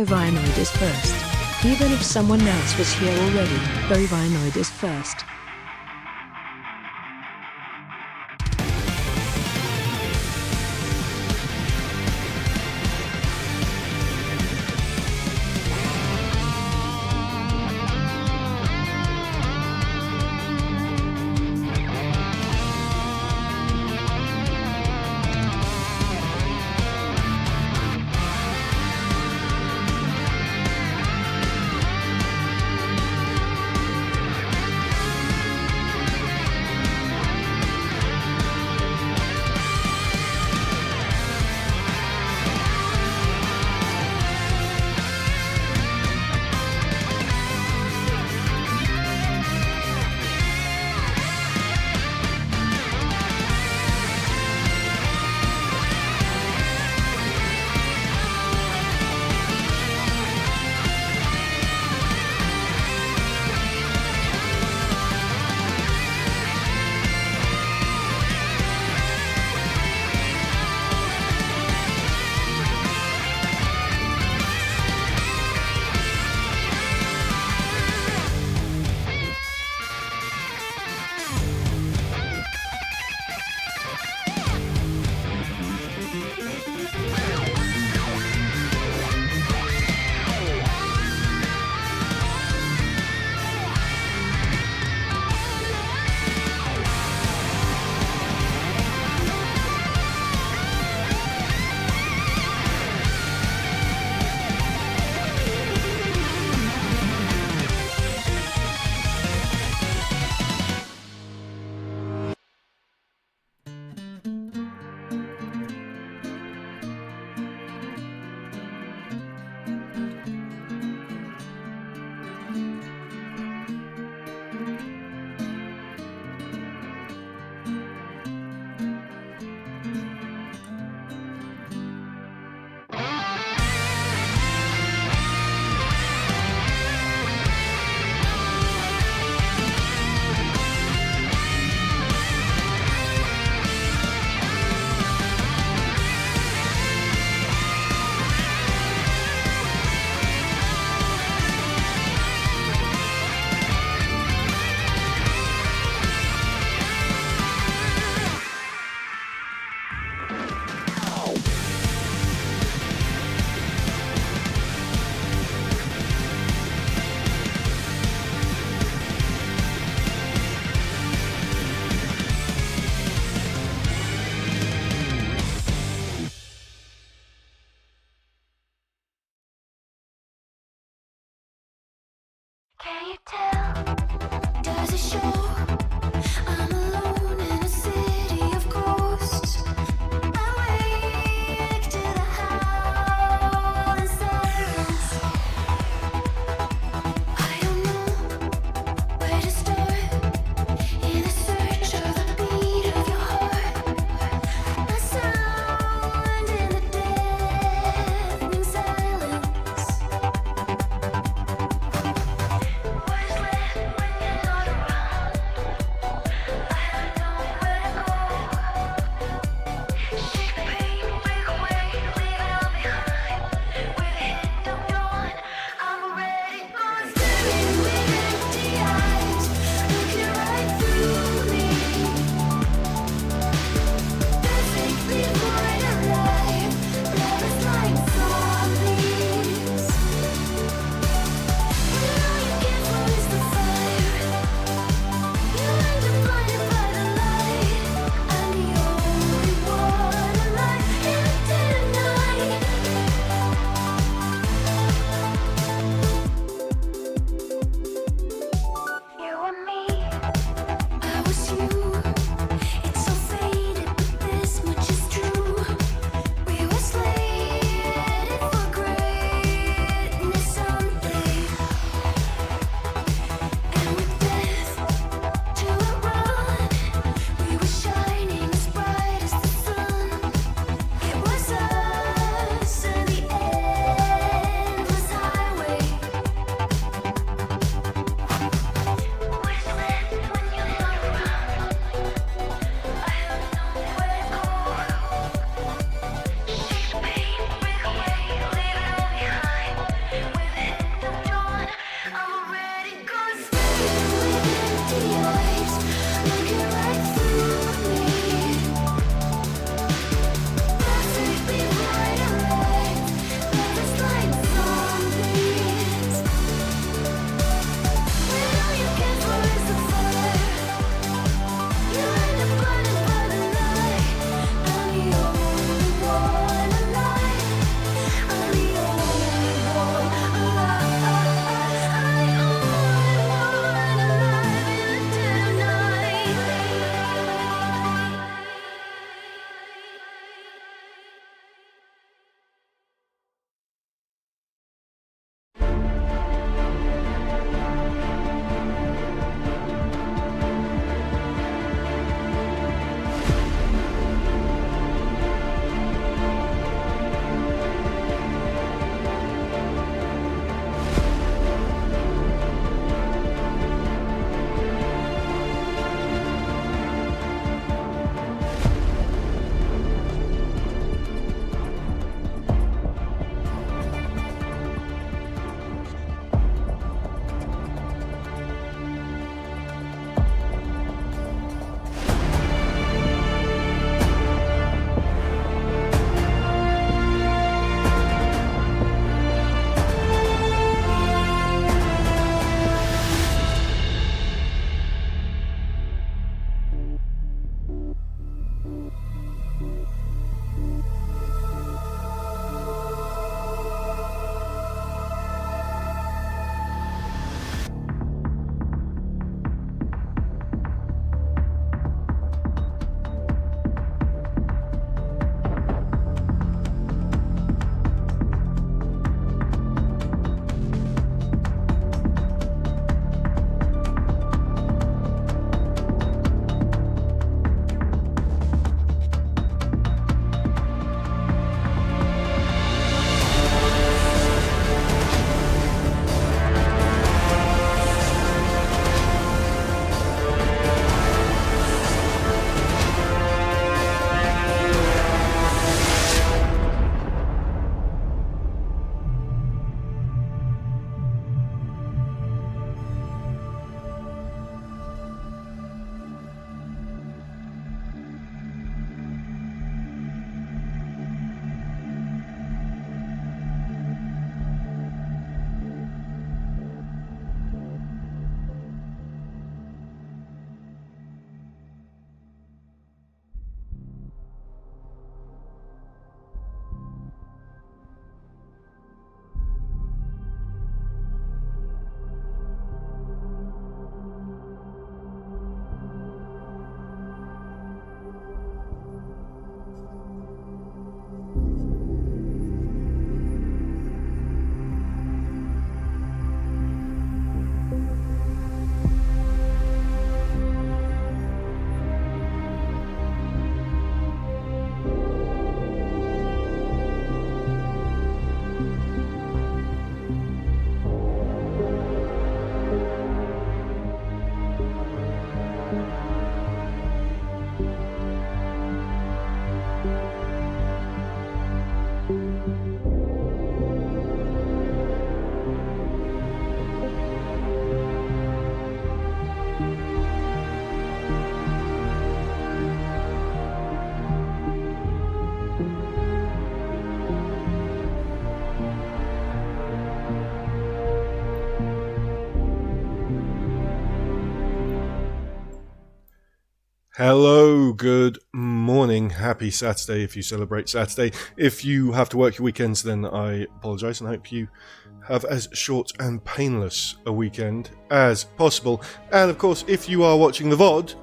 Bovinoid is first. Even if someone else was here already, Bovinoid is first. Hello, good morning, happy Saturday if you celebrate Saturday. If you have to work your weekends, then I apologise and hope you have as short and painless a weekend as possible. And of course, if you are watching the VOD,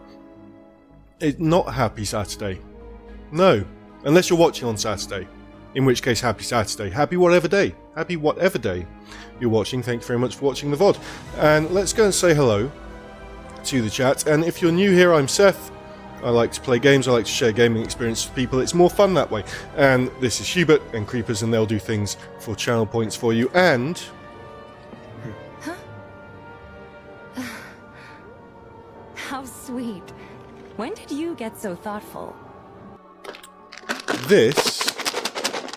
it's not happy Saturday. No, unless you're watching on Saturday, in which case happy Saturday. Happy whatever day you're watching. Thank you very much for watching the VOD. And let's go and say hello to the chat. And if you're new here, I'm Seth. I like to play games, I like to share gaming experience with people. It's more fun that way. And this is Hubert and Creepers, and they'll do things for channel points for you. And How sweet. When did you get so thoughtful?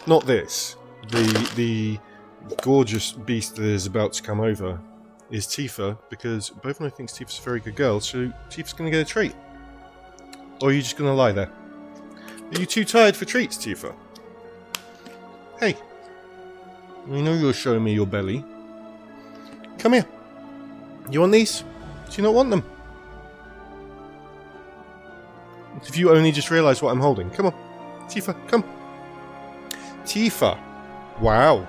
not this, the gorgeous beast that is about to come over is Tifa, because both of I think Tifa's a very good girl, so Tifa's going to get a treat. Or are you just going to lie there? Are you too tired for treats, Tifa? Hey. I know you're showing me your belly. Come here. You want these? Do you not want them? If you only just realised what I'm holding. Come on. Tifa, come. Tifa. Wow.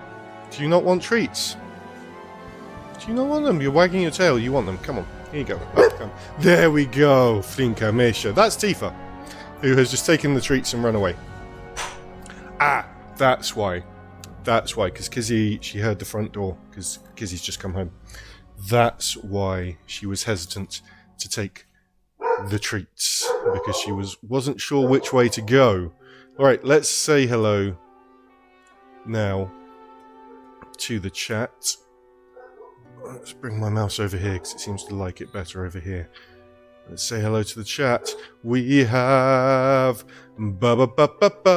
Do you not want treats? Do you not want them? You're wagging your tail. You want them. Come on. Here you go. Oh, come. There we go. Flinka Mesha. That's Tifa, who has just taken the treats and run away. Ah, that's why. That's why. Because Kizzy, she heard the front door. Because Kizzy's just come home. That's why she was hesitant to take the treats. Because she wasn't sure which way to go. Alright, let's say hello now to the chat. Let's bring my mouse over here because it seems to like it better over here. Let's say hello to the chat. We have Bovanoid,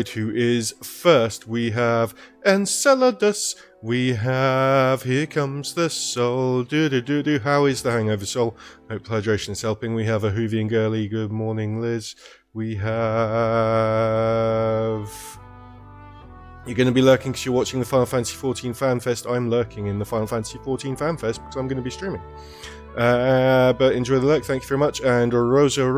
who is first. We have Enceladus. We have Here Comes the Soul. Do. How is the hangover, Soul? Hope hydration is helping. We have a Hoovian girly. Good morning, Liz. We have... You're going to be lurking because you're watching the Final Fantasy XIV Fan Fest. I'm lurking in the Final Fantasy XIV Fan Fest because I'm going to be streaming. But enjoy the lurk, thank you very much. And Rosa,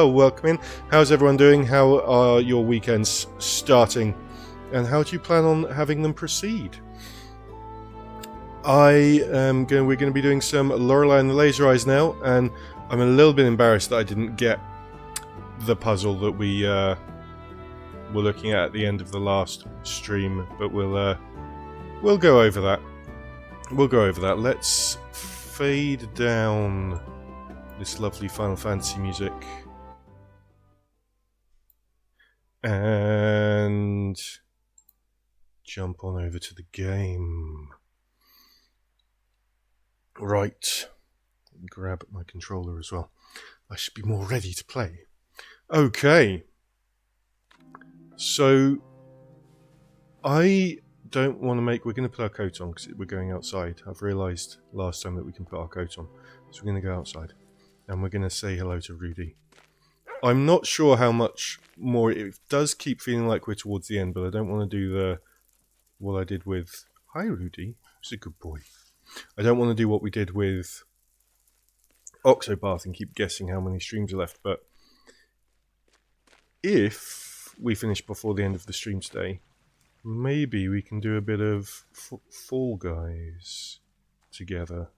welcome in. How's everyone doing? How are your weekends starting? And how do you plan on having them proceed? We're going to be doing some Lorelei and the Laser Eyes now, and I'm a little bit embarrassed that I didn't get the puzzle that we were looking at the end of the last stream, but we'll go over that. Let's fade down this lovely Final Fantasy music and jump on over to the game. Right. Grab my controller as well. I should be more ready to play. Okay. So, I don't want to we're going to put our coat on because we're going outside. I've realised last time that we can put our coat on. So we're going to go outside. And we're going to say hello to Rudy. I'm not sure how much more, it does keep feeling like we're towards the end, but I don't want to do what I did with, hi Rudy, he's a good boy. I don't want to do what we did with Octopath and keep guessing how many streams are left, but if we finish before the end of the stream today, maybe we can do a bit of Fall Guys together.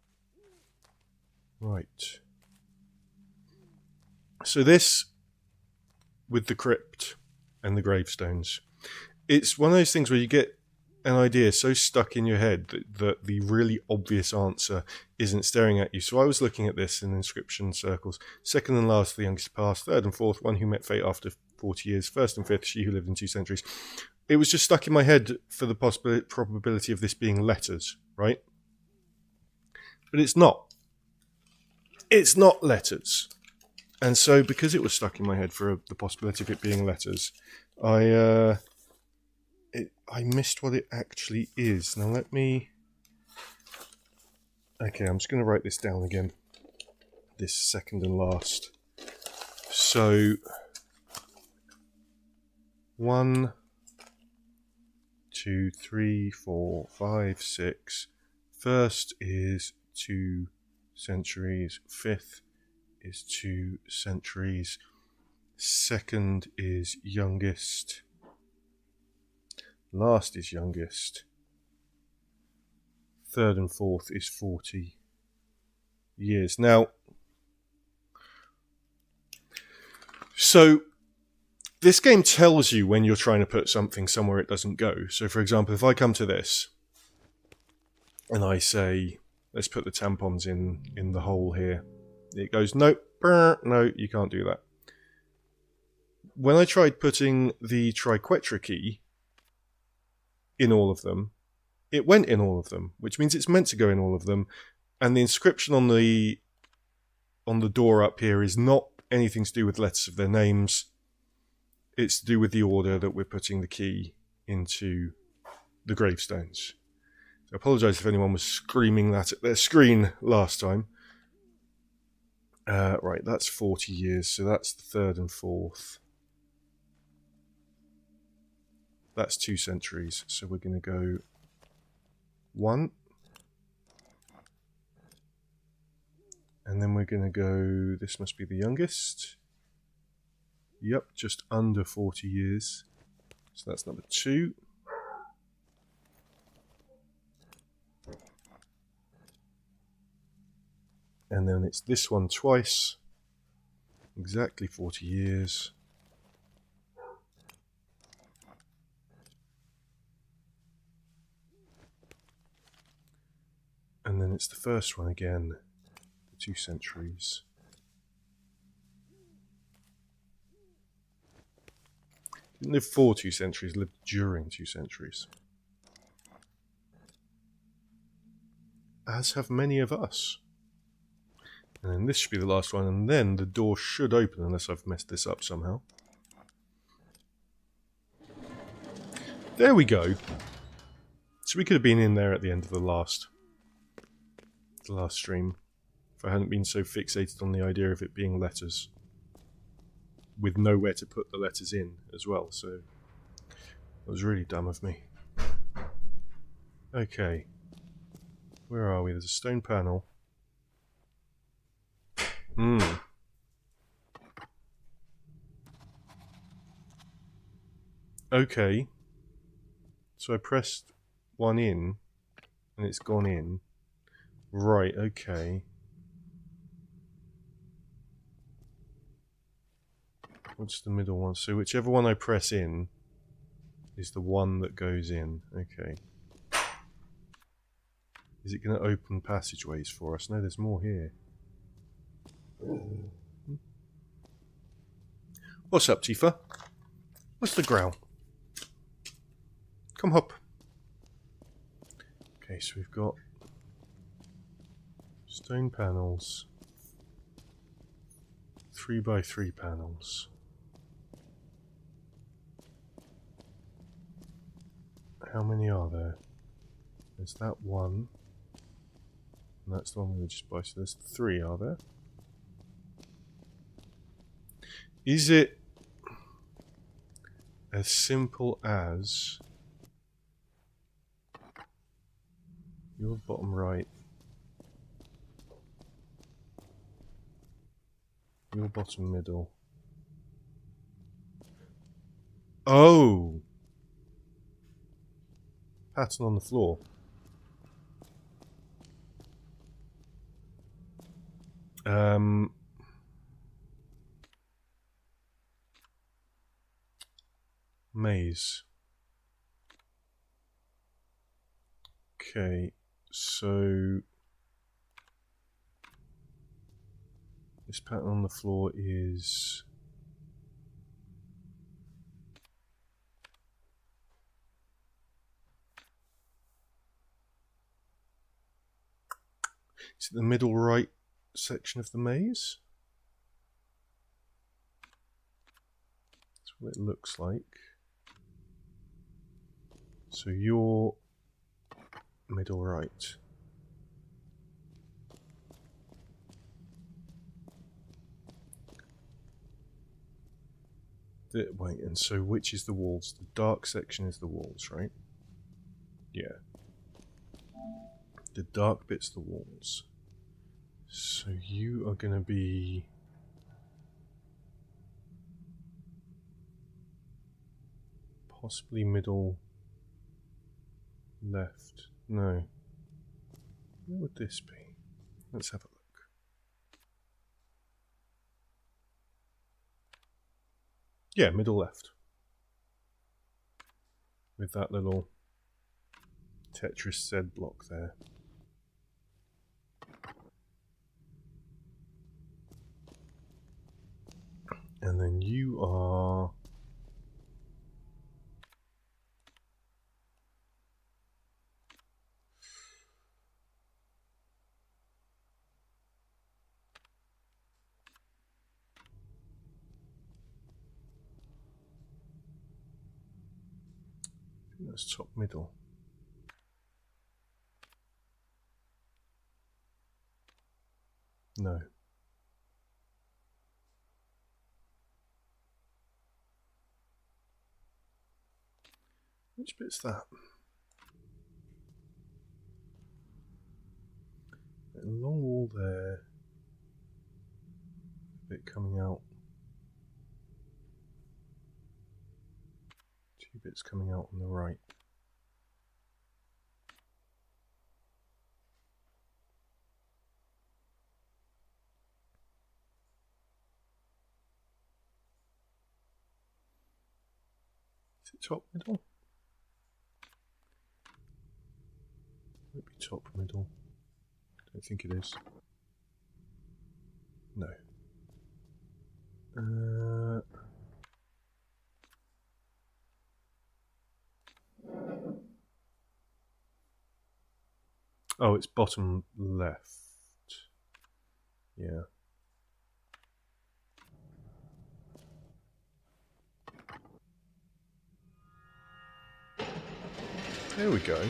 Right. So this, with the crypt and the gravestones, it's one of those things where you get an idea so stuck in your head that the really obvious answer isn't staring at you. So I was looking at this in inscription circles. Second and last, the youngest past. Third and fourth, one who met fate after 40 years. First and fifth, she who lived in 2 centuries. It was just stuck in my head for the probability of this being letters, right? But it's not. It's not letters. And so, because it was stuck in my head for the possibility of it being letters, I missed what it actually is. Now let me... Okay, I'm just going to write this down again. This second and last. So... 1, 2, 3, 4, 5, 6. First is 2 centuries. Fifth is 2 centuries. Second is youngest. Last is youngest. Third and fourth is 40 years. Now, so this game tells you when you're trying to put something somewhere it doesn't go. So for example, if I come to this and I say, let's put the tampons in the hole here, it goes, nope, no, you can't do that. When I tried putting the triquetra key in all of them, it went in all of them, which means it's meant to go in all of them. And the inscription on the door up here is not anything to do with letters of their names. It's to do with the order that we're putting the key into the gravestones. So I apologise if anyone was screaming that at their screen last time. Right, that's 40 years, so that's the third and fourth. That's 2 centuries, so we're going to go 1. And then we're going to go, this must be the youngest. Yep, just under 40 years. So that's number 2. And then it's this one twice. Exactly 40 years. And then it's the first one again. 2 centuries. Didn't live for 2 centuries, lived during 2 centuries. As have many of us. And then this should be the last one, and then the door should open unless I've messed this up somehow. There we go. So we could have been in there at the end of the last stream. If I hadn't been so fixated on the idea of it being letters. With nowhere to put the letters in as well, so that was really dumb of me. Okay. Where are we? There's a stone panel. Okay. So I pressed one in, and it's gone in. Right, okay. What's the middle one? So whichever one I press in is the one that goes in. Okay. Is it going to open passageways for us? No, there's more here. What's up, Tifa? What's the growl? Come hop. Okay, so we've got stone panels. 3x3 panels. How many are there? There's that one. And that's the one we just buy. So there's 3, are there? Is it as simple as your bottom right, your bottom middle? Oh! Pattern on the floor. Maze. Okay, so this pattern on the floor is it the middle right section of the maze? That's what it looks like. So you're middle right. Wait, and so which is the walls? The dark section is the walls, right? Yeah. The dark bit's the walls. So you are going to be Possibly middle left. No. Where would this be? Let's have a look. Yeah, middle left. With that little Tetris Z block there. And then you are... I think that's top middle. No. Which bit's that? A long wall there. A bit coming out. Two bits coming out on the right. Is it top middle? Might be top middle. Don't think it is. No. Oh, it's bottom left. Yeah. There we go.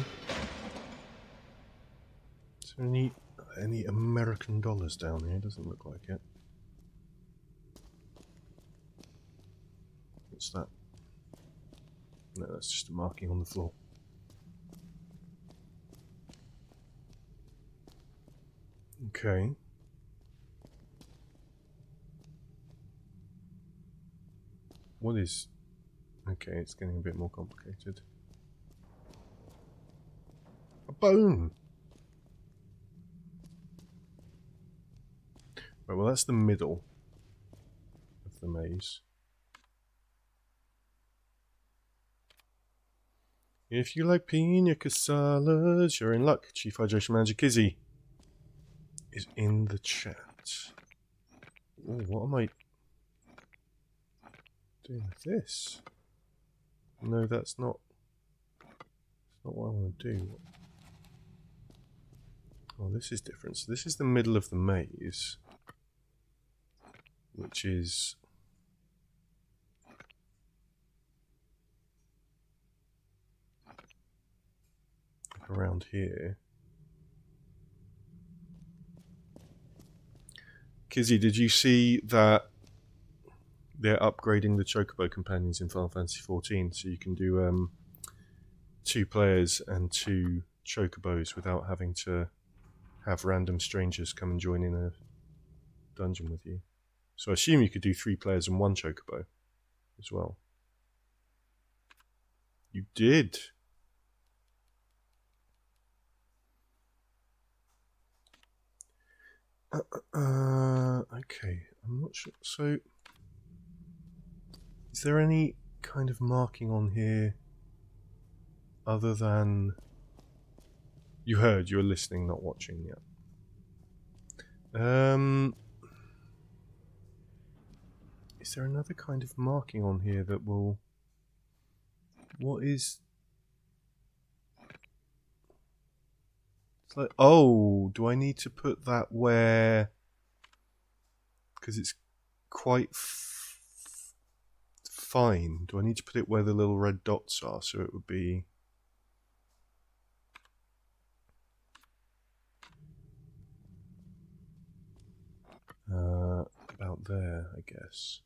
Is there any American dollars down here? Doesn't look like it. What's that? No, that's just a marking on the floor. Okay. What is... Okay, it's getting a bit more complicated. A bone! Right, well that's the middle of the maze. If you like pina coladas, you're in luck. Chief Hydration Manager Kizzy is in the chat. Oh, what am I doing with this? No, that's not what I want to do. Oh, this is different. So this is the middle of the maze, which is around here. Kizzy, did you see that they're upgrading the Chocobo companions in Final Fantasy XIV, so you can do 2 players and 2 Chocobos without having to have random strangers come and join in a dungeon with you. So I assume you could do 3 players and 1 Chocobo as well. You did. Okay, I'm not sure. So, is there any kind of marking on here other than you heard? You're listening, not watching yet. Is there another kind of marking on here that will... What is... It's like, oh, do I need to put that where... Because it's quite fine. Do I need to put it where the little red dots are, so it would be... about there, I guess.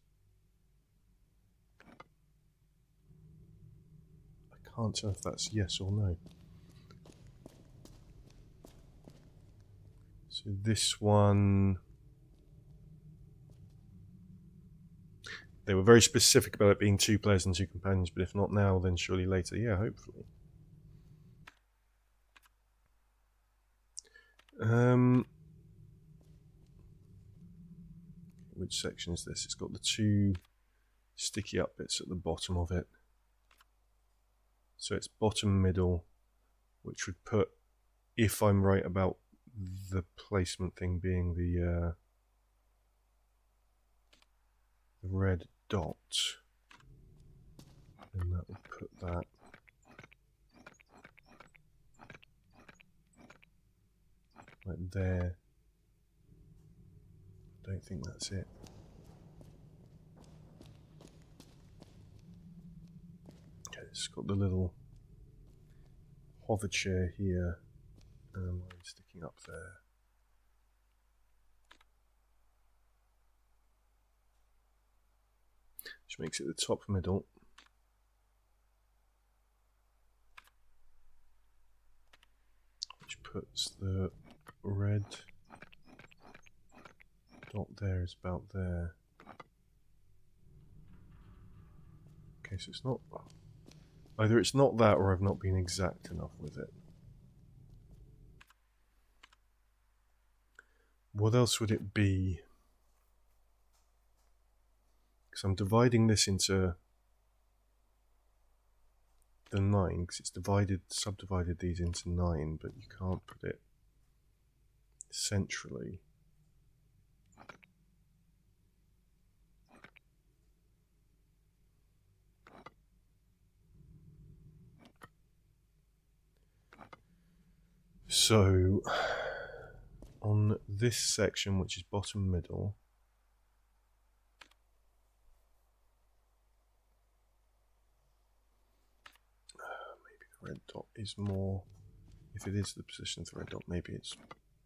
I can't tell if that's yes or no. So this one... They were very specific about it being 2 players and 2 companions, but if not now, then surely later. Yeah, hopefully. Which section is this? It's got the 2 sticky up bits at the bottom of it. So it's bottom middle, which would put, if I'm right about the placement thing being the red dot, then that would put that right there. I don't think that's it. Okay, it's got the little hover chair here and a line sticking up there. Which makes it the top middle. Which puts the red dot there is about there. Okay, so it's not... Either it's not that or I've not been exact enough with it. What else would it be? Because I'm dividing this into the 9, because it's subdivided these into 9, but you can't put it centrally. So, on this section, which is bottom middle, maybe the red dot is more, if it is the position of the red dot, maybe it's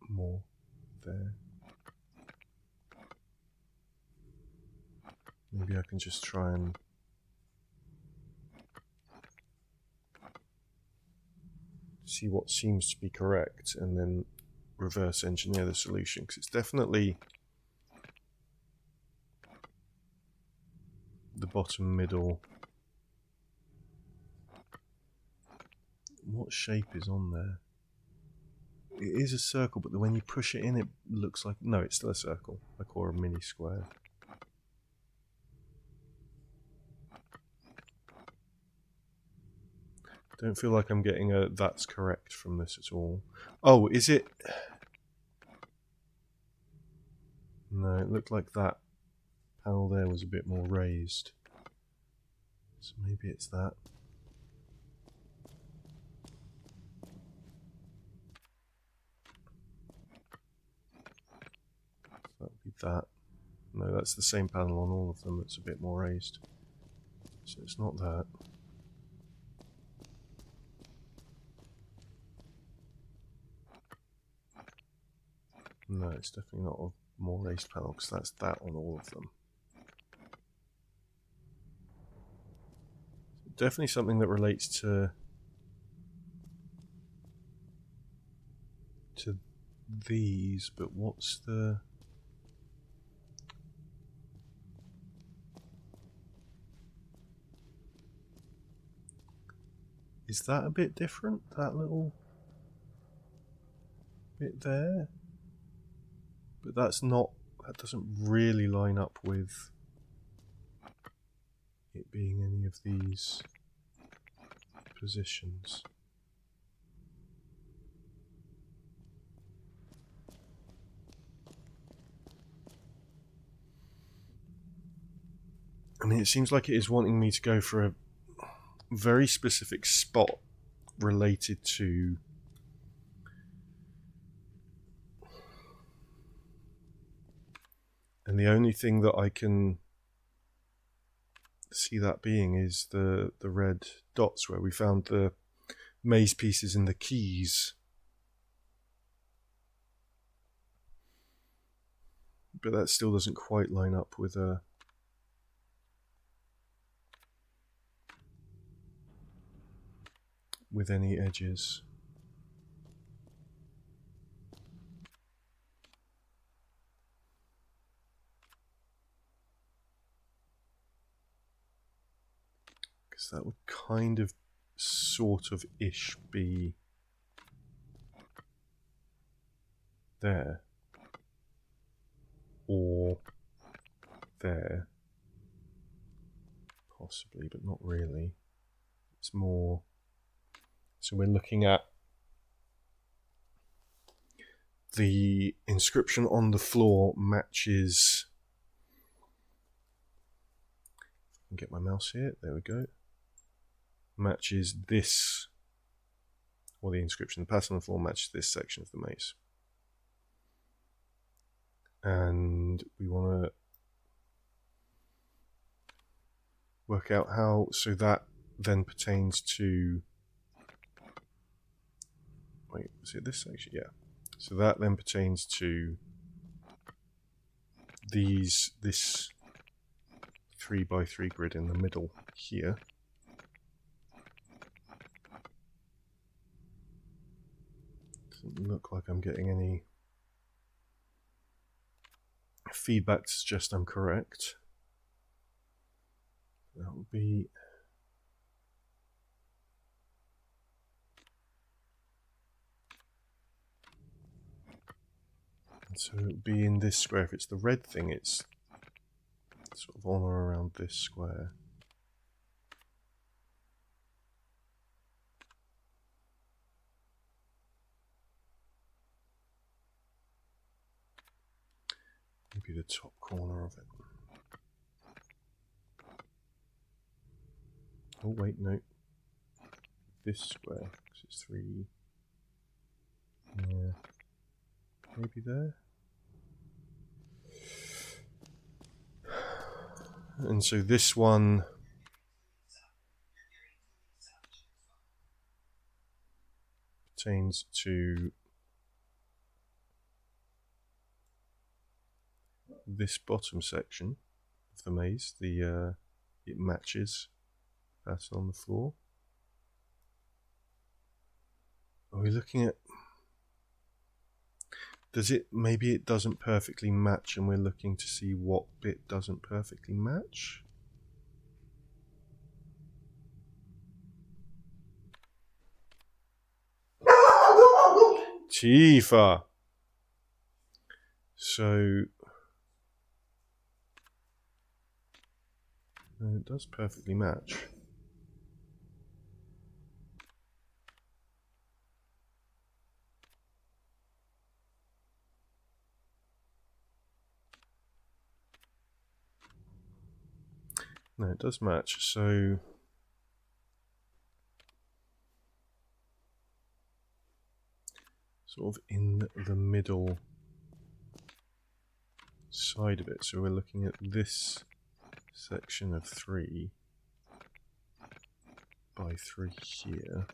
more there. Maybe I can just try and see what seems to be correct and then reverse engineer the solution, because it's definitely the bottom middle. What shape is on there? It is a circle, but when you push it in, it looks like... No, it's still a circle, like, or a mini square. Don't feel like I'm getting a that's correct from this at all. Oh, is it? No, it looked like that panel there was a bit more raised. So maybe it's that. So that would be that. No, that's the same panel on all of them. It's a bit more raised. So it's not that. No, it's definitely not a more raised panel, because that's that on all of them. Definitely something that relates to these, but what's the... Is that a bit different? That little bit there? But that's not... That doesn't really line up with it being any of these positions. I mean, it seems like it is wanting me to go for a very specific spot related to and the only thing that I can see that being is the red dots where we found the maze pieces and the keys. But that still doesn't quite line up with any edges. Because that would kind of, sort of ish be there. Or there. Possibly, but not really. It's more... So we're looking at the inscription on the floor matches... I can get my mouse here, there we go. Matches this, or the inscription, the pattern on the floor matches this section of the maze. And we want to work out how, so that then pertains to, wait, was it this section? Yeah. So that then pertains to this 3x3 grid in the middle here. Doesn't look like I'm getting any feedback to suggest I'm correct. That would be... So it would be in this square. If it's the red thing, it's sort of on or around this square. Maybe the top corner of it. Oh wait, no. This square, because it's 3. Yeah. Maybe there? And so this one pertains to this bottom section of the maze. It matches that on the floor. Are we looking at... Does it... Maybe it doesn't perfectly match and we're looking to see what bit doesn't perfectly match? Tifa! So... it does perfectly match. No, it does match, so... Sort of in the middle side of it. So we're looking at this section of 3 by 3 here.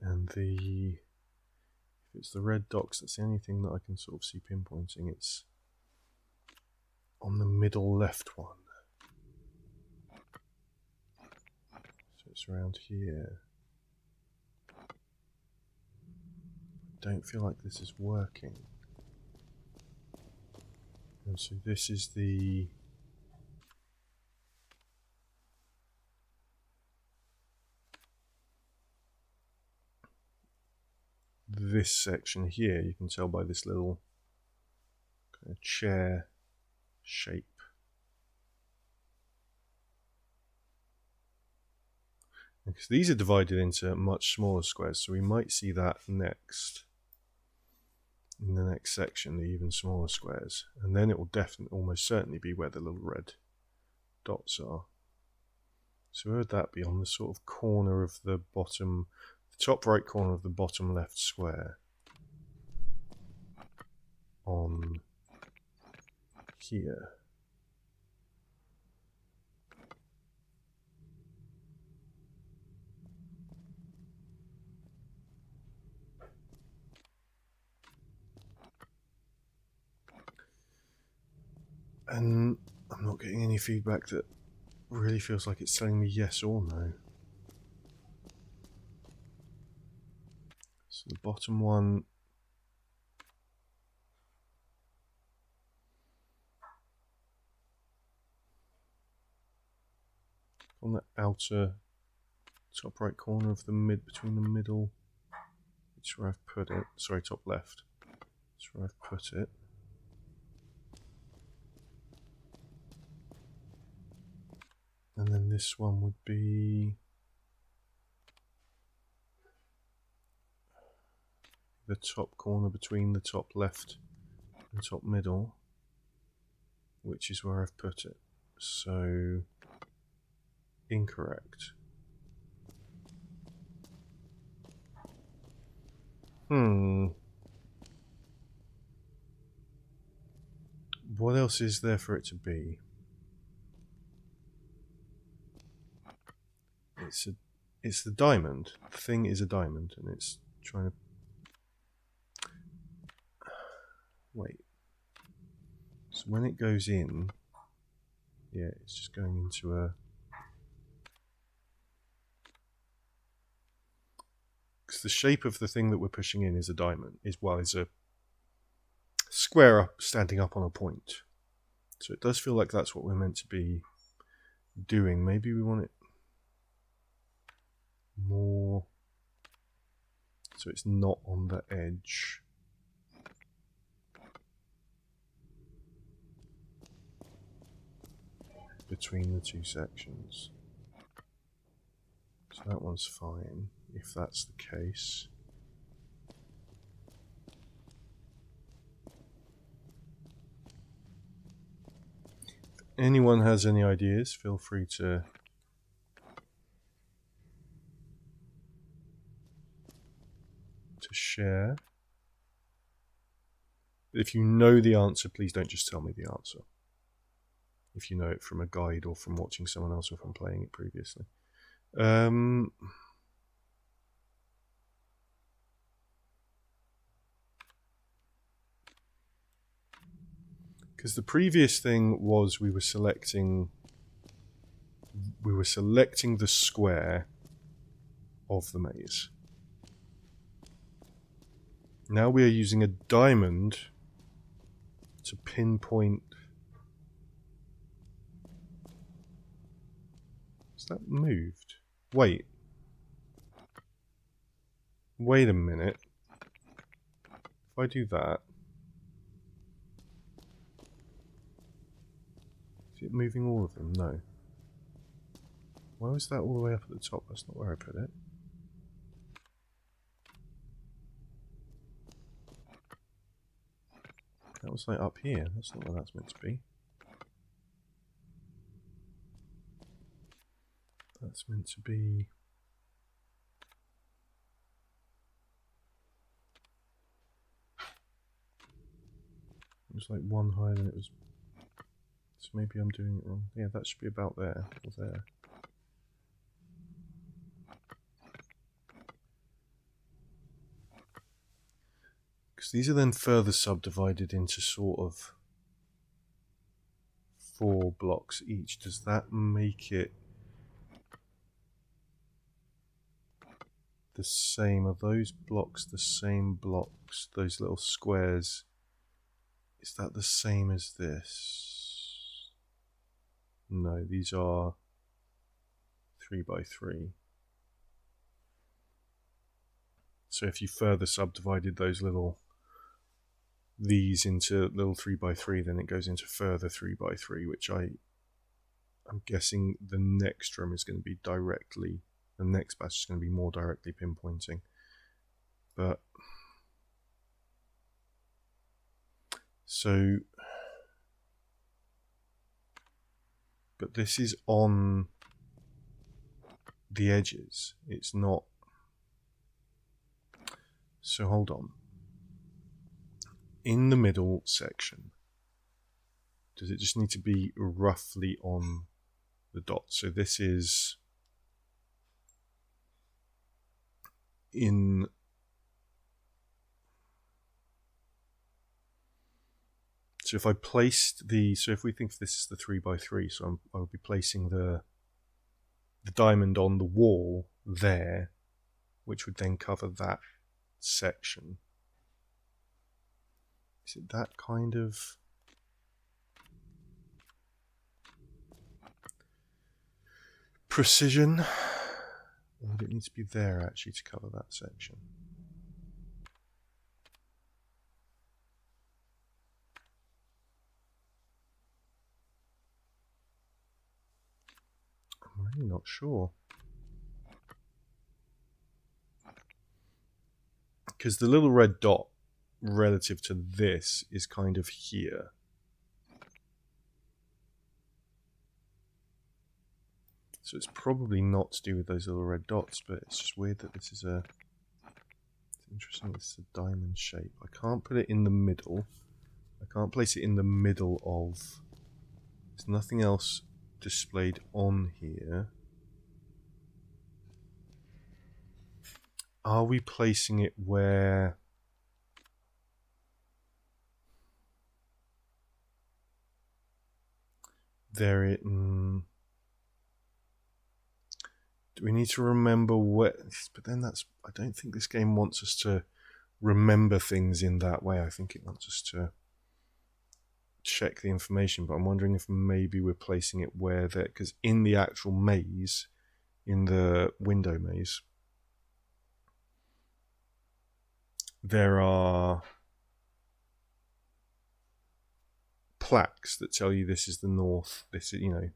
And if it's the red dots, that's the only thing that I can sort of see pinpointing. It's on the middle left one. So it's around here. I don't feel like this is working. And so this is this section here. You can tell by this little kind of chair shape. Because these are divided into much smaller squares, so we might see that next. In the next section, the even smaller squares. And then it will definitely, almost certainly be where the little red dots are. So where would that be? On the sort of corner of the bottom, the top right corner of the bottom left square. On here. And I'm not getting any feedback that really feels like it's telling me yes or no. So the bottom one, on the outer top right corner of the between the middle. That's where I've put it. Sorry, top left. That's where I've put it. And then this one would be the top corner between the top left and top middle, which is where I've put it. So, incorrect. What else is there for it to be? It's the diamond. The thing is a diamond, and it's trying to... Wait. So when it goes in... Yeah, it's just going into a... Because the shape of the thing that we're pushing in is a diamond. Is a square up, standing up on a point. So it does feel like that's what we're meant to be doing. Maybe we want it more so it's not on the edge. Between the two sections. So that one's fine, if that's the case. If anyone has any ideas, feel free to share. If you know the answer, please don't just tell me the answer. If you know it from a guide or from watching someone else or from playing it previously. Because the previous thing was we were selecting the square of the maze. Now we are using a diamond to pinpoint. Has that moved? Wait a minute. If I do that, is it moving all of them? No. Why was that all the way up at the top? That's not where I put it. That was like up here. That's not where that's meant to be. That's meant to be... It was like one higher than it was. So maybe I'm doing it wrong. Yeah, that should be about there or there. Because these are then further subdivided into sort of 4 blocks each. Does that make it the same? Are those blocks the same blocks? Those little squares, is that the same as this? No, these are 3 by 3. So if you further subdivided these into little 3 by 3, then it goes into further 3 by 3, which I'm guessing the next room is going to be directly, the next batch is going to be more directly pinpointing. But this is on the edges. It's not. So hold on. In the middle section, does it just need to be roughly on the dot? So this is in... So if I placed so if we think this is the 3 by 3, so I would be placing the diamond on the wall there, which would then cover that section. Is it that kind of... precision. Or would it need to be there actually to cover that section? I'm really not sure. Because the little red dot relative to this is kind of here. So it's probably not to do with those little red dots, but it's just weird that this is a... It's interesting, this is a diamond shape. I can't put it in the middle. I can't place it in the middle of... There's nothing else displayed on here. Are we placing it where... There it... Do we need to remember where... But then that's... I don't think this game wants us to remember things in that way. I think it wants us to check the information. But I'm wondering if maybe we're placing it where that... Because in the actual maze, in the window maze, there are plaques that tell you this is the north. This is, you know...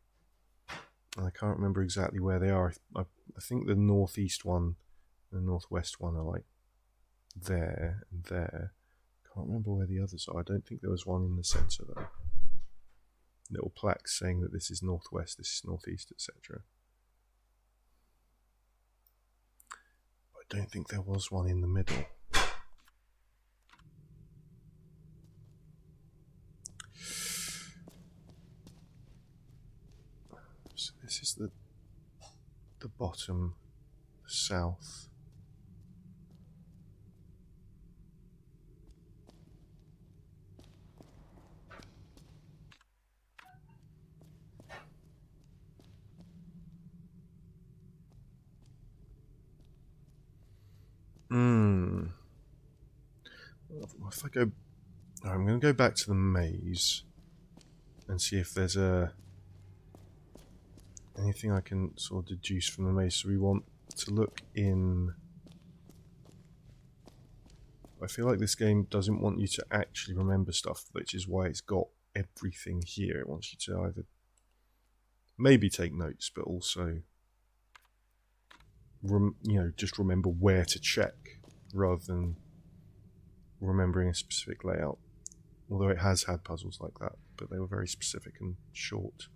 I can't remember exactly where they are. I think the northeast one and the northwest one are like there and there. Can't remember where the others are. I don't think there was one in the centre though. Little plaques saying that this is northwest, this is northeast, etc. I don't think there was one in the middle. So this is the bottom south. If I go... I'm going to go back to the maze and see if there's anything I can sort of deduce from the maze. So we want to look in... I feel like this game doesn't want you to actually remember stuff, which is why it's got everything here. It wants you to either maybe take notes, but also just remember where to check rather than remembering a specific layout. Although it has had puzzles like that, but they were very specific and short.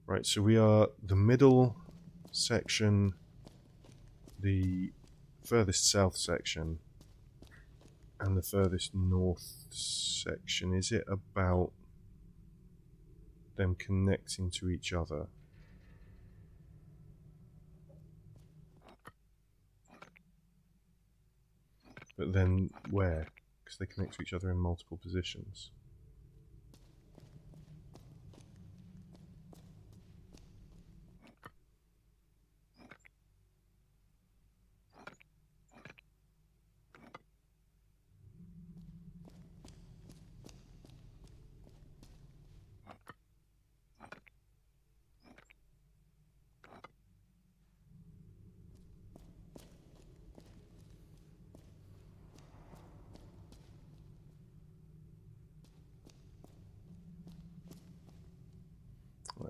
Right, so we are the middle section, the furthest south section, and the furthest north section. Is it about them connecting to each other? But then where? Because they connect to each other in multiple positions.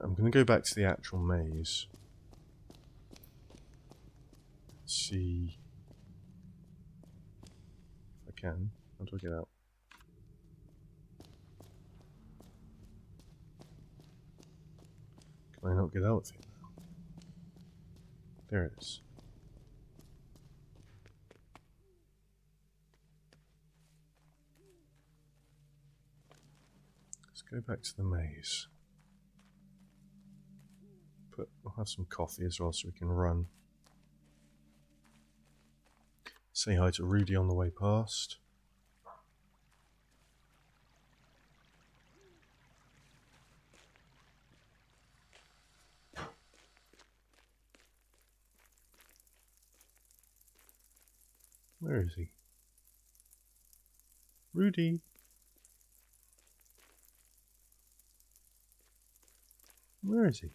I'm going to go back to the actual maze. See if I can. How do I get out? Can I not get out of here now? There it is. Let's go back to the maze. We'll have some coffee as well so we can run. Say hi to Rudy on the way past. Where is he? Rudy! Where is he?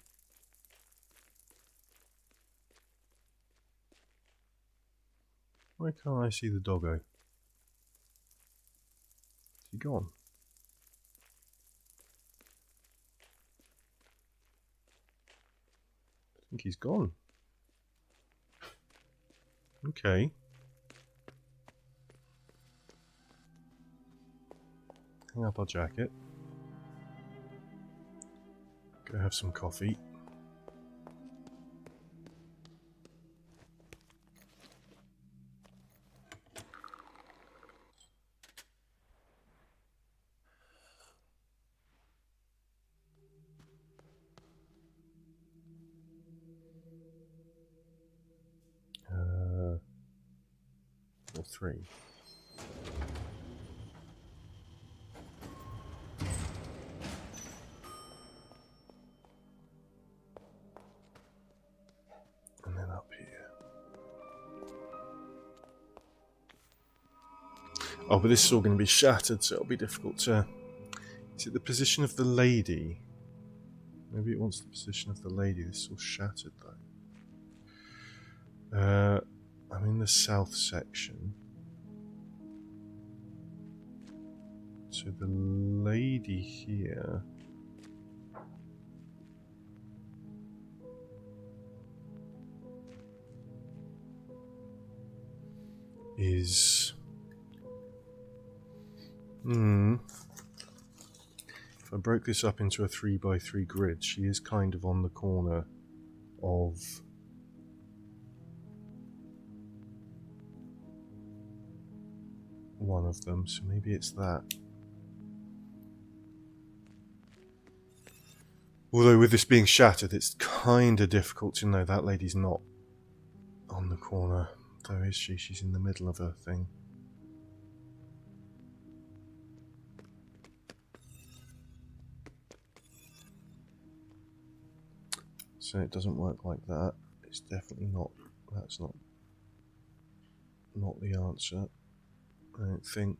Why can't I see the doggo? Is he gone? I think he's gone. Okay. Hang up our jacket. Go have some coffee. Or 3. And then up here. Oh, but this is all going to be shattered, so it'll be difficult to... Is it the position of the lady? Maybe it wants the position of the lady. This is all shattered, though. I'm in the south section. So the lady here... is... If I broke this up into a 3x3 grid, she is kind of on the corner of one of them, so maybe it's that. Although with this being shattered, it's kind of difficult to know that lady's not on the corner. Though is she? She's in the middle of her thing. So it doesn't work like that. It's definitely not. That's not the answer. I don't think.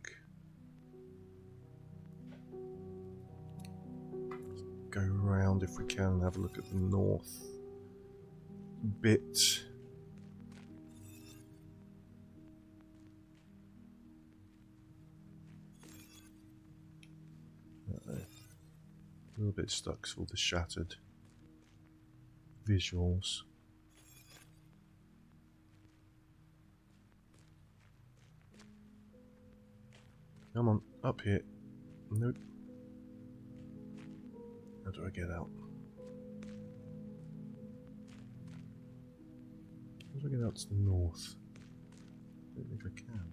Let's go around if we can and have a look at the north bit. A little bit stuck with all the shattered visuals. Come on, up here. Nope. How do I get out? How do I get out to the north? I don't think I can.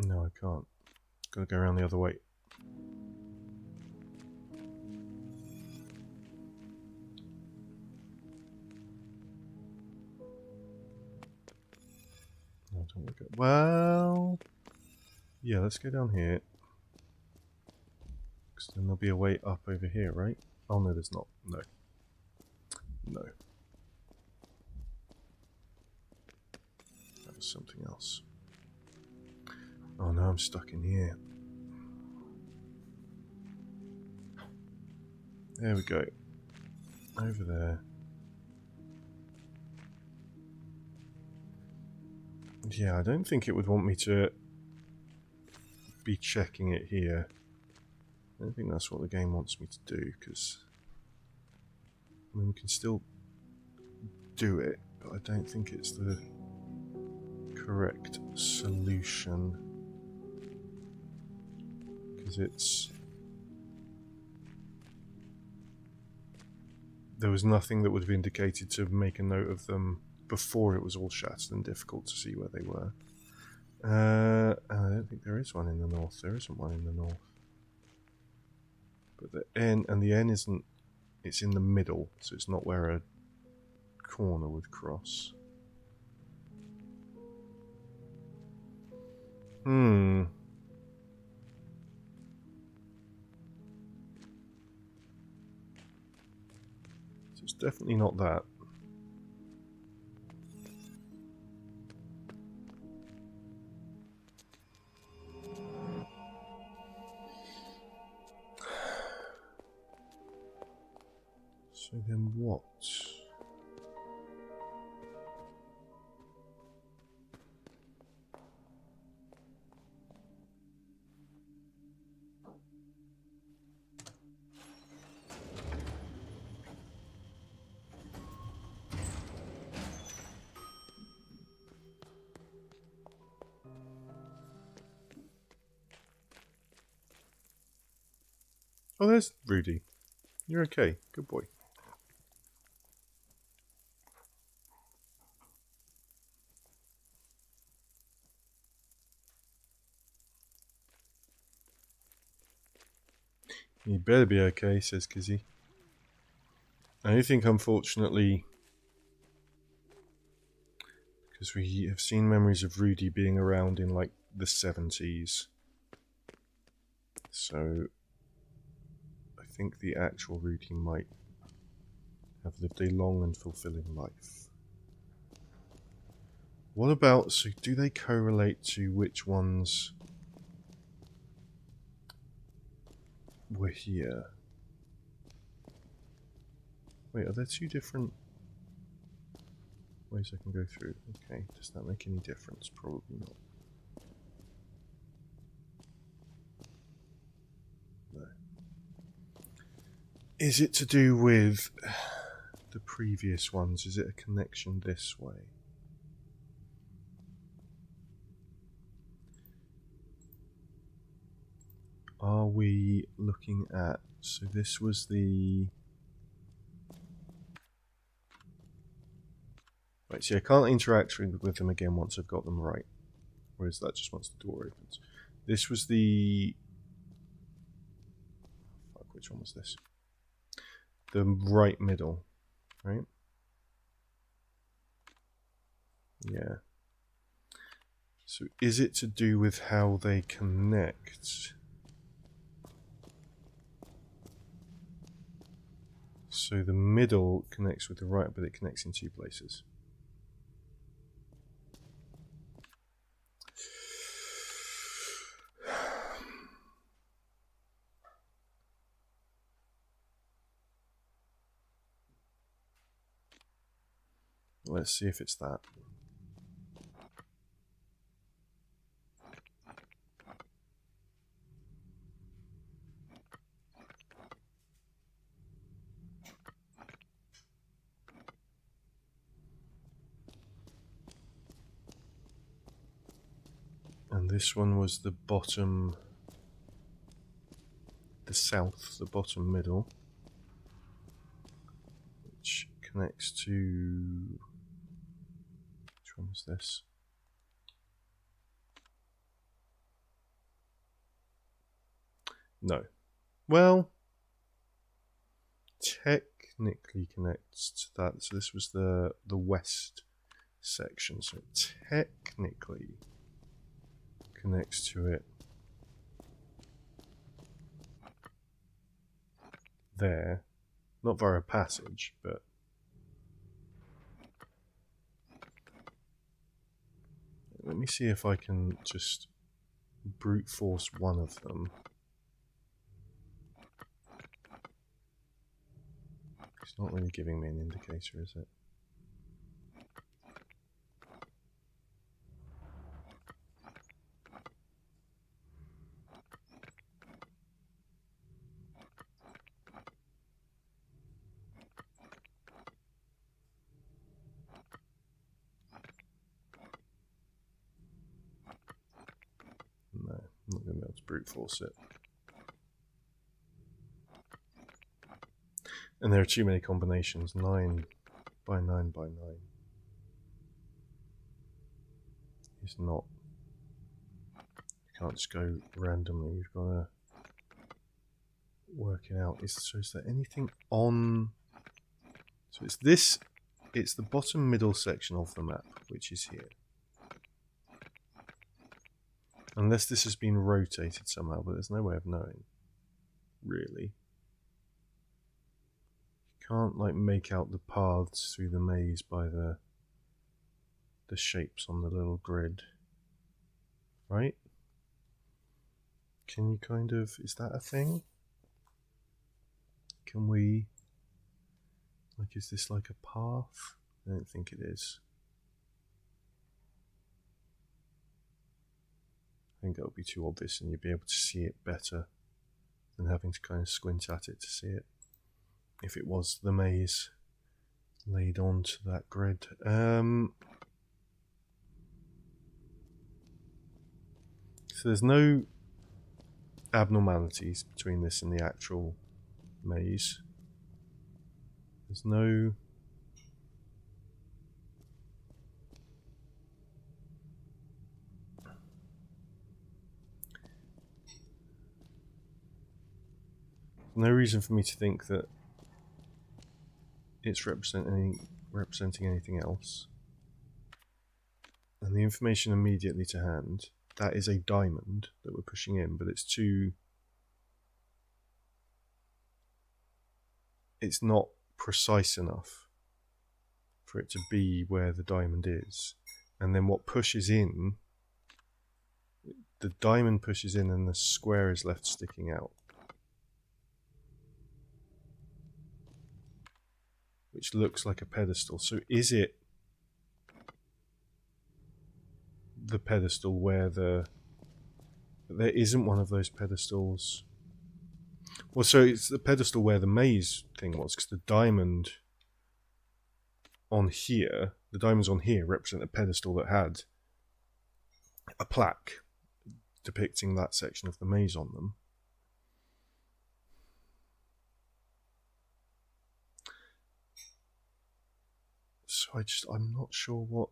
No, I can't. Gotta go around the other way. No, don't look at. Well, yeah, let's go down here. Because then there'll be a way up over here, right? Oh no, there's not. No. No. That was something else. Oh no, I'm stuck in here. There we go. Over there. Yeah, I don't think it would want me to be checking it here. I don't think that's what the game wants me to do, because I mean, we can still do it, but I don't think it's the correct solution. Because it's... There was nothing that would have indicated to make a note of them before it was all shattered and difficult to see where they were. I don't think there is one in the north. There isn't one in the north. But the N, and the N isn't... It's in the middle, so it's not where a corner would cross. So it's definitely not that. So then what? Oh, there's Rudy. You're okay. Good boy. You better be okay, says Kizzy. I think, unfortunately, because we have seen memories of Rudy being around in, like, the 70s. So, I think the actual Rudy might have lived a long and fulfilling life. What about, so do they correlate to which ones were here? Wait, are there two different ways I can go through? Okay, does that make any difference? Probably not. No. Is it to do with the previous ones? Is it a connection this way? Are we looking at... So this was the... Right, see, I can't interact with them again once I've got them right. Or is that just once the door opens? This was the... Fuck, which one was this? The right middle, right? Yeah. So is it to do with how they connect? So the middle connects with the right, but it connects in two places. Let's see if it's that. And this one was the bottom, the south, the bottom middle, which connects to... Which one was this? No. Well, technically connects to that. So this was the west section. So it technically connects to it there. Not via a passage, but... Let me see if I can just brute force one of them. It's not really giving me an indicator, is it? No, I'm not going to be able to brute force it. And there are too many combinations. 9 by 9 by 9 is not... You can't just go randomly. You've got to work it out. So is there anything on... So it's this... It's the bottom middle section of the map, which is here. Unless this has been rotated somehow, but there's no way of knowing. Really. You can't, like, make out the paths through the maze by the shapes on the little grid. Right? Can you kind of... Is that a thing? Can we... Like, is this like a path? I don't think it is. I think that would be too obvious and you'd be able to see it better than having to kind of squint at it to see it. If it was the maze laid onto that grid. So there's no abnormalities between this and the actual maze. There's no... no reason for me to think that it's representing anything else. And the information immediately to hand, that is a diamond that we're pushing in, but it's too... it's not precise enough for it to be where the diamond is. And then what pushes in, the diamond pushes in and the square is left sticking out. Which looks like a pedestal. So is it the pedestal where the... there isn't one of those pedestals. Well, so it's the pedestal where the maze thing was, because the diamond on here, the diamonds on here represent a pedestal that had a plaque depicting that section of the maze on them. So I'm not sure what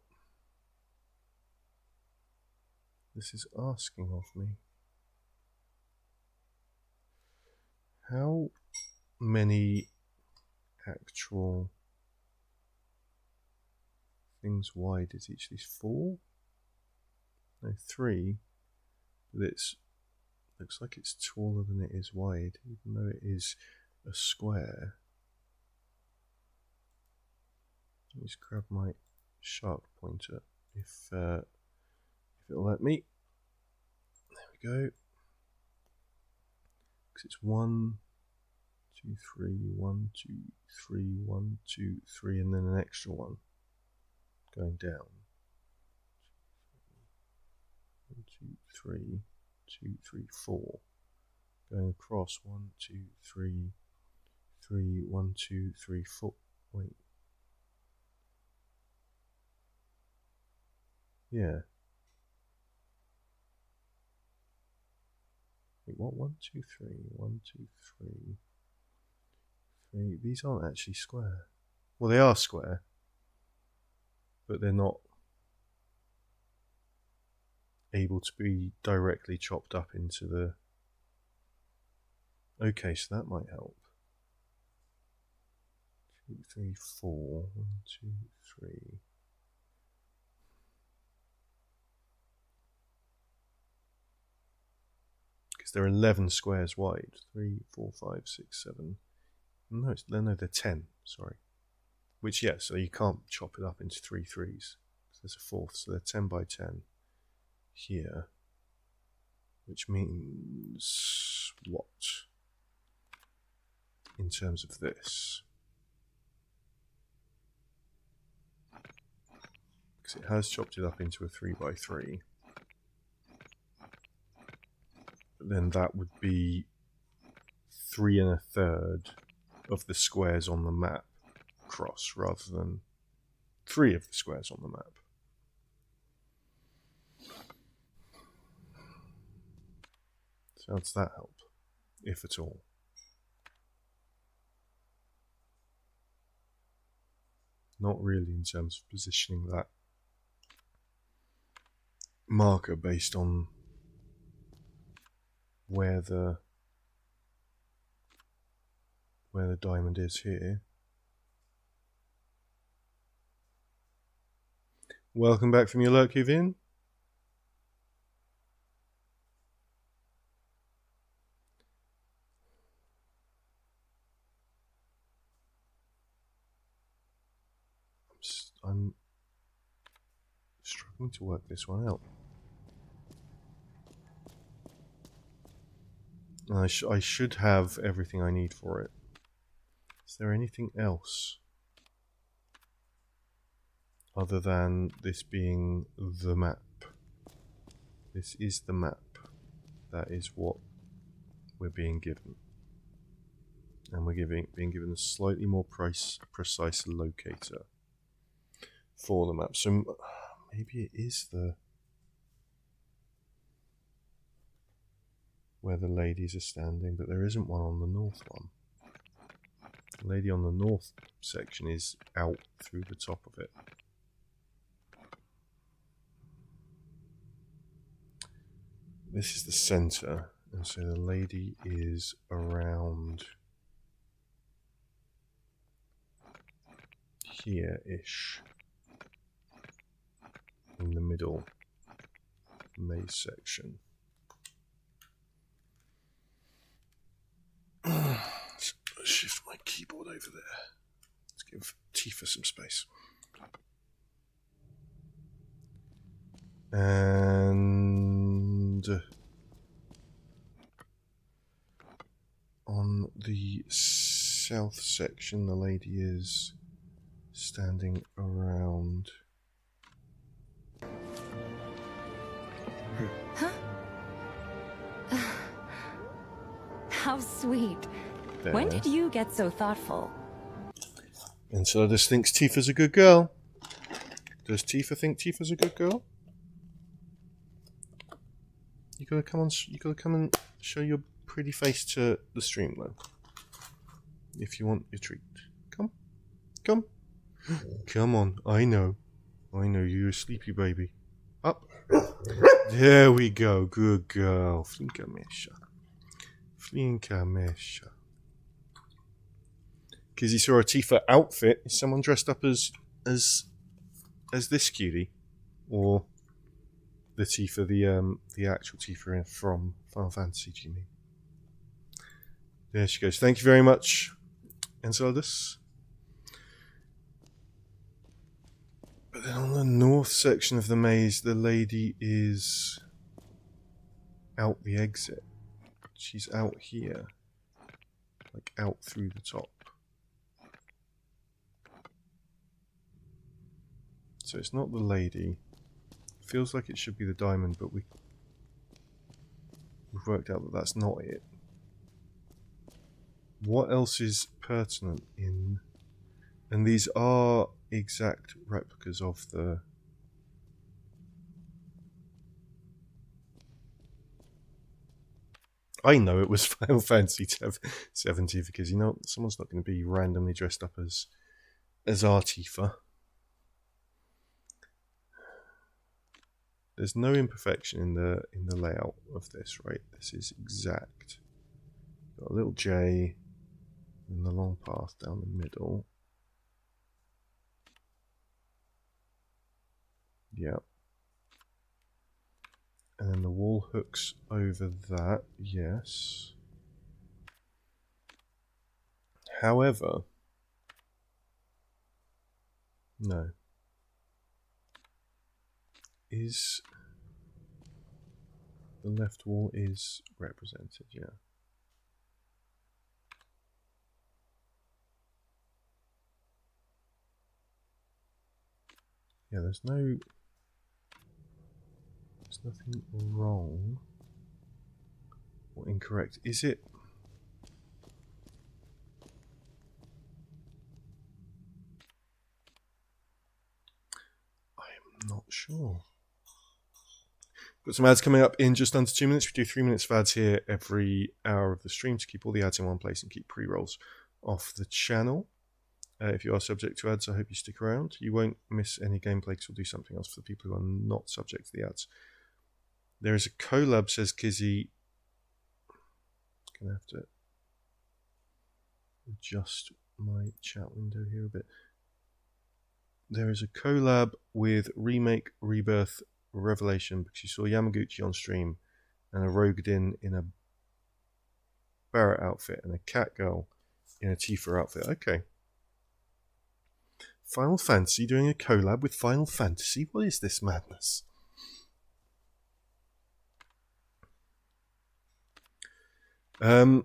this is asking of me. How many actual things wide is each? These 4? No, 3. But it looks like it's taller than it is wide, even though it is a square. Let me just grab my sharp pointer if it'll let me. There we go. Because it's 1, 2, 3, 1, 2, 3, 1, 2, 3, and then an extra one going down. 1, 2, 3, 2, 3, 4. Going across 1, 2, 3, 3, 1, 2, 3, 4. Wait. Yeah. Wait, what? 1, 2, 3, 1, 2, 3, 3. These aren't actually square. Well, they are square, but they're not able to be directly chopped up into the... Okay, so that might help. 2, 3, 4. 1, 2, 3. Because they're 11 squares wide. 3, 4, 5, 6, 7. No, they're 10. Sorry. Which, yeah, so you can't chop it up into 3 threes. So there's a fourth, so they're 10 by 10 here. Which means what? In terms of this. Because it has chopped it up into a 3 by 3. But then that would be 3 1/3 of the squares on the map across, rather than 3 of the squares on the map. So how does that help, if at all? Not really in terms of positioning that marker based on where the diamond is here. Welcome back from your lurk, Vin. I'm struggling to work this one out. I should have everything I need for it. Is there anything else other than this being the map. This is the map. That is what we're being given. And we're being given a slightly more precise locator for the map. So maybe it is where the ladies are standing, but there isn't one on the north one. The lady on the north section is out through the top of it. This is the center, and so the lady is around here-ish, in the middle maze section. Let's shift my keyboard over there. Let's give Tifa some space. And on the south section, the lady is standing around. Huh? How sweet. There. When did you get so thoughtful? And so just thinks Tifa's a good girl. Does Tifa think Tifa's a good girl? You gotta come and show your pretty face to the stream though. If you want your treat. Come. Come. Come on. I know you're a sleepy baby. Up. There we go. Good girl. Flinka mesha. Flinka mesha. Because you saw a Tifa outfit. Is someone dressed up as this cutie? Or the Tifa, the actual Tifa from Final Fantasy, do you mean? There she goes. Thank you very much, Enceladus. But then on the north section of the maze, the lady is out the exit. She's out here. Like out through the top. So it's not the lady. Feels like it should be the diamond, but we've worked out that that's not it. What else is pertinent in... And these are exact replicas of the... I know it was Final Fantasy 70 because, you know, someone's not going to be randomly dressed up as our Tifa. There's no imperfection in the layout of this, right? This is exact. Got a little J and the long path down the middle. Yep. And then the wall hooks over that, yes. However, no. Is the left wall is represented, yeah. Yeah, there's nothing wrong or incorrect. Is it? I am not sure. Got some ads coming up in just under 2 minutes. We do 3 minutes of ads here every hour of the stream to keep all the ads in one place and keep pre-rolls off the channel. If you are subject to ads, I hope you stick around. You won't miss any gameplay because we'll do something else for the people who are not subject to the ads. There is a collab, says Kizzy. Gonna have to adjust my chat window here a bit. There is a collab with Remake, Rebirth, Revelation because you saw Yamaguchi on stream and a Rogadin in a Barrett outfit and a Cat Girl in a Tifa outfit. Okay. Final Fantasy doing a collab with Final Fantasy? What is this madness? Although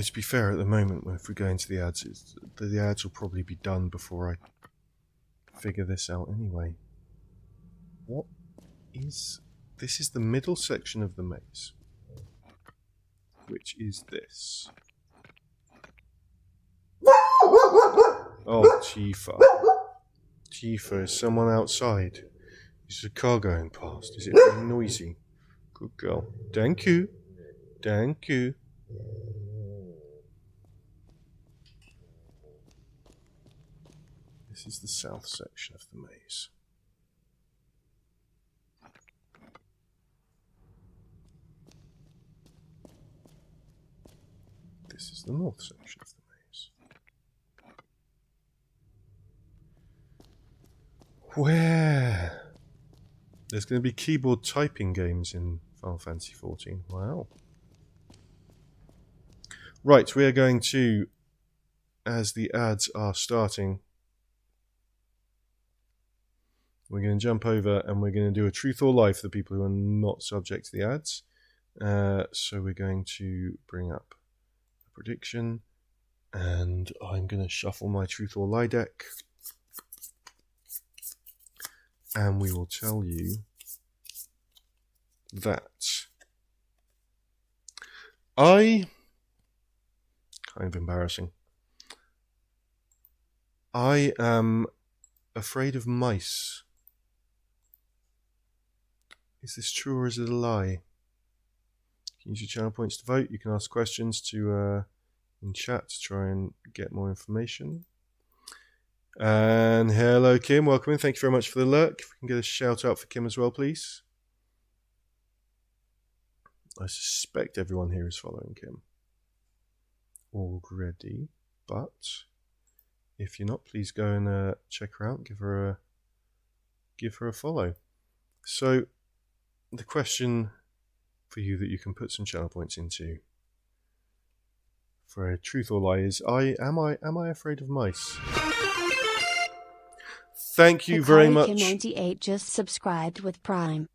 to be fair, at the moment, if we go into the ads, the ads will probably be done before I figure this out anyway. What is... This is the middle section of the maze. Which is this. Oh, Tifa. Tifa, is someone outside? Is a car going past? Is it very noisy? Good girl. Thank you. Thank you. This is the south section of the maze. This is the north section of the maze. Where? There's going to be keyboard typing games in Final Fantasy XIV. Wow. Right, we are going to, as the ads are starting, we're going to jump over and we're going to do a truth or lie for the people who are not subject to the ads. So we're going to bring up a prediction, and I'm going to shuffle my truth or lie deck, and we will tell you that kind of embarrassing. I am afraid of mice. Is this true or is it a lie? You can use your channel points to vote. You can ask questions to in chat to try and get more information. And hello, Kim. Welcome in. Thank you very much for the lurk. If we can get a shout out for Kim as well, please. I suspect everyone here is following Kim already, but if you're not, please go and check her out. Give her a follow. So the question for you that you can put some channel points into for a truth or lie is: am I afraid of mice? Thank you very much. Kim98 just subscribed with Prime.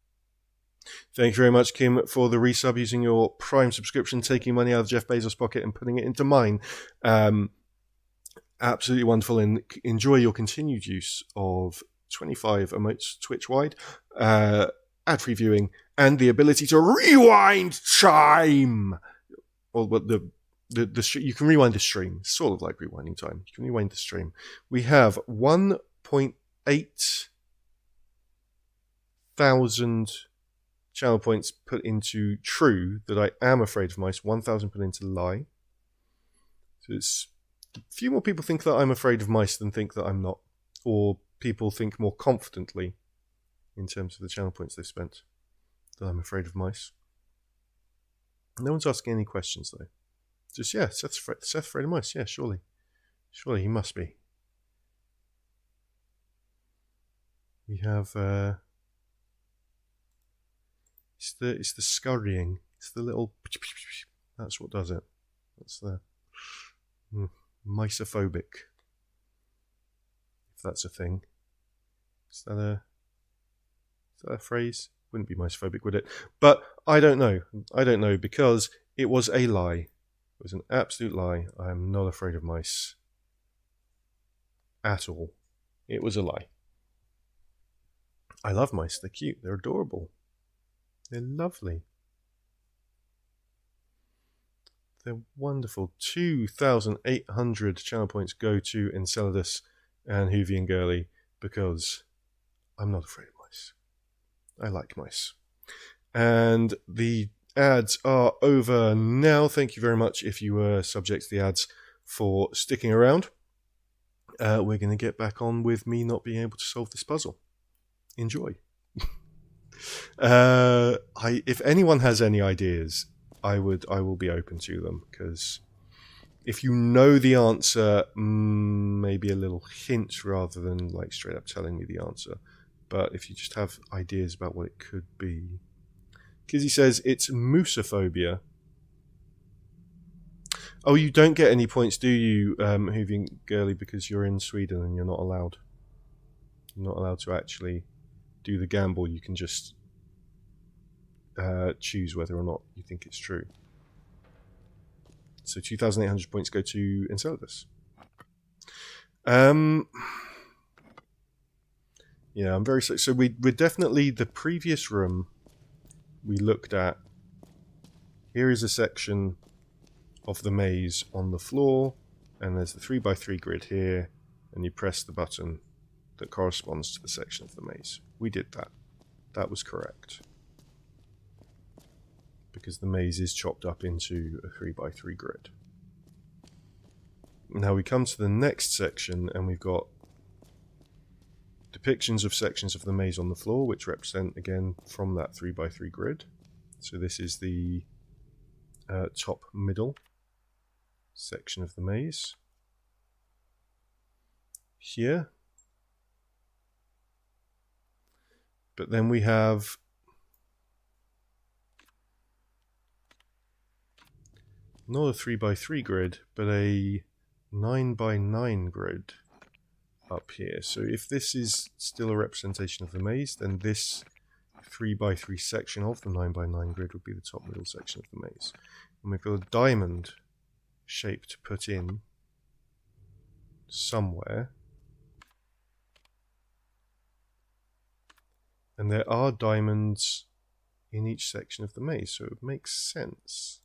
Thank you very much, Kim, for the resub, using your Prime subscription, taking money out of Jeff Bezos' pocket and putting it into mine. Absolutely wonderful, and enjoy your continued use of 25 emotes Twitch-wide, ad-free viewing, and the ability to rewind time. Well, you can rewind the stream, sort of like rewinding time. You can rewind the stream. We have 1.8 thousand channel points put into true that I am afraid of mice, 1,000 put into lie. So it's a few more people think that I'm afraid of mice than think that I'm not, or people think more confidently in terms of the channel points they've spent that I'm afraid of mice. No one's asking any questions though. Just, yeah, Seth afraid of mice. Yeah, surely he must be. We have it's the scurrying. It's the little. That's what does it. That's the misophobic. If that's a thing. Is that a phrase? Wouldn't be misophobic, would it? But I don't know. I don't know, because it was a lie. It was an absolute lie. I am not afraid of mice at all. It was a lie. I love mice. They're cute. They're adorable. They're lovely. They're wonderful. 2,800 channel points go to Enceladus and Hoovy and Gurley, because I'm not afraid of mice. I like mice. And the ads are over now. Thank you very much if you were subject to the ads for sticking around. We're going to get back on with me not being able to solve this puzzle. Enjoy. If anyone has any ideas, I will be open to them, because if you know the answer, maybe a little hint rather than like straight up telling me the answer. But if you just have ideas about what it could be. Kizzy says it's moosophobia. Oh, you don't get any points, do you, Hoovy and Gurley, because you're in Sweden and you're not allowed. You're not allowed to actually do the gamble. You can just choose whether or not you think it's true. So 2,800 points go to Enceladus. Yeah, I'm very sorry. So we're definitely the previous room we looked at. Here is a section of the maze on the floor, and there's the 3x3 grid here, and you press the button that corresponds to the section of the maze. We did that. That was correct. Because the maze is chopped up into a 3x3 grid. Now we come to the next section, and we've got depictions of sections of the maze on the floor, which represent, again, from that 3x3 grid. So this is the top middle section of the maze. Here. But then we have not a 3x3 grid, but a 9x9 grid up here. So if this is still a representation of the maze, then this 3x3 section of the 9x9 grid would be the top middle section of the maze. And we've got a diamond shape to put in somewhere. And there are diamonds in each section of the maze, so it would make sense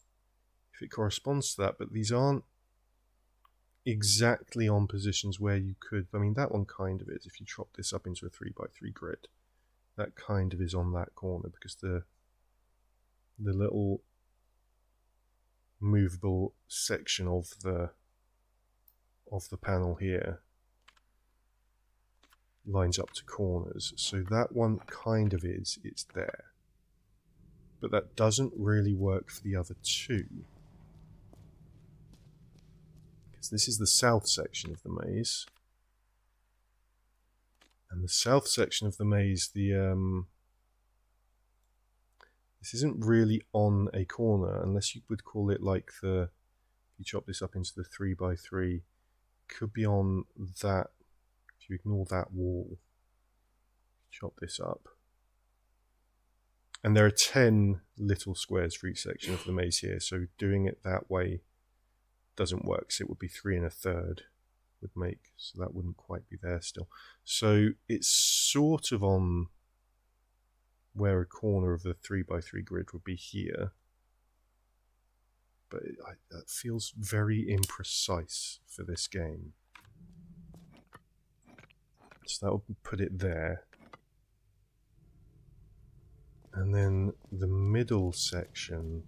if it corresponds to that, but these aren't exactly on positions where you could. I mean, that one kind of is. If you chop this up into a 3x3 grid, that kind of is on that corner, because the little movable section of the panel here lines up to corners, so that one kind of is. It's there, but that doesn't really work for the other two. This is the south section of the maze, and the south section of the maze, this isn't really on a corner, unless you would call it like if you chop this up into the 3x3, could be on that. If you ignore that wall, chop this up, and there are 10 little squares for each section of the maze here, so doing it that way doesn't work. So it would be 3 1/3 would make, so that wouldn't quite be there still. So it's sort of on where a corner of the 3x3 grid would be here, but that feels very imprecise for this game. So that would put it there. And then the middle section,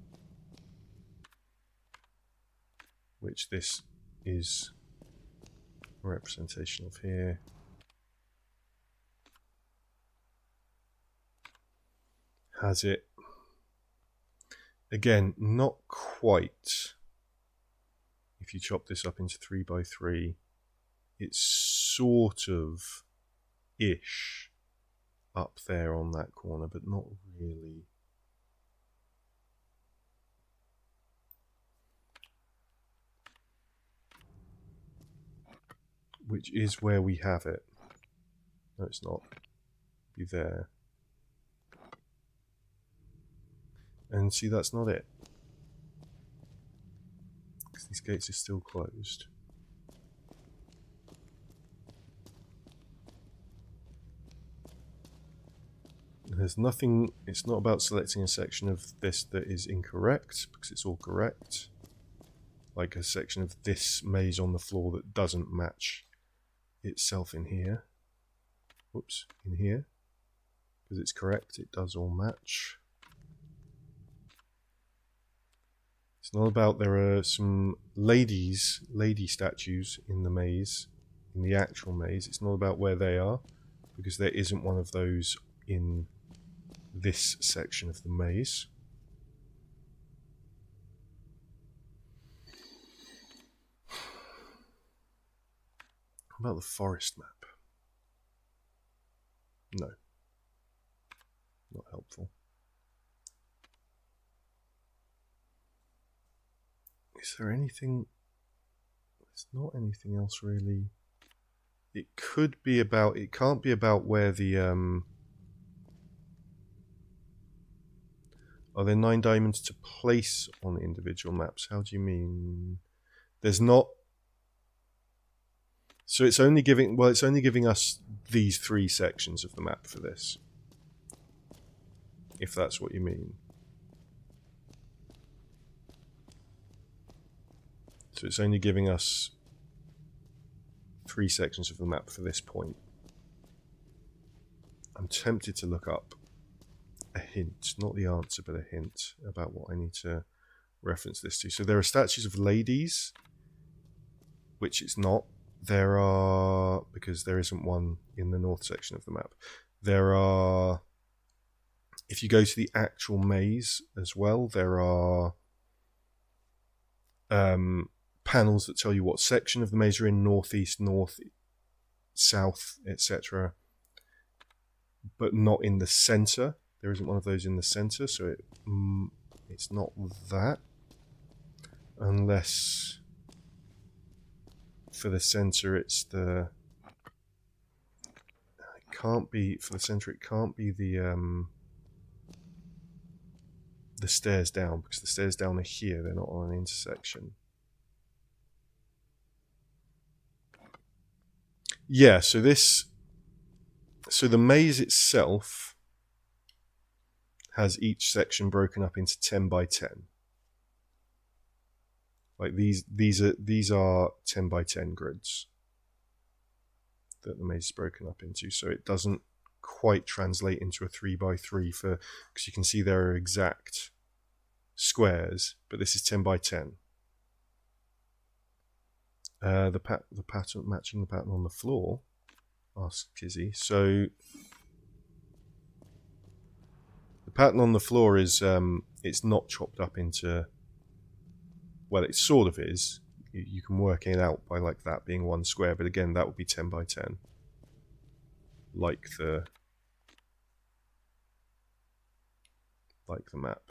which this is a representation of here, has it, again, not quite. If you chop this up into 3x3, it's sort of ish up there on that corner, but not really. Which is where we have it. No, it's not. Be there. And see, that's not it. Because these gates are still closed. There's nothing, it's not about selecting a section of this that is incorrect, because it's all correct. Like a section of this maze on the floor that doesn't match itself in here. Whoops, in here. Because it's correct, it does all match. It's not about, there are some lady statues in the maze, in the actual maze. It's not about where they are, because there isn't one of those in this section of the maze. How about the forest map? No. Not helpful. Is there anything? There's not anything else really. It could be about, it can't be about where the are there 9 diamonds to place on individual maps? How do you mean? There's not. So it's only giving, well, it's only giving us these 3 sections of the map for this. If that's what you mean. So it's only giving us 3 sections of the map for this point. I'm tempted to look up a hint, not the answer, but a hint about what I need to reference this to. So there are statues of ladies, which it's not. There are, because there isn't one in the north section of the map. There are, if you go to the actual maze as well, there are panels that tell you what section of the maze you're in, northeast, north, south, etc. But not in the center. There isn't one of those in the center, so it's not that. Unless for the center it's the... It can't be, for the center it can't be the stairs down, because the stairs down are here, they're not on an intersection. Yeah, so the maze itself has each section broken up into 10 by 10. Like these are 10 by 10 grids that the maze is broken up into, so it doesn't quite translate into a 3 by 3 for, because you can see there are exact squares, but this is 10 by 10. The pattern matching the pattern on the floor, asks Kizzy. So the pattern on the floor is it's not chopped up into, well, it sort of is. You can work it out by like that being 1 square, but again that would be 10 by 10, like the map.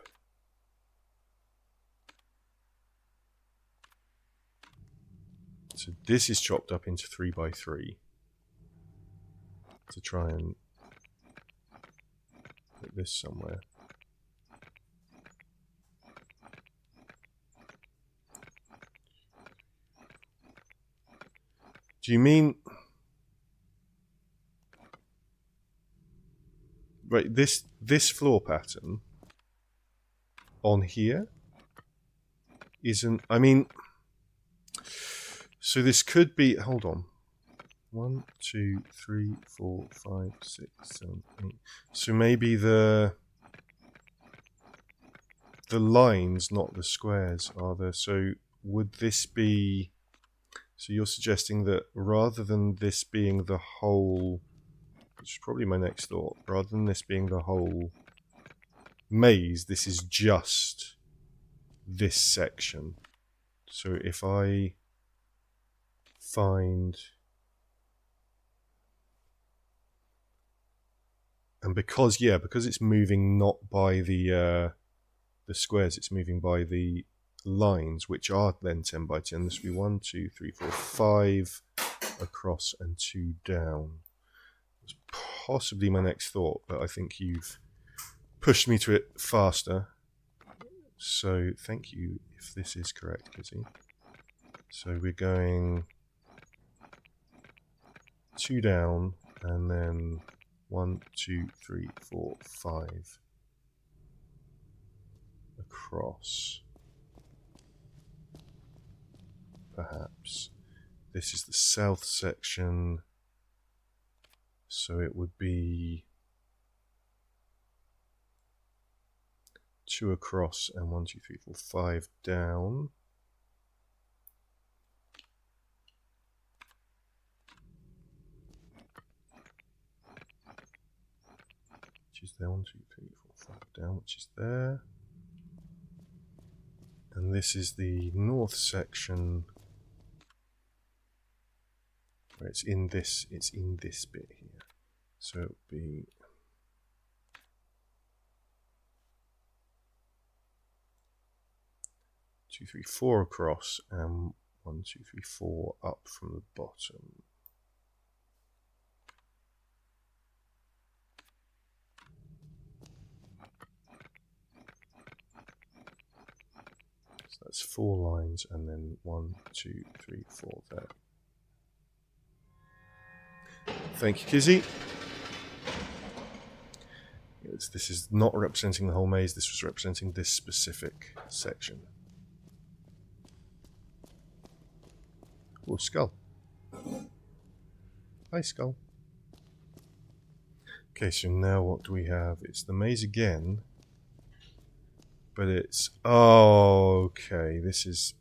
So this is chopped up into 3 by 3 to try and put this somewhere. Do you mean... Right, this floor pattern on here isn't... I mean... So this could be... Hold on. 1, 2, 3, 4, 5, 6, 7, 8. So maybe the lines, not the squares, are there? So would this be... So you're suggesting that rather than this being the whole... Which is probably my next thought. Rather than this being the whole maze, this is just this section. So if I find... And because it's moving not by the squares, it's moving by the lines, which are then 10 by 10. This would be 1, 2, 3, 4, 5 across and 2 down. It's possibly my next thought, but I think you've pushed me to it faster. So thank you if this is correct, Kizzy. So we're going 2 down and then 1, 2, 3, 4, 5 across. Perhaps. This is the south section, so it would be 2 across and 1, 2, 3, 4, 5 down. Which is there, 1, 2, 3, 4, 5 down, which is there. And this is the north section, where it's in this bit here. So it would be 2, 3, 4 across and 1, 2, 3, 4 up from the bottom. So that's 4 lines and then 1, 2, 3, 4 there. Thank you, Kizzy. This is not representing the whole maze, this was representing this specific section. Oh, skull. Hi, skull. Okay, so now what do we have? It's the maze again. But it's... Oh, okay, this is...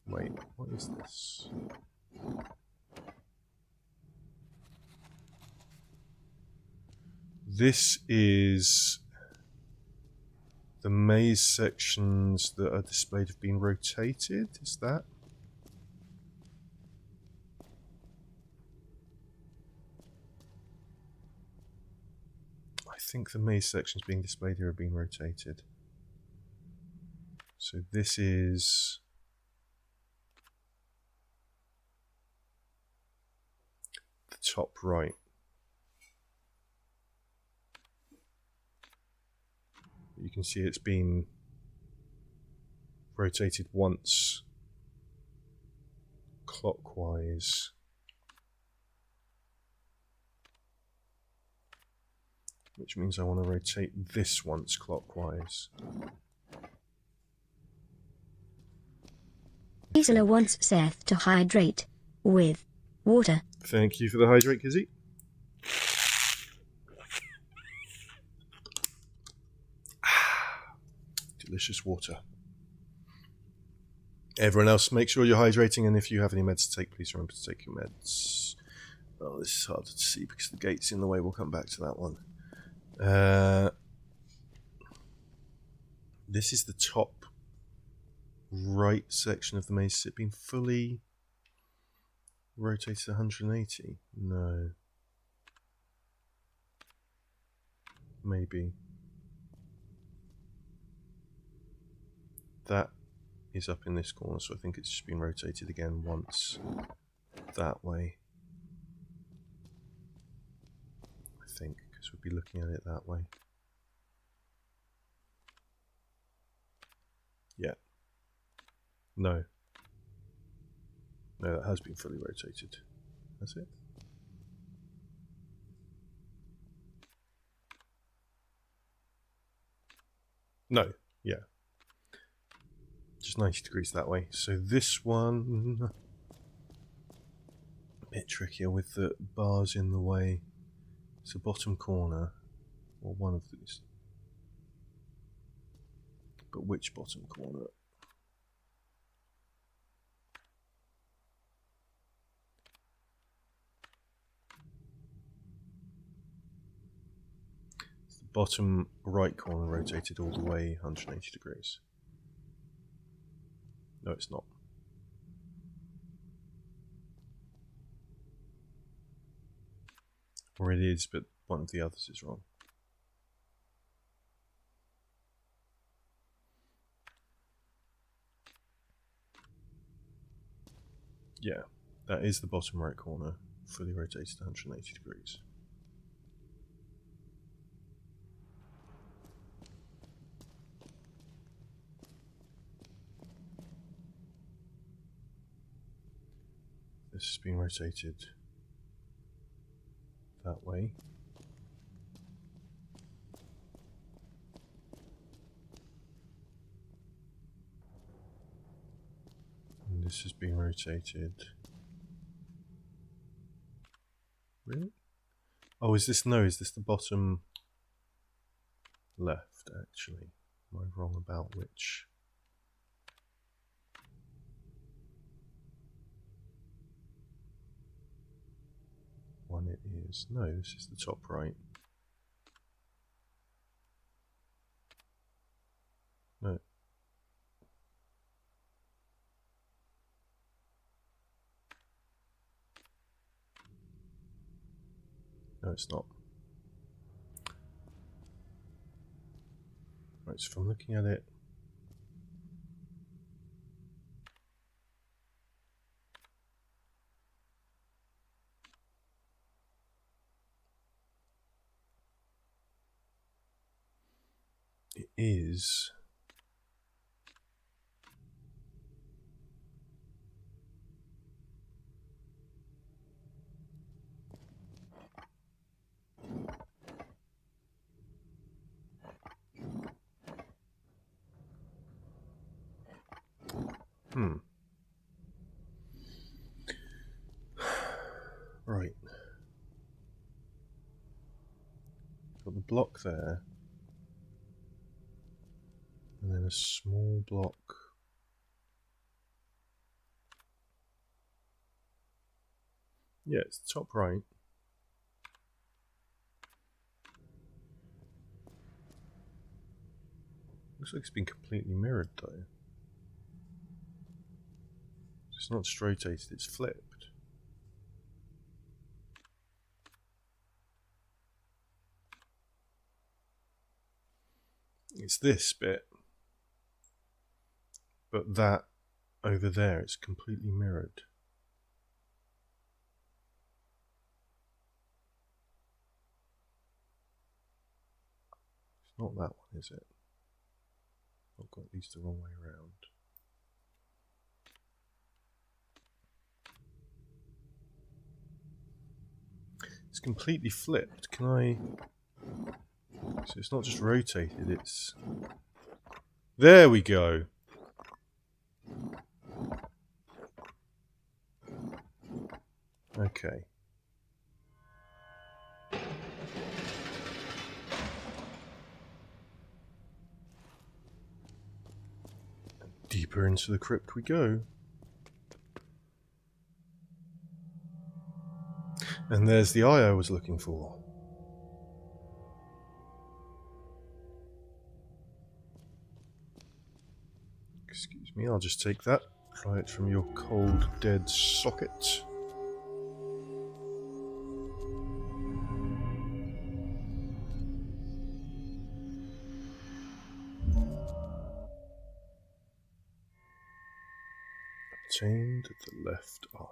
Wait, what is this? This is the maze sections that are displayed have been rotated, is that? I think the maze sections being displayed here have been rotated. So this is... the top right. You can see it's been rotated once clockwise. Which means I want to rotate this once clockwise. Gisela wants Seth to hydrate with water. Thank you for the hydrate, Kizzy. Delicious water. Everyone else, make sure you're hydrating, and if you have any meds to take, please remember to take your meds. Oh, this is hard to see because the gate's in the way. We'll come back to that one. This is the top right section of the maze. Has it been fully rotated 180? No. Maybe. That is up in this corner, so I think it's just been rotated again once that way. I think, because we'd be looking at it that way. Yeah. No. No, that has been fully rotated. That's it. No. Yeah. Just 90 degrees that way. So this one... a bit trickier with the bars in the way. It's the bottom corner. Or one of these. But which bottom corner? It's the bottom right corner rotated all the way 180 degrees. No, it's not. Or it is, but one of the others is wrong. Yeah, that is the bottom right corner, fully rotated 180 degrees. This has been rotated that way. And this has been rotated. Really? Oh, is this, no, is this the bottom left, actually? Am I wrong about which? One it is. No, this is the top right. No. No, it's not. Right, so if I'm looking at it, it is Right. Got the block there. And then a small block. Yeah, it's the top right. Looks like it's been completely mirrored though. It's not straight eighted, it's flipped. It's this bit. But that over there, it's completely mirrored. It's not that one, is it? I've got these the wrong way around. It's completely flipped. Can I... So it's not just rotated, it's... There we go! Okay. Deeper into the crypt we go. And there's the eye I was looking for. Excuse me, I'll just take that. Pry it from your cold, dead socket. Obtained the left eye.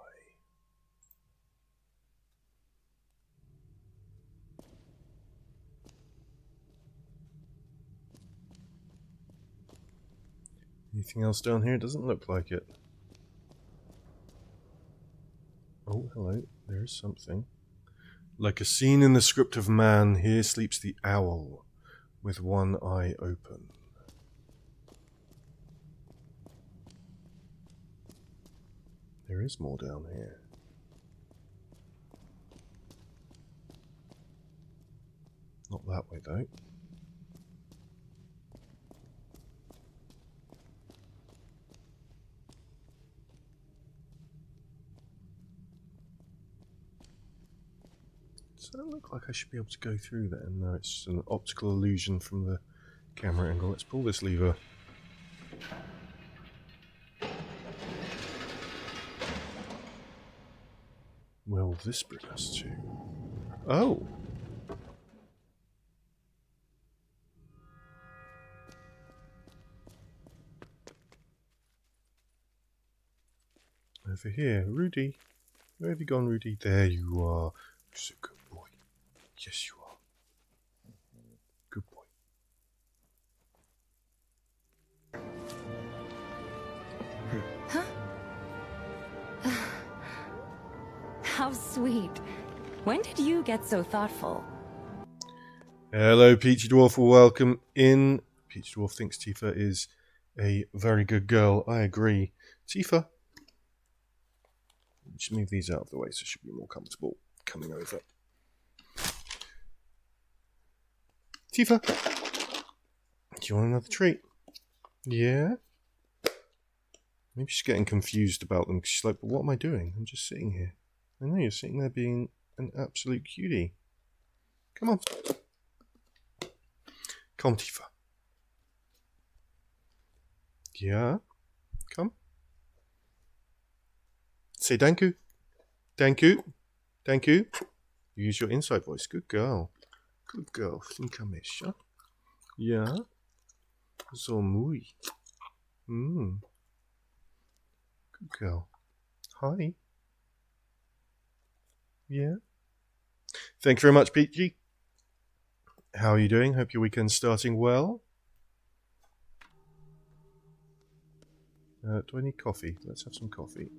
Anything else down here? It doesn't look like it. Oh, hello. There's something. Like a scene in the script of man, here sleeps the owl, with one eye open. There is more down here. Not that way, though. Does that look like I should be able to go through there? No, it's an optical illusion from the camera angle. Let's pull this lever. Where will this bring us to? Oh! Over here. Rudy. Where have you gone, Rudy? There you are. You're so good boy. Yes, you are. Good boy. Huh? How sweet. When did you get so thoughtful? Hello, Peachy Dwarf. Welcome in. Peachy Dwarf thinks Tifa is a very good girl. I agree. Tifa. Just move these out of the way so she'll be more comfortable coming over. Tifa. Do you want another treat? Yeah? Maybe she's getting confused about them because she's like, but what am I doing? I'm just sitting here. I know you're sitting there being an absolute cutie. Come on. Come, Tifa. Yeah? Come. Say thank you. Thank you. Thank you. Use your inside voice. Good girl. Good girl. Finka Mesha. Yeah? So muy. Good girl. Hi. Yeah? Thank you very much, Peachy. How are you doing? Hope your weekend's starting well. Do I need coffee? Let's have some coffee.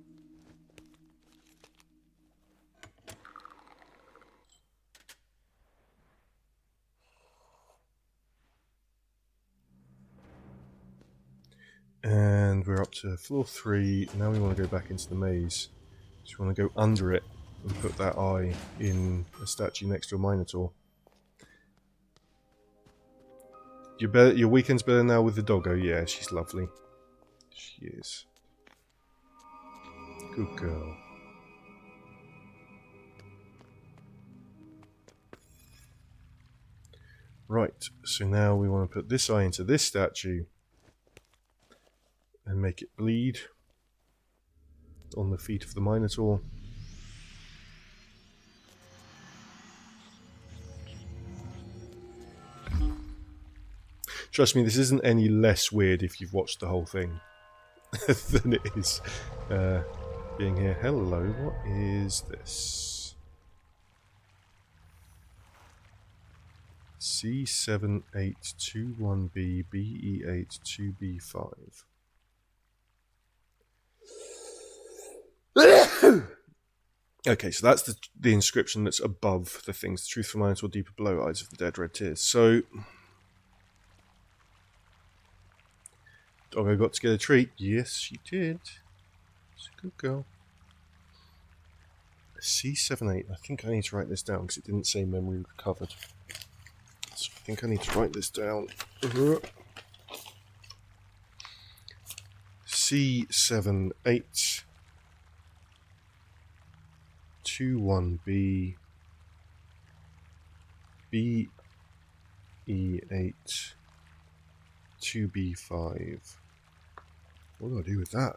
And And we're up to floor 3. Now we want to go back into the maze. So we want to go under it and put that eye in a statue next to a Minotaur. Your weekend's better now with the doggo. Yeah, she's lovely. She is. Good girl. Right, so now we want to put this eye into this statue and make it bleed on the feet of the Minotaur. Trust me, this isn't any less weird if you've watched the whole thing than it is being here. Hello, what is this? C7821B BE82B5. Okay, so that's the inscription that's above the things. The truth for Minotaur deeper below, eyes of the dead, red tears. So, Doggo got to get a treat. Yes, she did. She's a good girl. C78. I think I need to write this down because it didn't say memory recovered. So I think I need to write this down. C78 21B BE8 2B5. What do I do with that?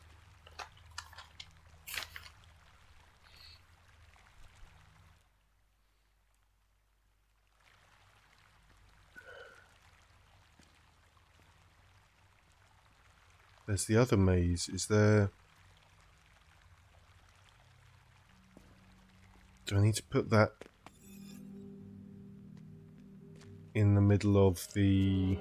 There's the other maze. Is there... Do I need to put that in the middle of the...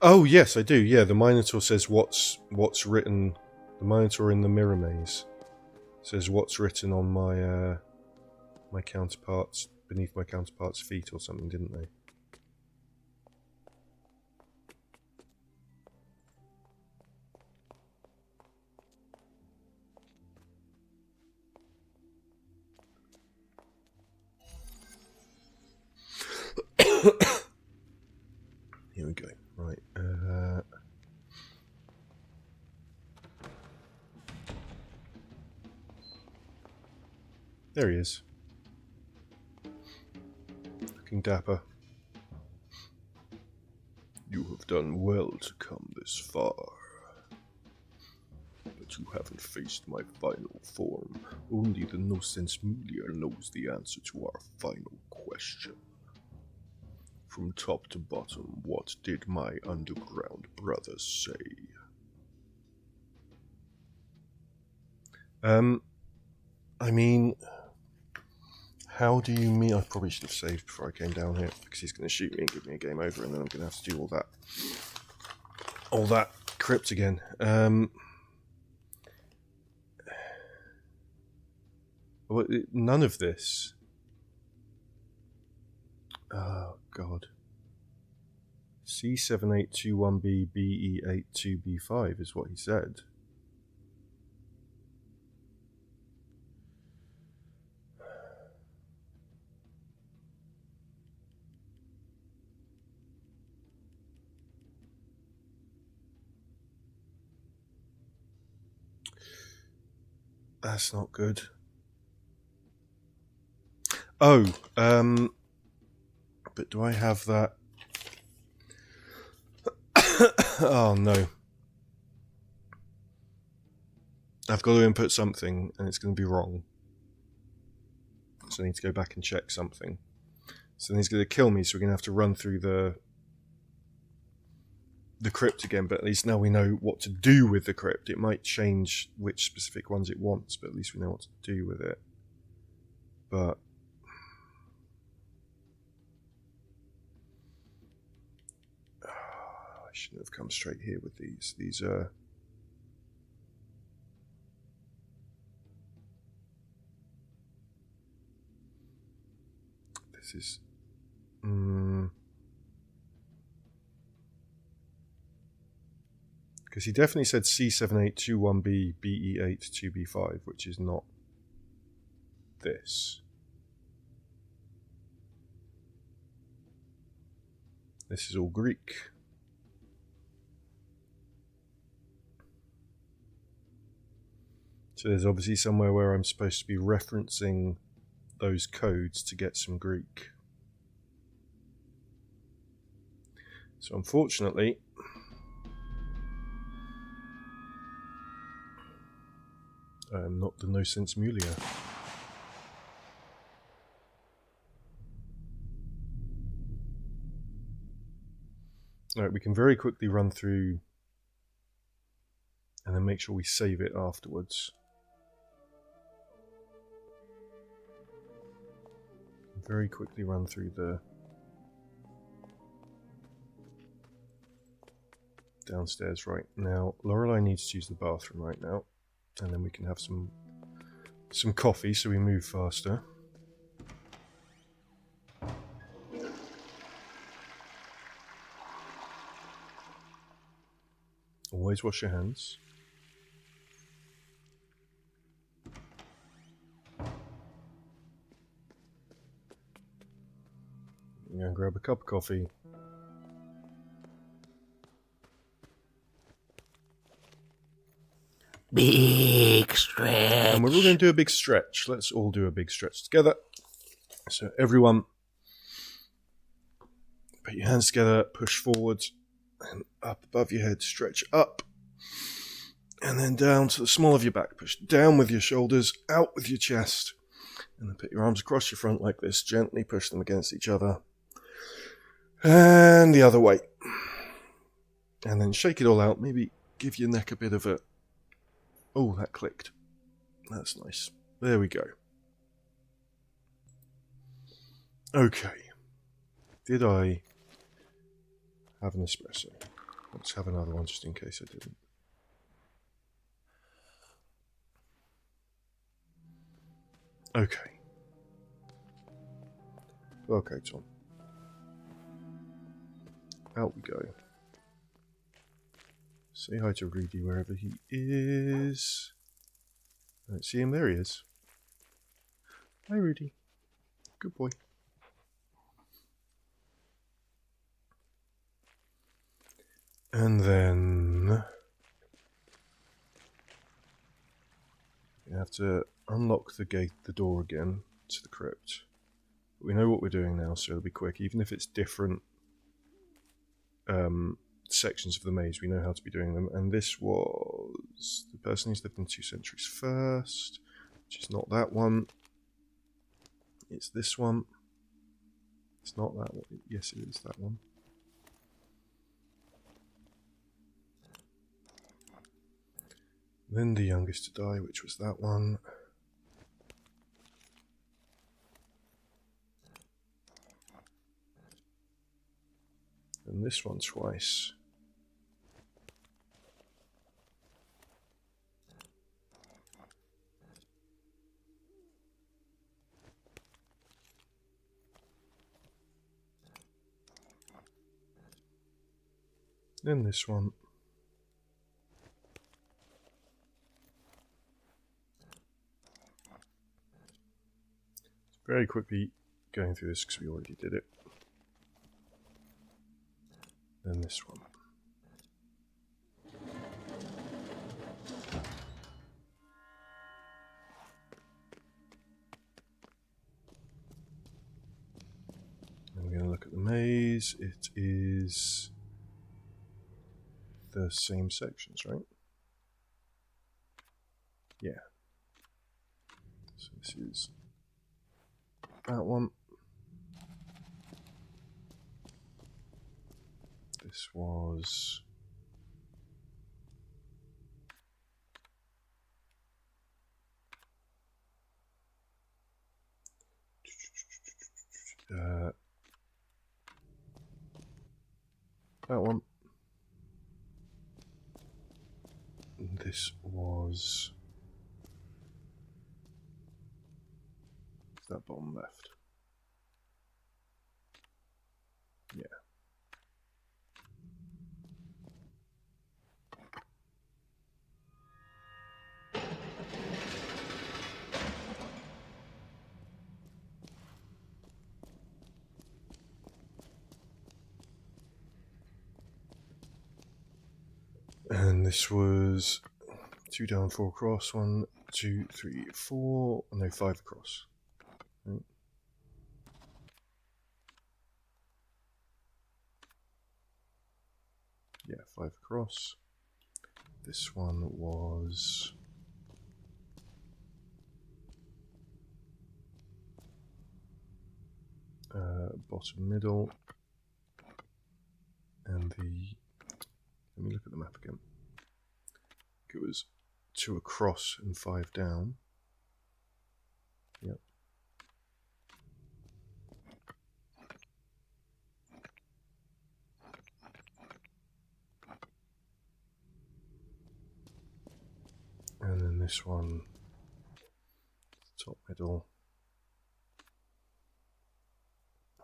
Oh, yes, I do. Yeah, the Minotaur says what's written. The Minotaur in the mirror maze says what's written on my my counterparts, beneath my counterpart's feet or something, didn't they? Here we go. Right. There he is. Looking dapper. You have done well to come this far. But you haven't faced my final form. Only the no-sense Mulier knows the answer to our final question. From top to bottom, what did my underground brothers say? I mean, how do you mean? I probably should have saved before I came down here, because he's going to shoot me and give me a game over, and then I'm going to have to do all that crypt again. None of this. Oh, God. C7821B BE82B5 is what he said. That's not good. Oh, but do I have that? Oh no. I've got to input something and it's going to be wrong. So I need to go back and check something. So then he's going to kill me, so we're going to have to run through the crypt again, but at least now we know what to do with the crypt. It might change which specific ones it wants, but at least we know what to do with it. But I shouldn't have come straight here with these. These are... This is... Because he definitely said C7821B, BE8, 2B5, which is not this. This is all Greek. So there's obviously somewhere where I'm supposed to be referencing those codes to get some Greek. So unfortunately, I am not the no-sense Mulia. Alright, we can very quickly run through and then make sure we save it afterwards. Very quickly run through the downstairs right now. Lorelei needs to use the bathroom right now, and then we can have some coffee so we move faster. Always wash your hands. I'm going to grab a cup of coffee. Big stretch. And we're all going to do a big stretch. Let's all do a big stretch together. So everyone, put your hands together, push forward, and up above your head, stretch up. And then down to the small of your back. Push down with your shoulders, out with your chest. And then put your arms across your front like this. Gently push them against each other. And the other way. And then shake it all out. Maybe give your neck a bit of a... Oh, that clicked. That's nice. There we go. Okay. Did I have an espresso? Let's have another one just in case I didn't. Okay. Okay, Tom. Out we go. Say hi to Rudy wherever he is. I don't see him. There he is. Hi, Rudy. Good boy. And then you have to unlock the door again to the crypt. We know what we're doing now, so it'll be quick. Even if it's different sections of the maze, we know how to be doing them. And this was the person who's lived in 2 centuries first, which is not that one. It's this one. It's not that one. Yes, it is that one. Then the youngest to die, which was that one. And this one twice. Then this one. Very quickly going through this because we already did it. Then this one. And we're going to look at the maze. It is the same sections, right? Yeah. So this is that one. This was that one. And this was that bottom left. Yeah. And this was 2 down, 4 across. 1, 2, 3, 4. No, 5 across. Right. Yeah, 5 across. This one was bottom middle, and let me look at the map again. It was 2 across and 5 down. Yep. And then this one, top middle,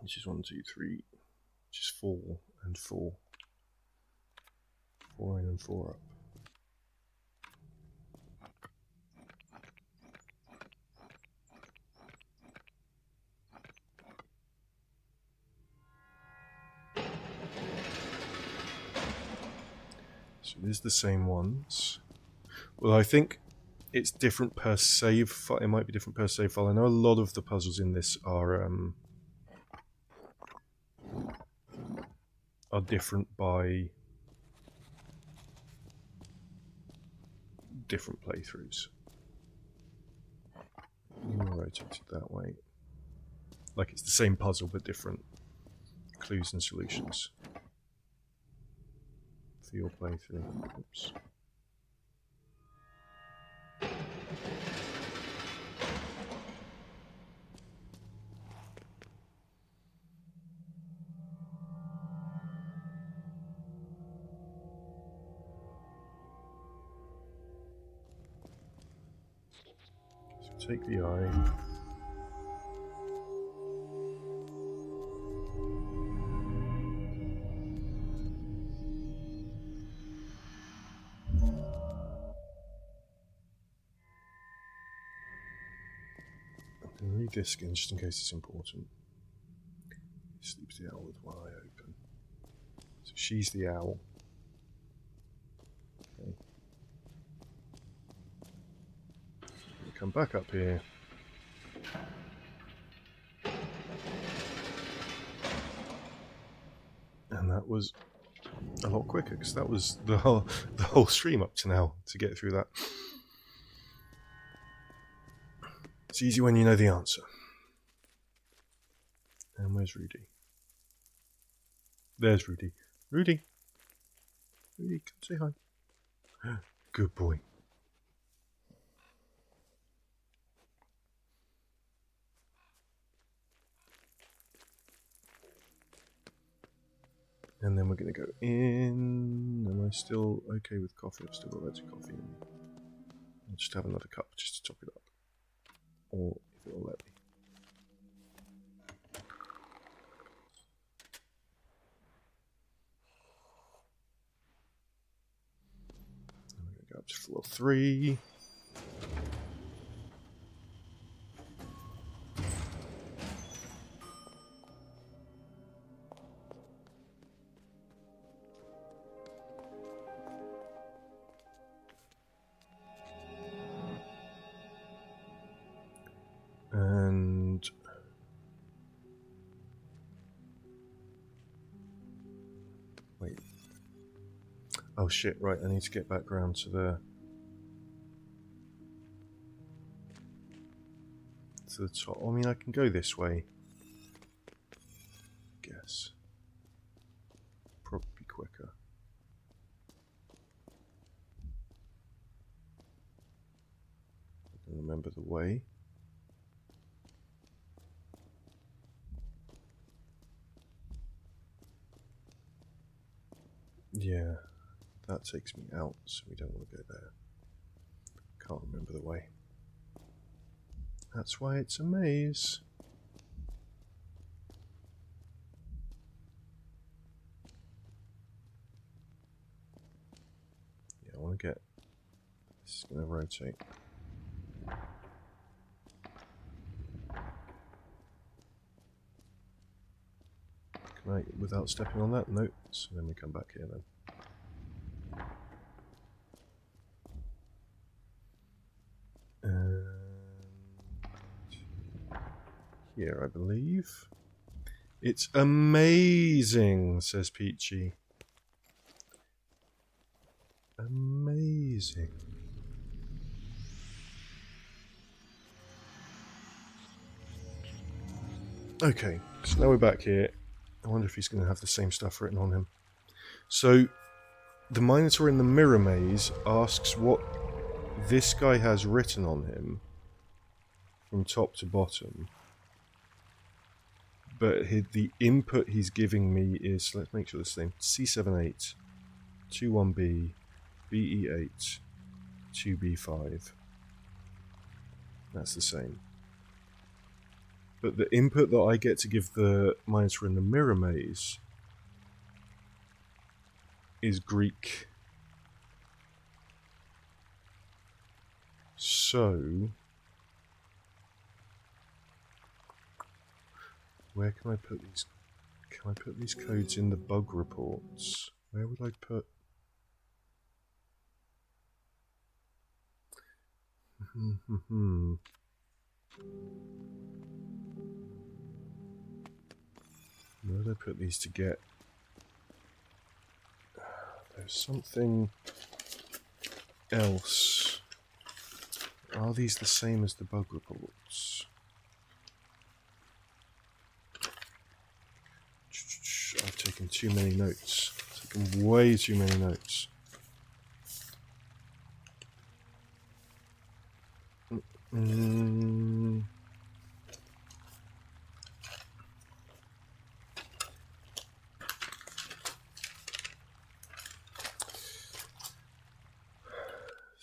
which is 1, 2, 3, which is 4 and 4. 4 in and 4 up. So it is the same ones. Well, I think it's different per save file. It might be different per save file. I know a lot of the puzzles in this are different by different playthroughs. Rotate it that way. Like it's the same puzzle but different clues and solutions for your playthrough. Oops. So take the eye. I'm going to read this again just in case it's important. Sleeps the owl with one eye open. So she's the owl. Okay. We come back up here. And that was a lot quicker because that was the whole stream up to now to get through that. It's easy when you know the answer. And where's Rudy? There's Rudy. Rudy! Rudy, come say hi. Good boy. And then we're going to go in. Am I still okay with coffee? I've still got loads of coffee in me. I'll just have another cup just to top it up. Or if it'll let me. And we're going to go up to floor 3. And wait. Oh shit, right, I need to get back round to the top. I mean, I can go this way. Guess. Probably quicker. I can remember the way. Yeah, that takes me out, so we don't want to go there. Can't remember the way. That's why it's a maze. Yeah, I want to get... This is going to rotate. Can I, without stepping on that? Nope. So then we come back here then. here, I believe. It's amazing, says Peachy. Amazing. Okay, so now we're back here. I wonder if he's going to have the same stuff written on him. So, the Minotaur in the Mirror Maze asks what this guy has written on him from top to bottom. But the input he's giving me is, let's make sure this thing, C78, 21B, BE8, 2B5. That's the same. But the input that I get to give the Minotaur in the Mirror Maze is Greek. So, where can I put these? Can I put these codes in the bug reports? Where would I put? Where did I put these to get? There's something else. Are these the same as the bug reports? I've taken too many notes. I've taken way too many notes.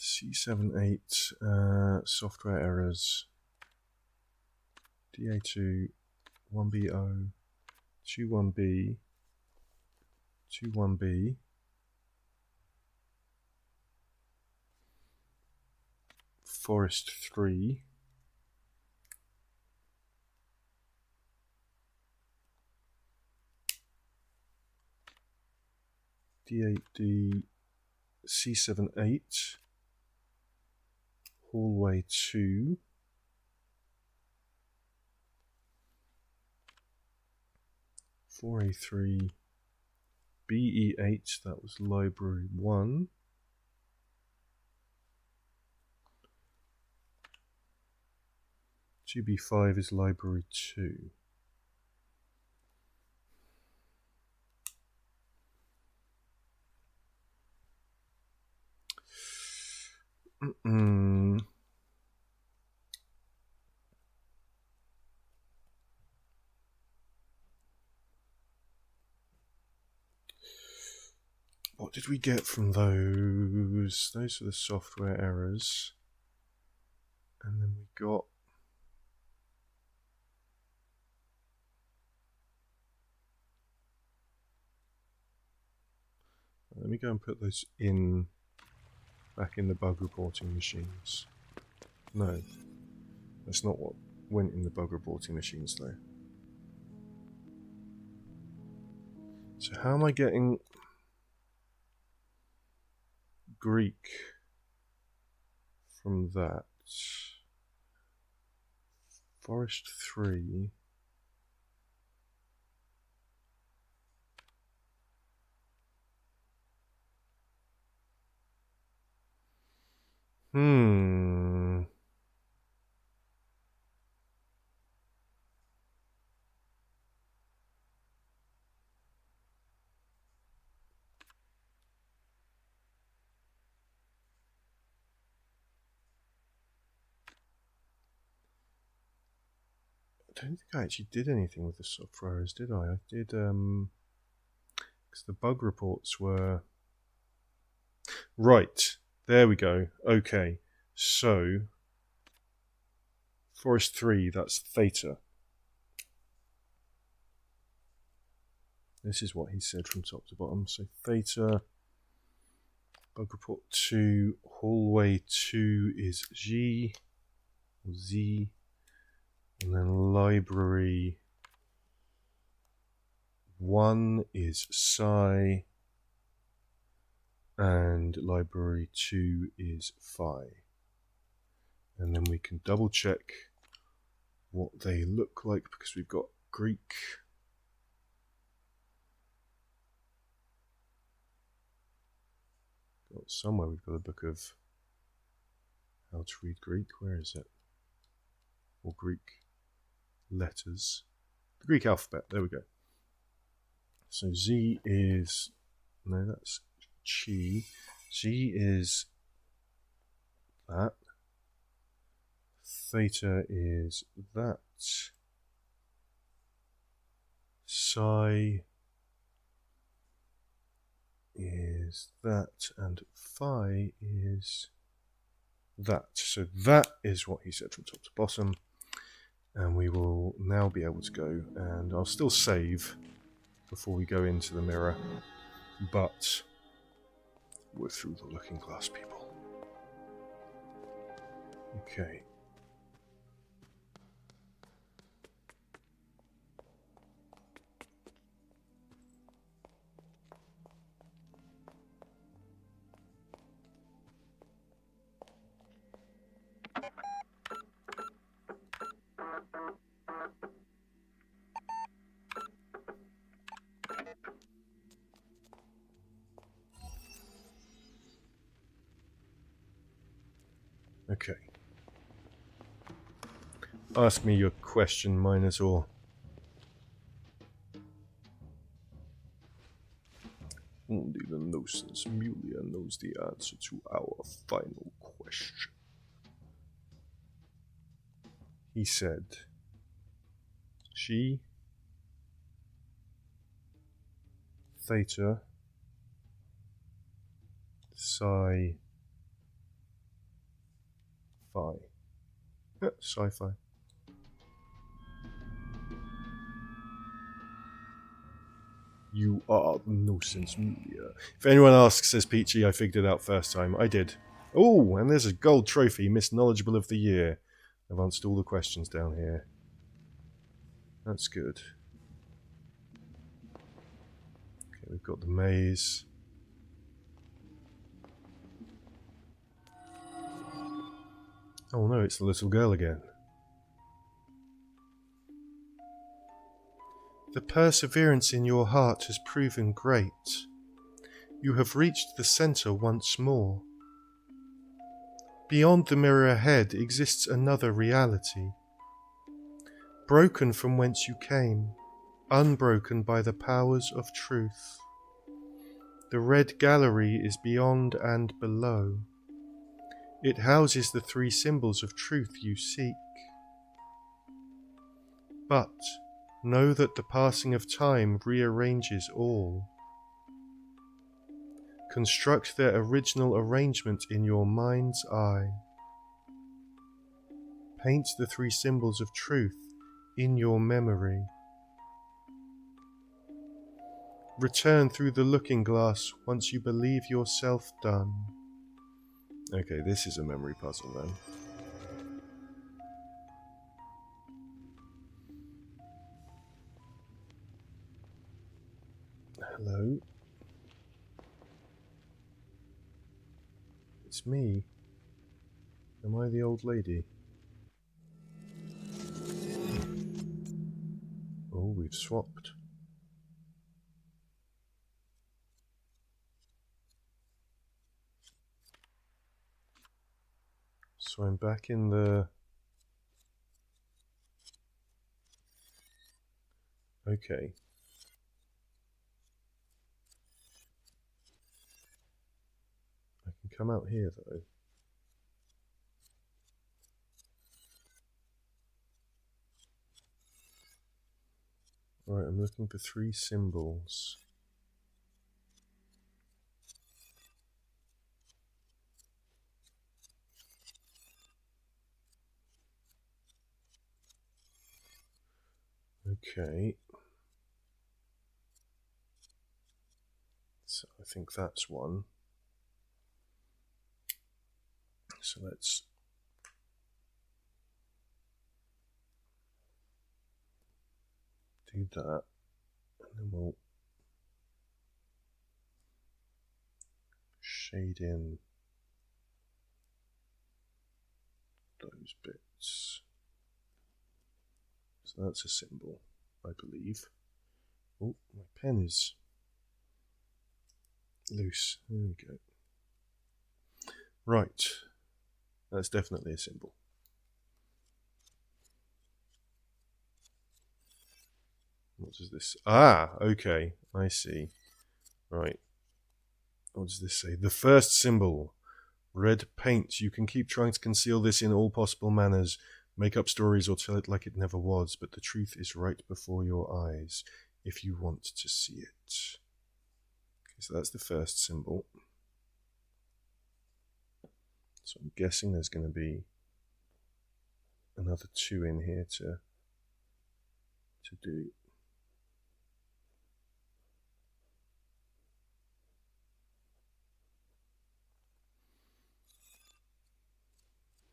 C78 software errors. DA2 1BO 21B 21B Forest 3 D8D C78 Hallway 2 4A3 BE8, that was Library 1. 2B5 is Library 2. What did we get from those? Those are the software errors. And then we got... Let me go and put those in, back in the bug reporting machines. No, that's not what went in the bug reporting machines though. So how am I getting Greek from that? Forest 3. I don't think I actually did anything with the softwares, did I? I did, because the bug reports were... Right, there we go. Okay, so Forest 3, that's Theta. This is what he said from top to bottom. So Theta, bug report 2, hallway 2 is G, or Z, and then library 1 is Psi, and library 2 is Phi. And then we can double check what they look like, because we've got Greek. Somewhere we've got a book of how to read Greek. Where is it? Or Greek letters. The Greek alphabet. There we go. So Z is... No, that's Chi. Z is that. Theta is that. Psi is that. And Phi is that. So that is what he said from top to bottom. And we will now be able to go, and I'll still save before we go into the mirror, but we're through the looking glass, people. Okay. Okay. Ask me your question, Minotaur. Only the Gnosis Mulia knows the answer to our final question. He said, she, Theta, Psi, Phi. Sci-fi. You are Gnosis Mulia. If anyone asks, says Peachy, I figured it out first time. I did. Oh, and there's a gold trophy, Miss Knowledgeable of the Year. I've answered all the questions down here. That's good. Okay, we've got the maze. Oh no, it's the little girl again. The perseverance in your heart has proven great. You have reached the center once more. Beyond the mirror ahead exists another reality. Broken from whence you came, unbroken by the powers of truth. The red gallery is beyond and below. It houses the three symbols of truth you seek. But know that the passing of time rearranges all. Construct their original arrangement in your mind's eye. Paint the three symbols of truth in your memory. Return through the looking glass once you believe yourself done. Okay, this is a memory puzzle then. Hello? It's me. Am I the old lady? Oh, we've swapped. So I'm back in the... Okay. I can come out here though. Right, I'm looking for three symbols. Okay. So I think that's one. So let's do that, and then we'll shade in those bits. that's a symbol, I believe. Oh, my pen is loose. There we go. Right. That's definitely a symbol. What does this... Ah, okay. I see. Right. What does this say? The first symbol. Red paint. You can keep trying to conceal this in all possible manners. Make up stories or tell it like it never was, but the truth is right before your eyes if you want to see it. Okay, so that's the first symbol. So I'm guessing there's going to be another 2 in here to do.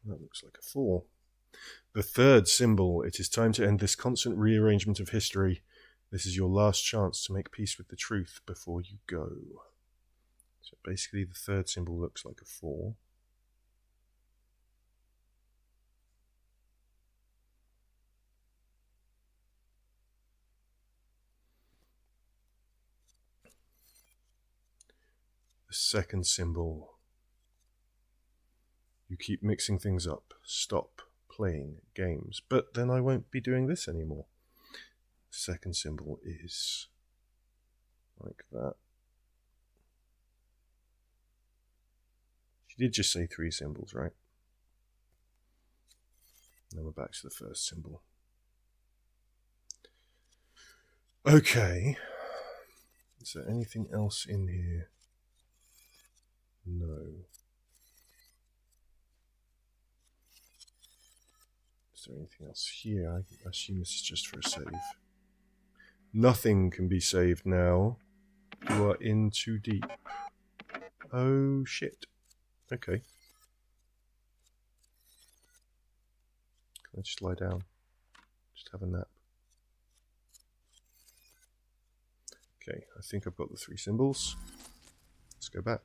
That looks like a 4. The third symbol. It is time to end this constant rearrangement of history. This is your last chance to make peace with the truth before you go. So basically the third symbol looks like a 4. The second symbol. You keep mixing things up. Stop playing games. But then I won't be doing this anymore. The second symbol is like that. She did just say 3 symbols, right? Then we're back to the first symbol. Okay. Is there anything else in here? No. Is there anything else here? I assume this is just for a save. Nothing can be saved now. You are in too deep. Oh shit. Okay. Can I just lie down? Just have a nap. Okay, I think I've got the 3 symbols. Let's go back.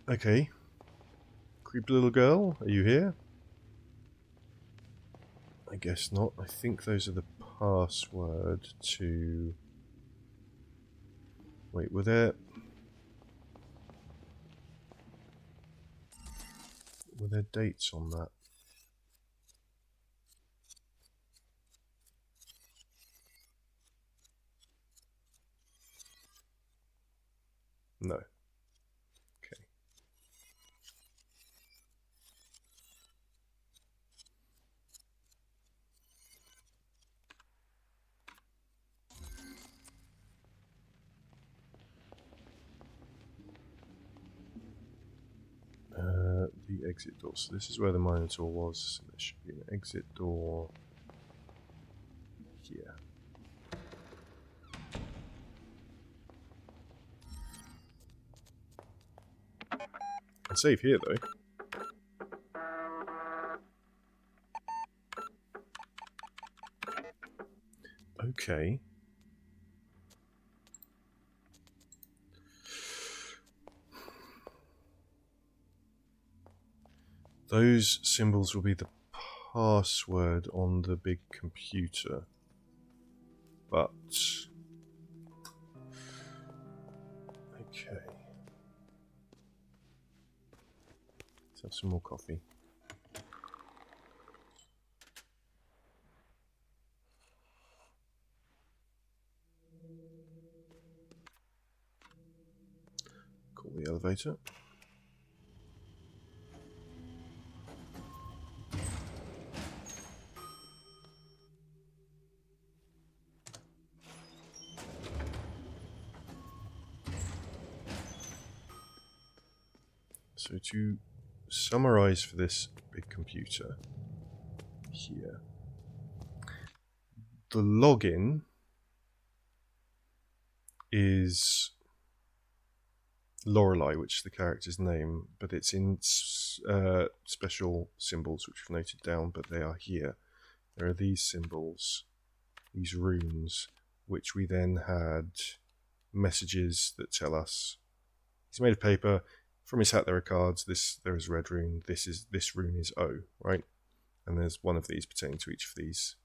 Okay. Creepy little girl, are you here? I guess not. I think those are the password to... Wait, were there dates on that? No. Okay. The exit door. So this is where the Minotaur was. So there should be an exit door here. And save here though. Okay. Those symbols will be the password on the big computer. But... Okay. Let's have some more coffee. Call the elevator. So to summarize for this big computer here, the login is Lorelei, which is the character's name, but it's in special symbols which we've noted down, but they are here. There are these symbols, these runes, which we then had messages that tell us he's made of paper, From his hat there are cards. There is red rune. This rune is O, right? And there's one of these pertaining to each of these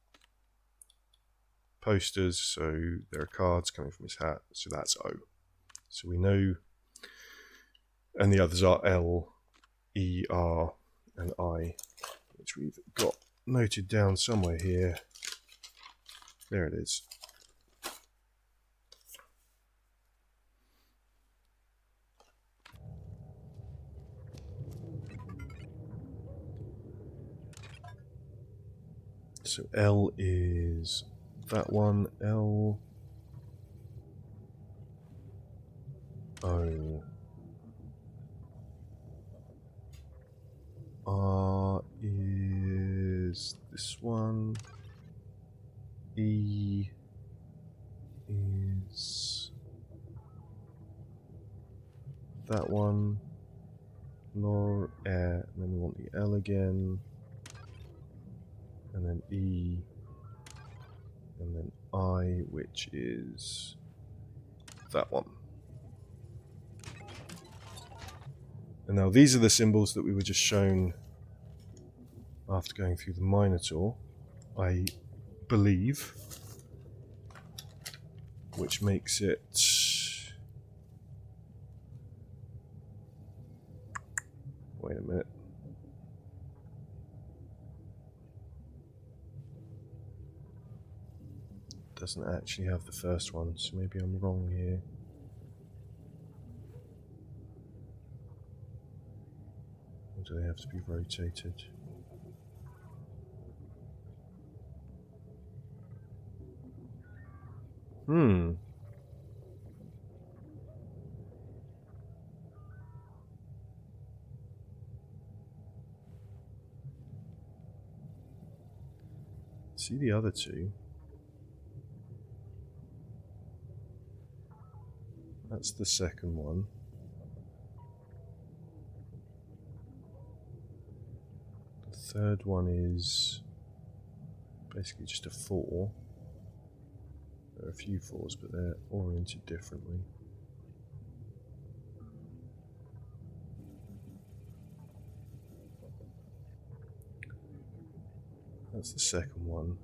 posters. So there are cards coming from his hat. So that's O. So we know. And the others are L, E, R, and I, which we've got noted down somewhere here. There it is. So L is that one, L, O, R is this one, E is that one, LORELEI, and then we want the L again, and then E, and then I, which is that one. And now these are the symbols that we were just shown after going through the Minotaur, I believe, which makes it... Wait a minute. Doesn't actually have the first one, so maybe I'm wrong here. Or do they have to be rotated? See the other two? That's the second one. The third one is basically just a 4. There are a few 4s, but they're oriented differently. That's the second one.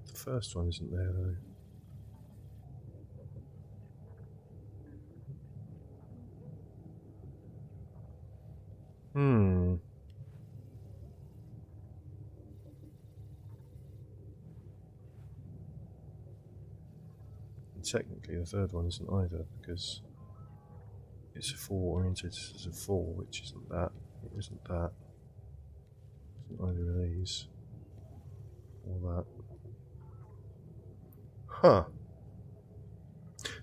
The first one isn't there though. And technically the third one isn't either, because it's a 4 oriented as a 4, which isn't that. It isn't that. It isn't either of these. Or that. Huh.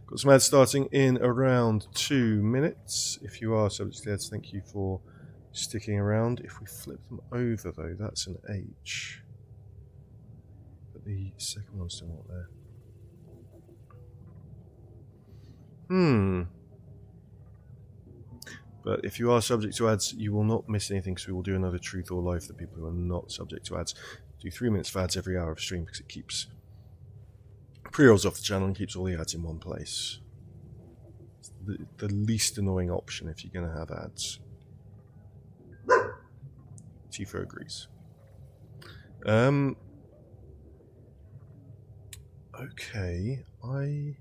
Got some ads starting in around 2 minutes. If you are subject to ads, thank you for sticking around. If we flip them over though, that's an H. But the second one's still not there. But if you are subject to ads, you will not miss anything, because we will do another truth or lie for the people who are not subject to ads. Do 3 minutes of ads every hour of stream, because it keeps pre-rolls off the channel and keeps all the ads in one place. It's the least annoying option if you're going to have ads. Tifa agrees. Okay, I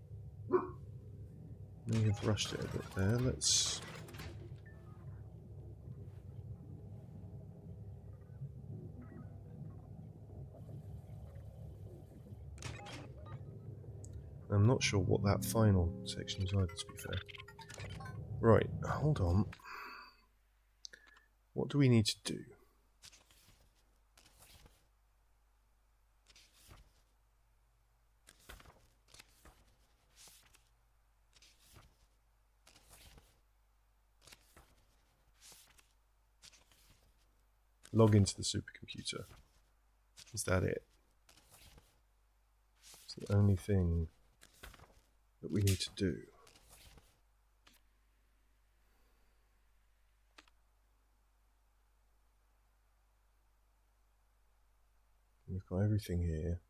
may have rushed it a bit there. Let's... I'm not sure what that final section is either, to be fair. Right, hold on. What do we need to do? Log into the supercomputer. Is that it? It's the only thing that we need to do. We've got everything here.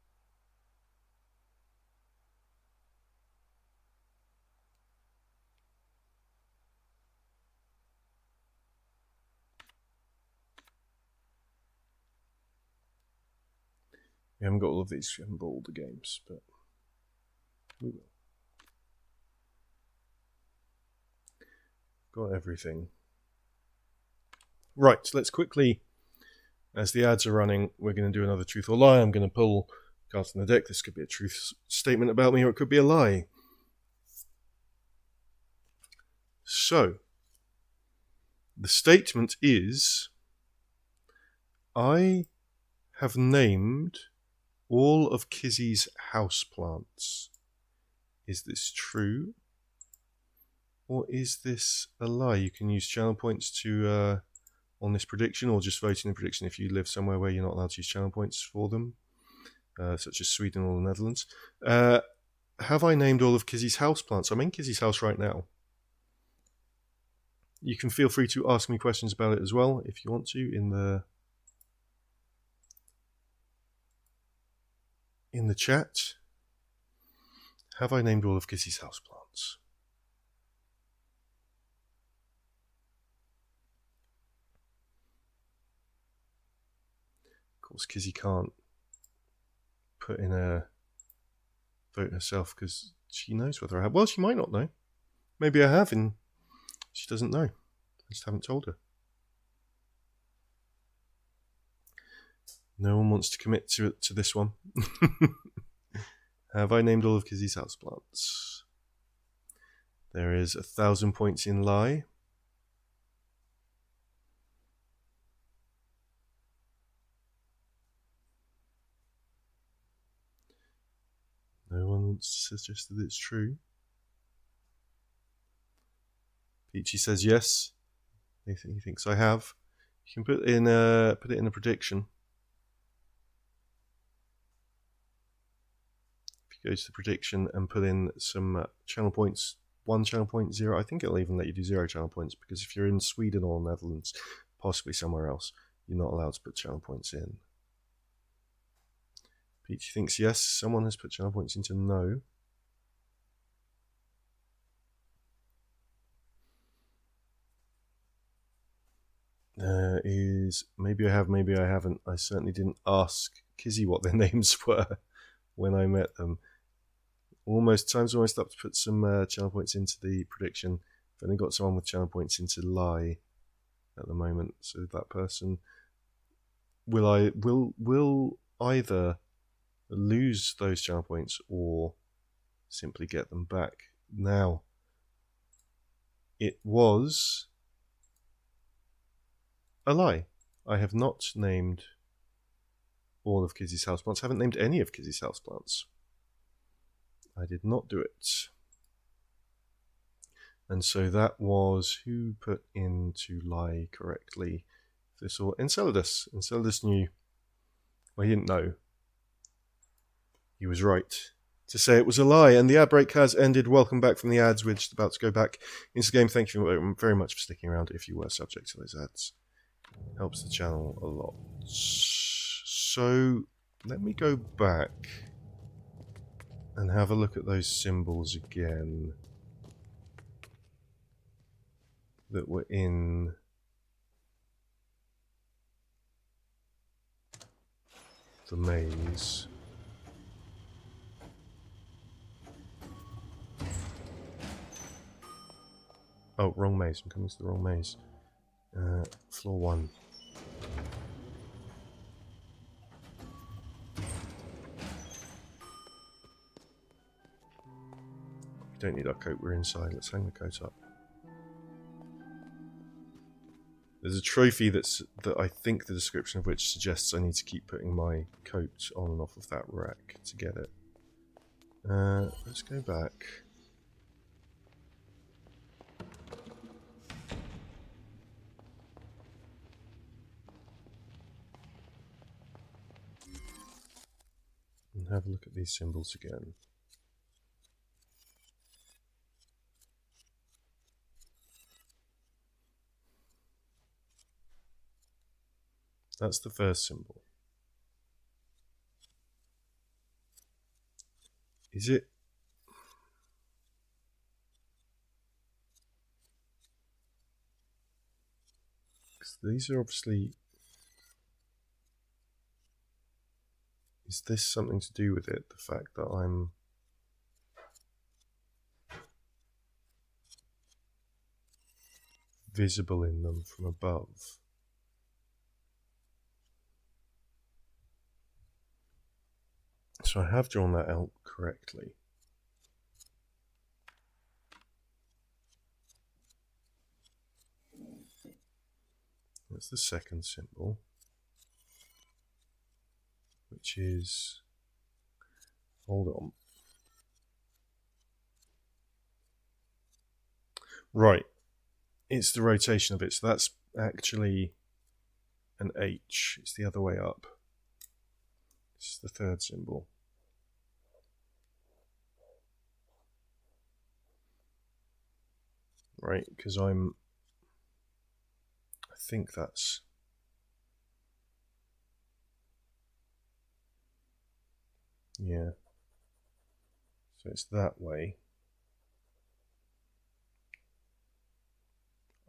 We haven't got all of these, we haven't bought all the games, but we will. Got everything. Right, let's quickly, as the ads are running, we're going to do another truth or lie. I'm going to pull cards from the deck. This could be a truth statement about me, or it could be a lie. So, the statement is, I have named all of Kizzy's houseplants. Is this true? Or is this a lie? You can use channel points to on this prediction, or just vote in the prediction if you live somewhere where you're not allowed to use channel points for them, such as Sweden or the Netherlands. Have I named all of Kizzy's houseplants? I'm in Kizzy's house right now. You can feel free to ask me questions about it as well if you want to in the chat. Have I named all of Kizzy's houseplants? Of course, Kizzy can't put in a vote herself because she knows whether I have. Well, she might not know. Maybe I have, and she doesn't know. I just haven't told her. No one wants to commit to this one. Have I named all of Kizzy's houseplants? There is 1,000 points in lie. No one wants to suggest that it's true. Peachy says yes. He thinks I have. You can put it in a prediction. If you go to the prediction and put in some channel points, 1 channel point, 0. I think it'll even let you do 0 channel points, because if you're in Sweden or Netherlands, possibly somewhere else, you're not allowed to put channel points in. Peachy thinks yes. Someone has put channel points into no. Is maybe I have, maybe I haven't. I certainly didn't ask Kizzy what their names were when I met them. Time's almost up to put some channel points into the prediction. I've only got someone with channel points into lie at the moment, so that person will either lose those channel points or simply get them back. Now, it was a lie. I have not named all of Kizzy's houseplants. I haven't named any of Kizzy's houseplants. I did not do it. And so that was who put into lie correctly. This all Enceladus. Enceladus knew. Well, he didn't know. He was right to say it was a lie. And the ad break has ended. Welcome back from the ads. We're just about to go back into the game. Thank you very much for sticking around if you were subject to those ads. Helps the channel a lot. So let me go back and have a look at those symbols again that were in the maze. Oh, wrong maze. I'm coming to the wrong maze. Floor 1. We don't need our coat, we're inside. Let's hang the coat up. There's a trophy that I think the description of which suggests I need to keep putting my coat on and off of that rack to get it. Let's go back. And have a look at these symbols again. That's the first symbol. Is it? These are obviously... Is this something to do with it? The fact that I'm... visible in them from above? So I have drawn that out correctly. That's the second symbol, which is, hold on. Right, it's the rotation of it, so that's actually an H. It's the other way up. This is the third symbol. Right, because I think that's... Yeah. So it's that way.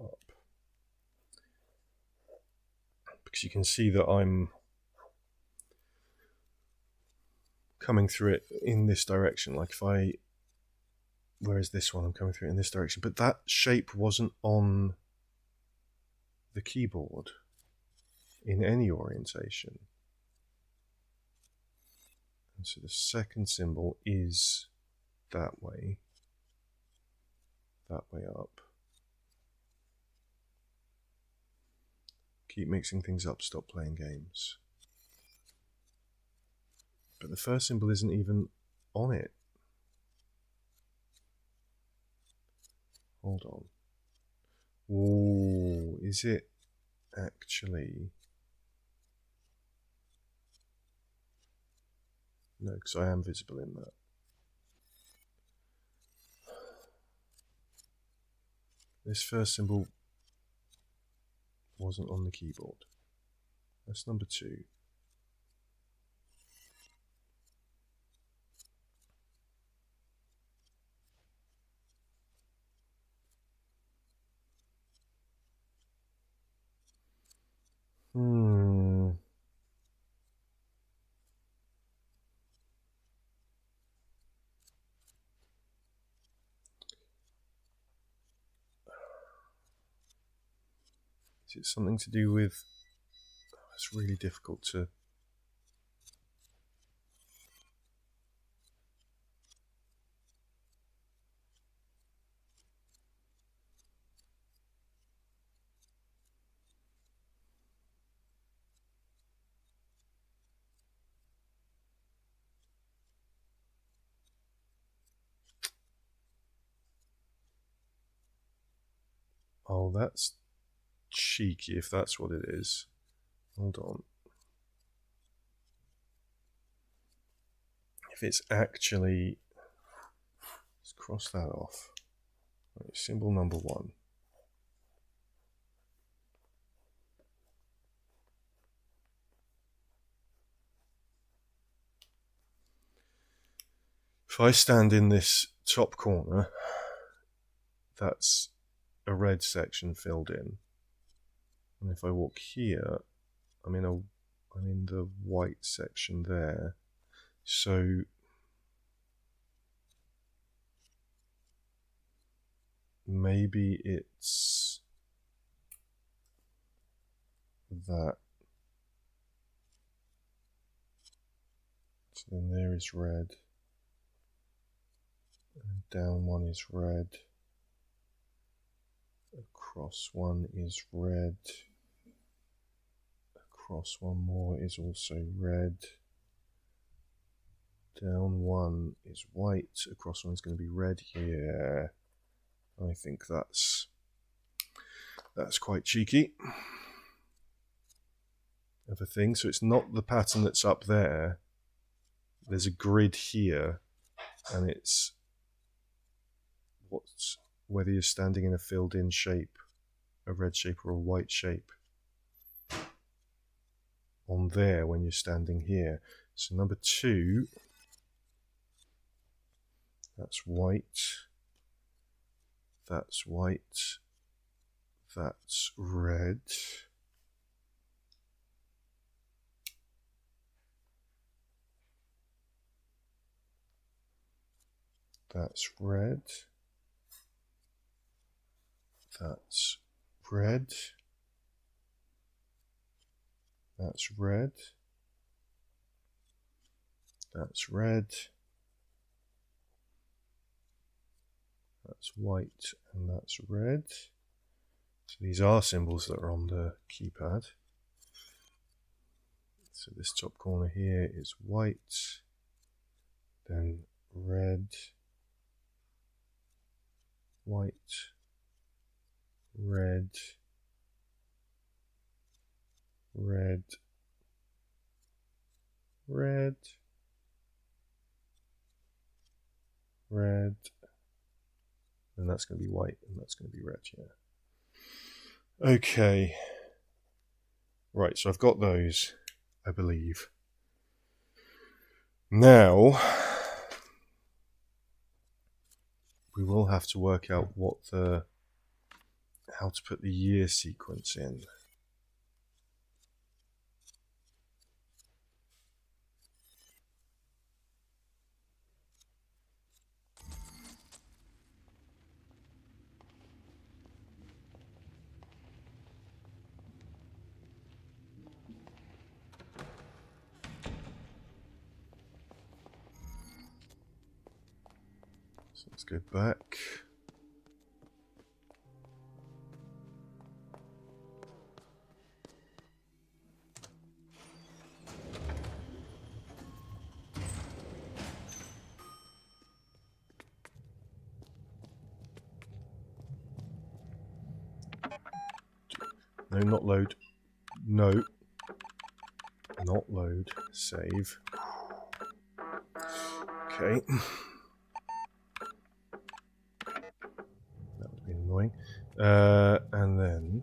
Up. Because you can see that I'm coming through it in this direction. Like if I... Where is this one? I'm coming through it in this direction. But that shape wasn't on the keyboard in any orientation. And so the second symbol is that way up. Keep mixing things up, stop playing games. But the first symbol isn't even on it. Hold on. Ooh, is it actually? No, because I am visible in that. This first symbol wasn't on the keyboard. That's number 2. Is it something to do with... It's really difficult to... Oh, that's cheeky if that's what it is. Hold on. If it's actually... Let's cross that off. Right, symbol number 1. If I stand in this top corner, that's a red section filled in. And if I walk here, I'm in the white section there. So maybe it's that. So then there is red. And down one is red. Across one is red. Across one more is also red. Down one is white. Across one is going to be red here. I think that's quite cheeky of a thing. So it's not the pattern that's up there. There's a grid here, and it's whether you're standing in a filled-in shape, a red shape or a white shape, on there when you're standing here. So number 2 That's white. That's white. That's red. That's red. That's red. That's red. That's red. That's white and that's red. So these are symbols that are on the keypad. So this top corner here is white, then red, white, red, red, red, red, and that's going to be white and that's going to be red, yeah. Okay. Right, so I've got those, I believe. Now, we will have to work out how to put the year sequence in. So let's go back. No, not load. No. Not load. Save. Okay. That would be annoying. And then...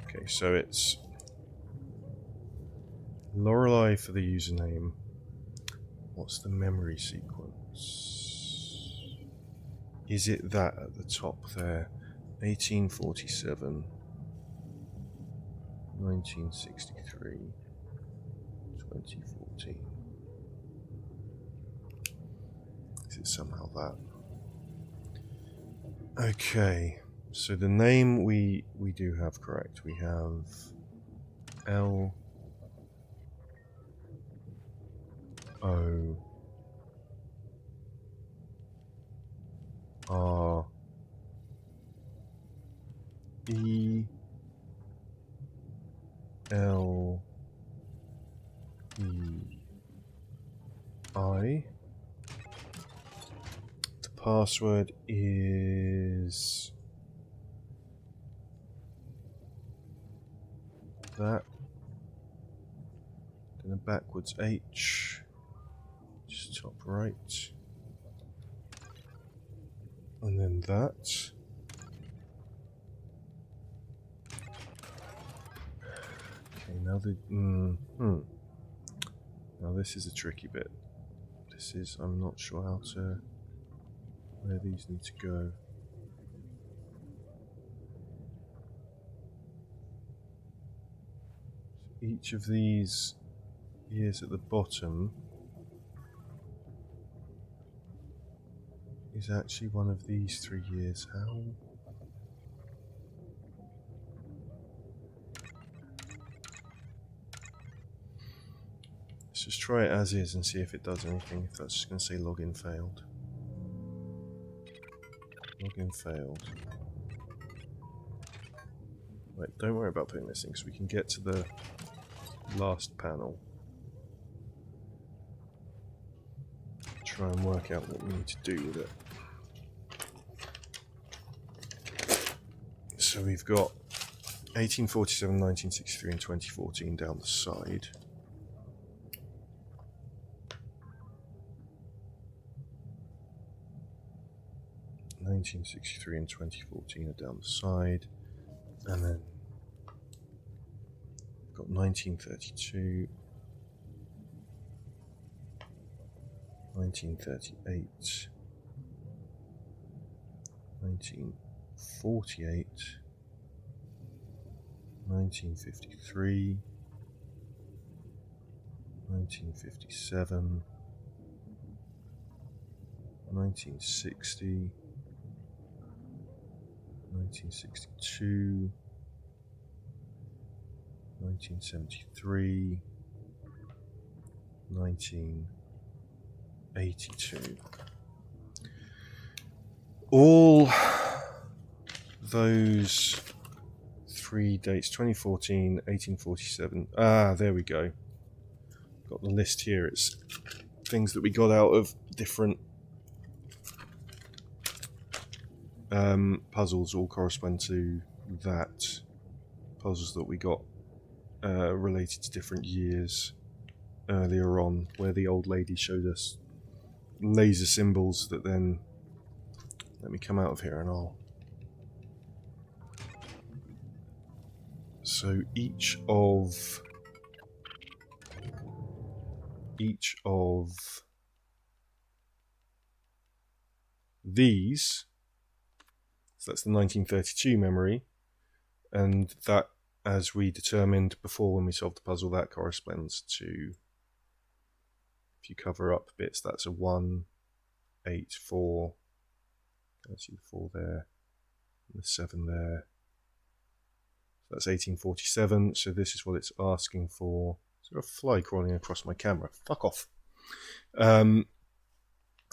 Okay, so it's... Lorelei for the username. What's the memory sequence? Is it that at the top there? 1847, 1963, 2014. Is it somehow that? Okay, so the name we do have correct. We have L O R E L E I. The password is that. Then a backwards H. Just top right. And then that. Okay, now the... Now this is a tricky bit. This is... I'm not sure how to... where these need to go. So each of these years at the bottom is actually one of these 3 years. How? Let's just try it as is and see if it does anything. If that's just going to say login failed. Login failed. Right, don't worry about putting this in because we can get to the last panel. Try and work out what we need to do with it. So we've got 1847, 1963 and 2014 down the side. (1963) and 2014 are down the side, and then we've got 1932, 1938, 1948, 1953, 1957, 1960, 1962, 1973, 1982. All those three dates, 2014, 1847. Ah, there we go. Got the list here. It's things that we got out of different puzzles, all correspond to that. Puzzles that we got related to different years earlier on, where the old lady showed us laser symbols that then... Let me come out of here and I'll... So each of these, so that's the 1932 memory, and that, as we determined before when we solved the puzzle, that corresponds to, if you cover up bits, that's a 1, 8, 4, I see the 4 there, and the 7 there. So that's 1847, so this is what it's asking for. Is there a fly crawling across my camera? Fuck off.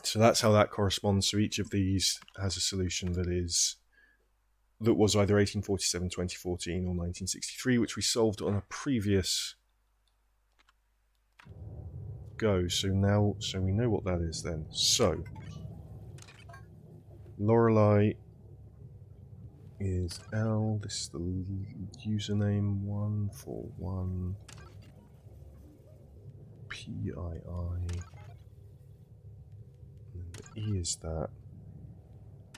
So that's how that corresponds. So each of these has a solution that was either 1847, 2014, or 1963, which we solved on a previous go. So we know what that is then. So Lorelei is L. This is the username 141 PII. And the E is that.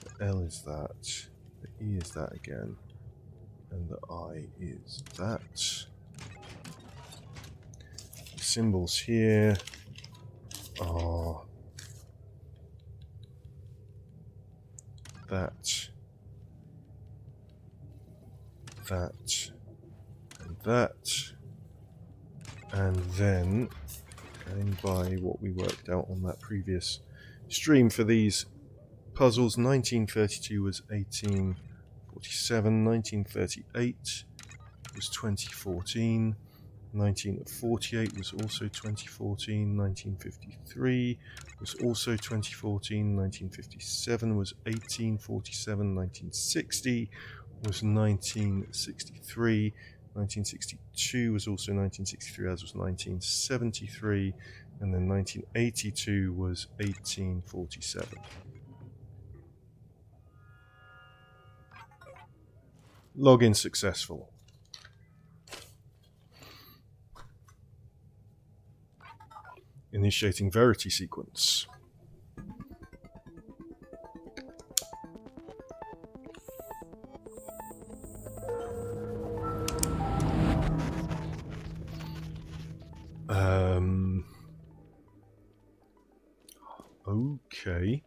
The L is that. The E is that again. And the I is that. The symbols here are that, that, and that. And then, going by what we worked out on that previous stream for these puzzles, 1932 was 1847, 1938 was 2014, 1948 was also 2014, 1953 was also 2014, 1957 was 1847, 1960 was 1963, 1962 was also 1963, as was 1973, and then 1982 was 1847. Login successful. Initiating Verity sequence. Okay.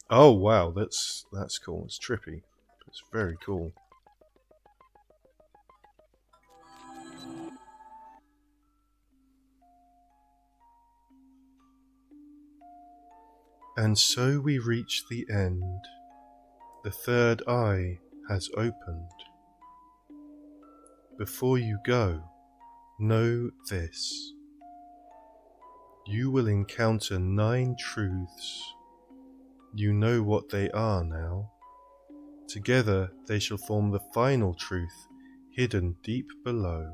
Oh wow, that's cool. It's trippy. It's very cool. And so we reach the end. The third eye has opened. Before you go, know this. You will encounter 9 truths. You know what they are now. Together they shall form the final truth, hidden deep below.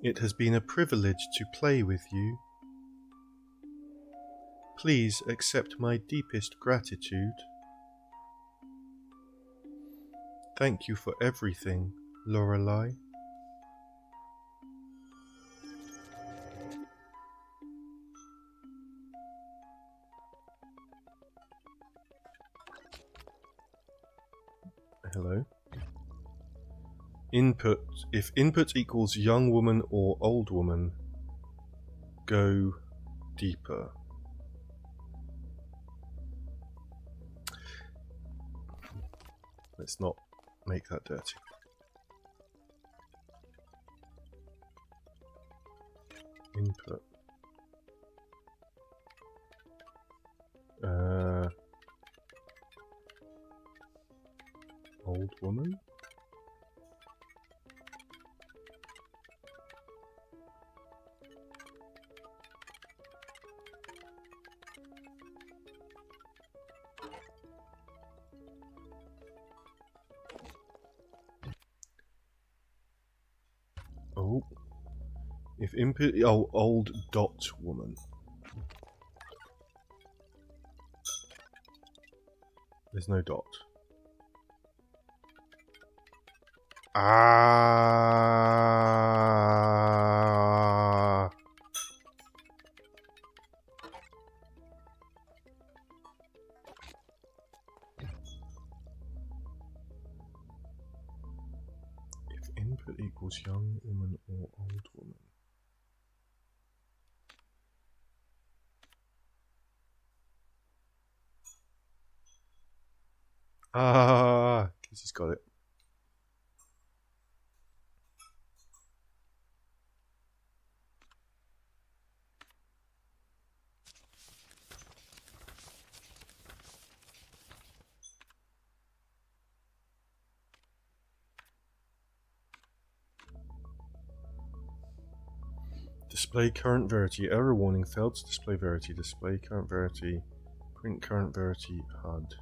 It has been a privilege to play with you. Please accept my deepest gratitude. Thank you for everything, Lorelei. Hello. Input. If input equals young woman or old woman, go deeper. Let's not make that dirty. Input. Old woman? Oh. If input... Oh, old dot woman. There's no dot. Ah. If input equals young woman or old woman. Ah, Kizzy's got it. Display current verity. Error warning. Failed to display verity. Display current verity. Print current verity HUD.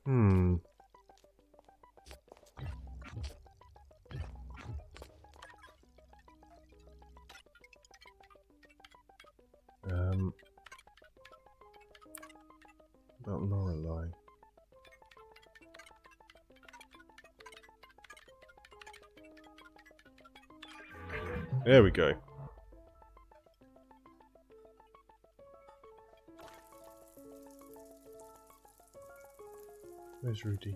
Hmm. About Lorelei. There we go. Where's Rudy?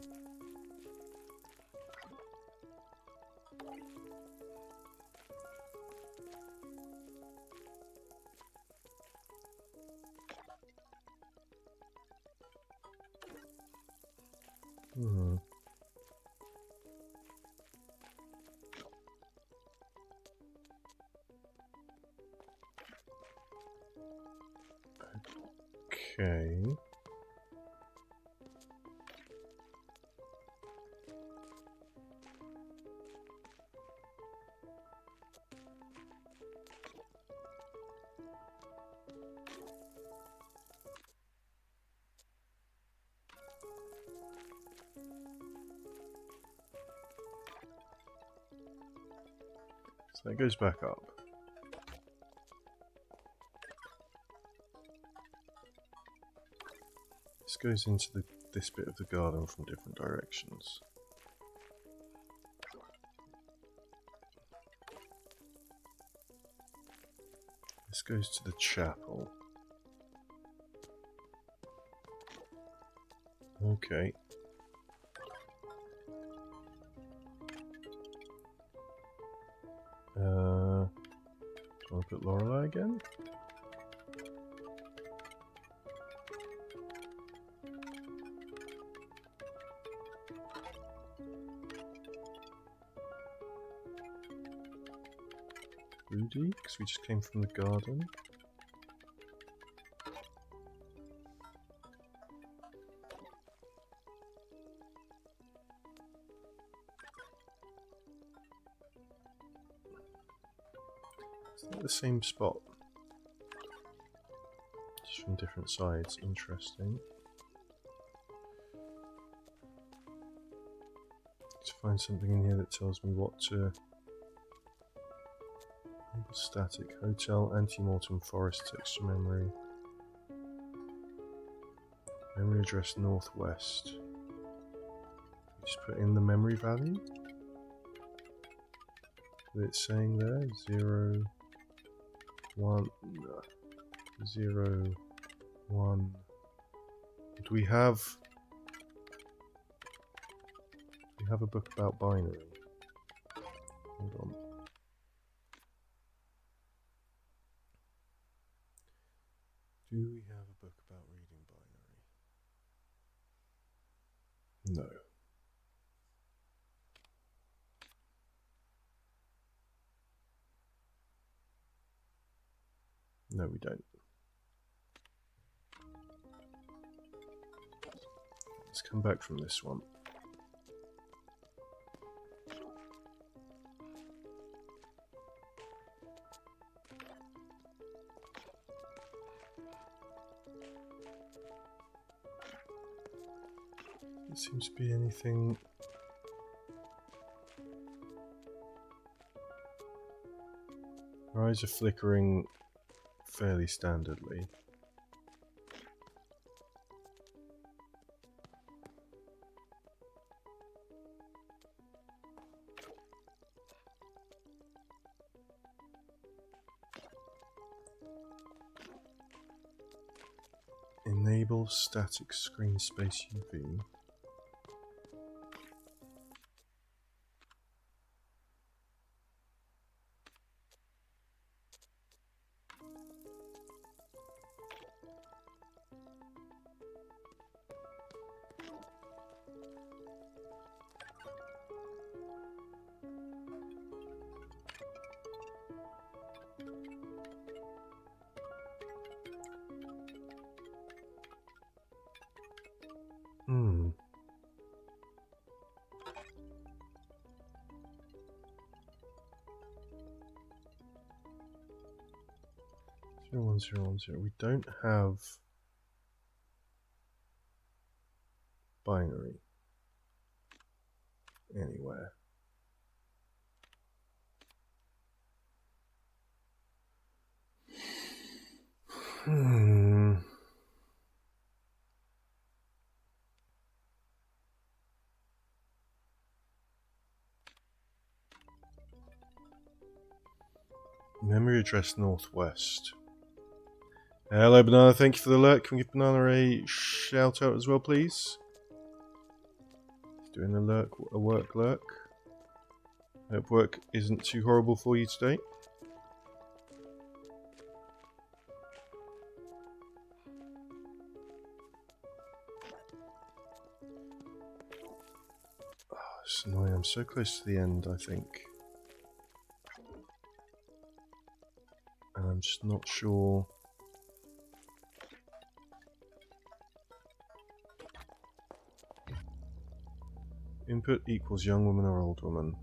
Hmm. Okay. So that goes back up. This goes into this bit of the garden from different directions. This goes to the chapel. Okay. Do I want to put Lorelei again? Rudy, because we just came from the garden. Is that the same spot? Just from different sides. Interesting. Let's find something in here that tells me what to... Static hotel, anti-mortem forest, texture memory. Memory address northwest. Just put in the memory value. What it's saying there, 0, 1. 0, 1. Do we have a book about binary? Hold on. Do we have a book about reading binary? No. No, we don't. Let's come back from this one. There seems to be anything. Our eyes are flickering fairly standardly. Enable static screen space UV. Hmm. 01010. We don't have binary anywhere. Hmm. Memory address northwest. Hello, Banana. Thank you for the alert. Can we give Banana a shout out as well, please? He's doing a work lurk. Hope work isn't too horrible for you today. Oh, it's annoying. I'm so close to the end, I think. And I'm just not sure. Input equals young woman or old woman.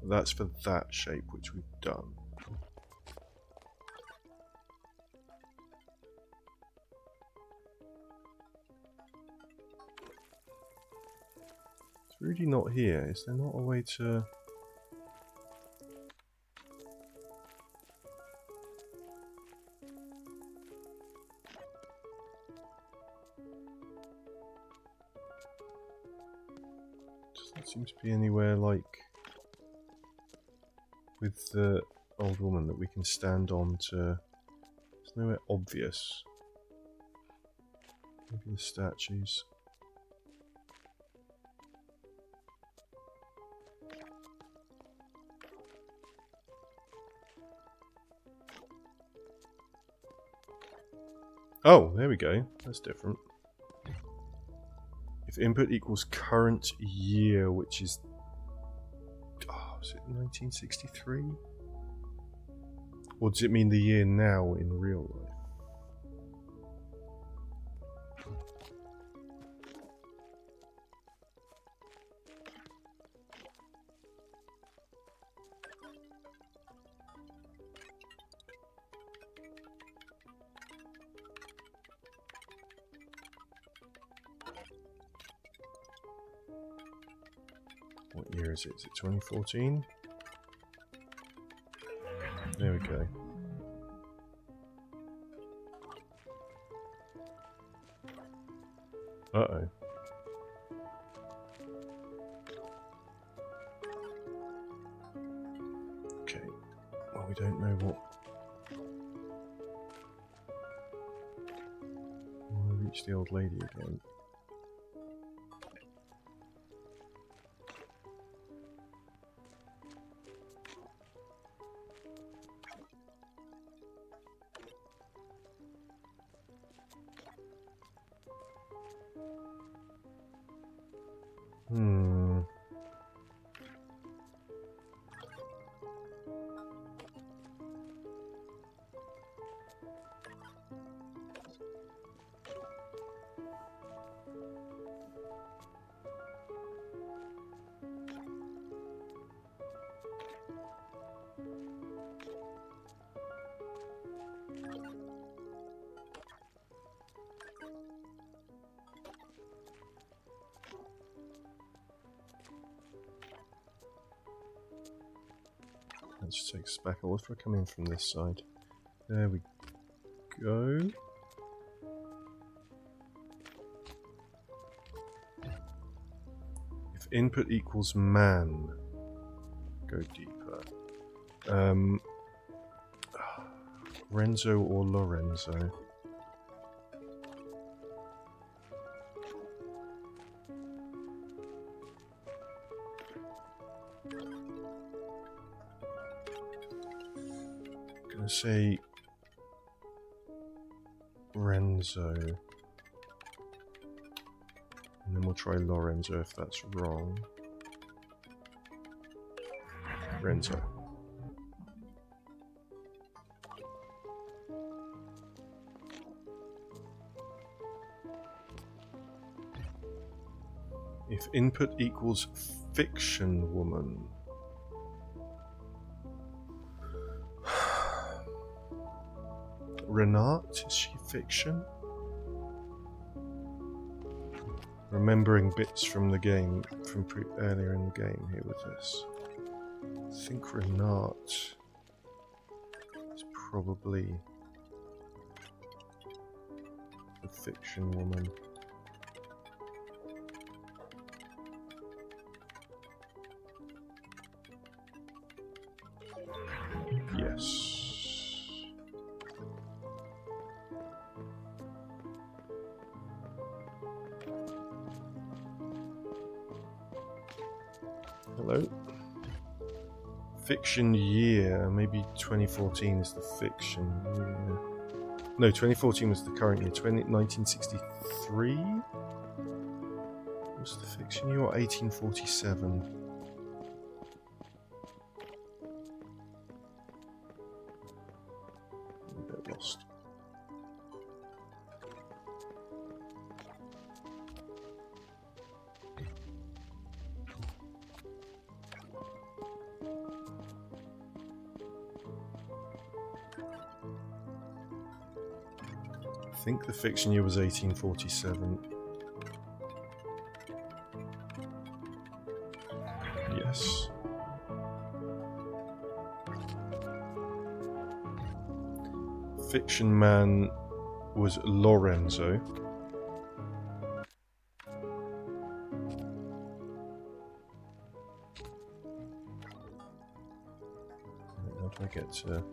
That's for that shape, which we've done. It's really not here. Is there not a way to... Doesn't seem to be anywhere like with the old woman that we can stand on to. There's nowhere obvious. Maybe the statues. Oh, there we go. That's different. If input equals current year, which is... Oh, is it 1963? Or does it mean the year now in real life? What year is it? Is it 2014? There we go. Uh-oh. Okay. Well, we don't know what... reach the old lady again. Let's take us back. What if I come in from this side? There we go. If input equals man, go deeper. Renzo or Lorenzo? I'm gonna say Renzo, and then we'll try Lorenzo if that's wrong. Renzo. If input equals fiction woman. Renate, is she fiction? Remembering bits from the game, from earlier in the game here with this. I think Renate is probably the fiction woman. Yes. Hello. Fiction year, maybe 2014 is the fiction year. No, 2014 was the current year. 1963 was the fiction year, or 1847? I'm a bit lost. I think the fiction year was 1847. Yes. Fiction man was Lorenzo. How do I get to...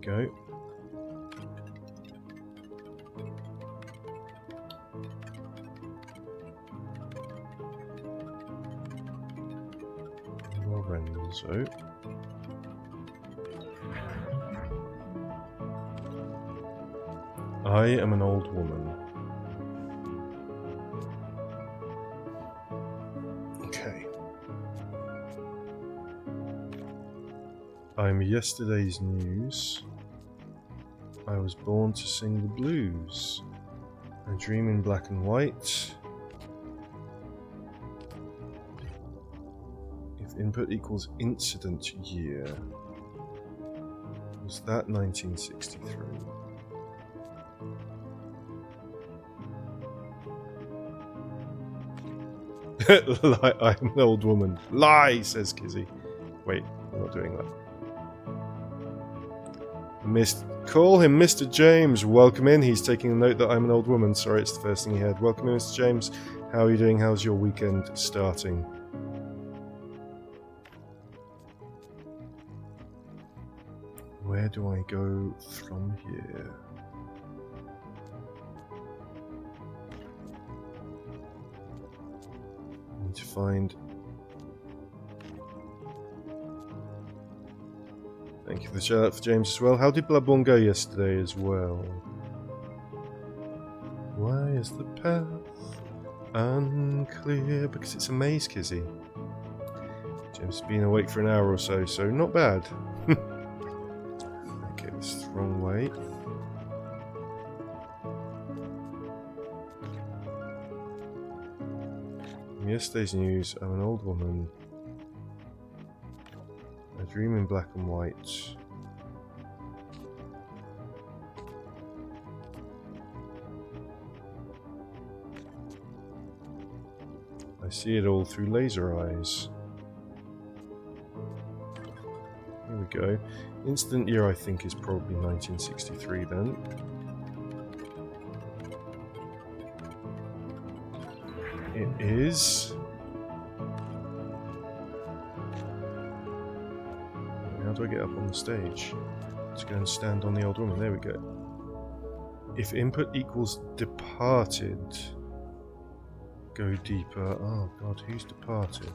Go. Lorenzo. I am an old woman. Okay. I'm yesterday's news. I was born to sing the blues. I dream in black and white. If input equals incident year, was that 1963? Lie, I'm an old woman. Lie, says Kizzy. Wait, I'm not doing that. Call him Mr. James. Welcome in. He's taking a note that I'm an old woman. Sorry, it's the first thing he heard. Welcome in, Mr. James. How are you doing? How's your weekend starting? Where do I go from here? I need to find... Thank you for the shout out for James as well. How did Bloodborne go yesterday as well? Why is the path unclear? Because it's a maze, Kizzy. James has been awake for an hour or so, so not bad. Okay, this is the wrong way. From yesterday's news, I'm an old woman. I dream in black and white. I see it all through laser eyes. Here we go. Incident year I think is probably 1963 then. It is. How do I get up on the stage? Let's go and stand on the old woman. There we go. If input equals departed, go deeper. Oh god, who's departed?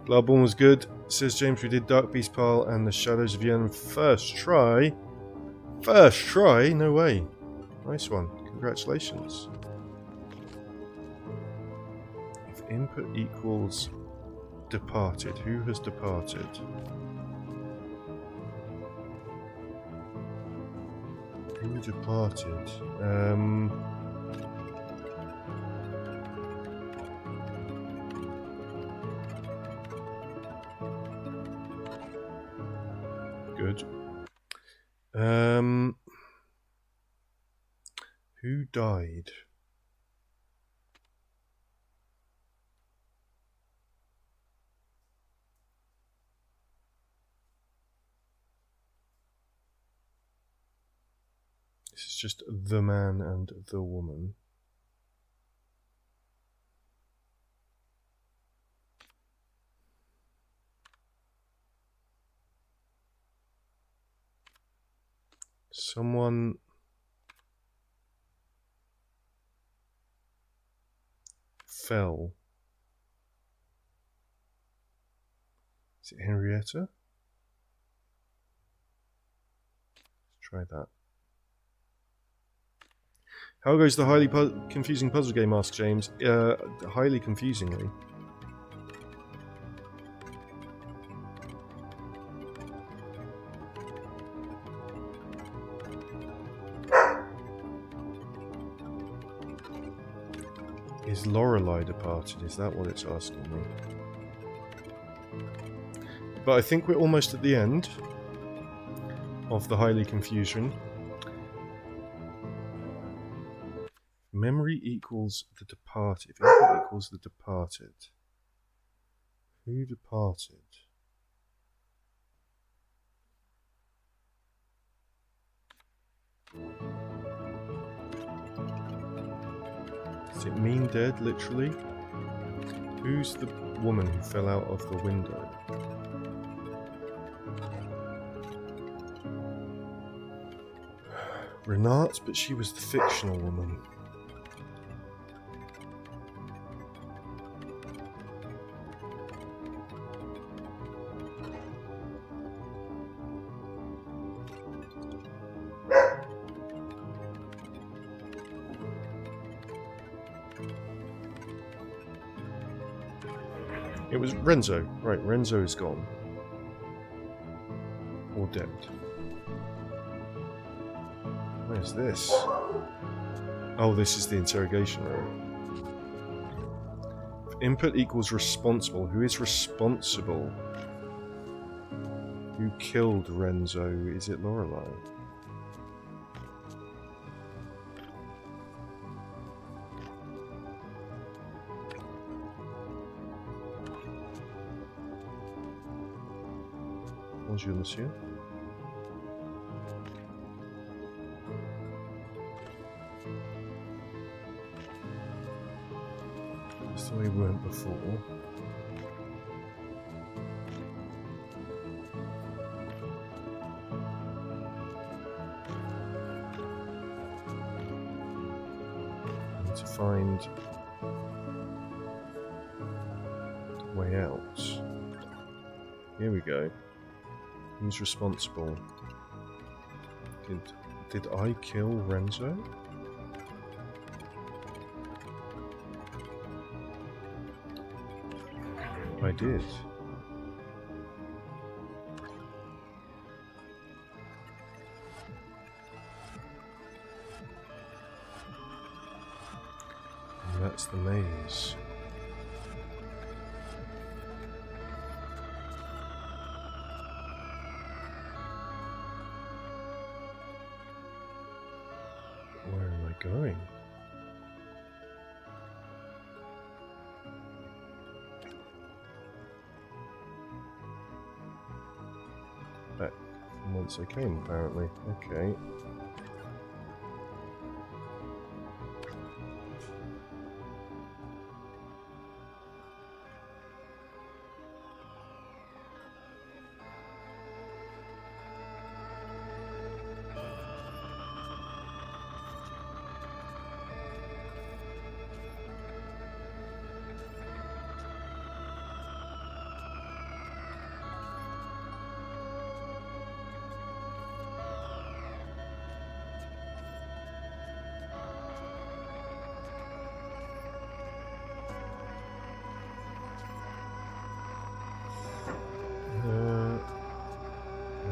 Bloodborne was good, says James. We did Dark Beast Pile and the Shadows of Yemen first try. First try? No way. Nice one. Congratulations. If input equals departed, who has departed? Who departed? Good. Who died? This is just the man and the woman. Someone fell. Is it Henrietta? Let's try that. How goes the highly confusing puzzle game, asks James. Highly confusingly. Is Lorelei departed? Is that what it's asking me? But I think we're almost at the end of the highly confusion. Memory equals the departed. Input equals the departed. Who departed? Does it mean dead, literally? Who's the woman who fell out of the window? Renate, but she was the fictional woman. It was Renzo. Right, Renzo is gone. Or dead. Where's this? Oh, this is the interrogation room. If input equals responsible, who is responsible? Who killed Renzo? Is it Lorelei? Bonjour, monsieur. That's the way we went before. need to find the way out. Here we go. Who's responsible? Did I kill Renzo? I did. And that's the maze. Where am I going? Back from whence I came, apparently. Okay.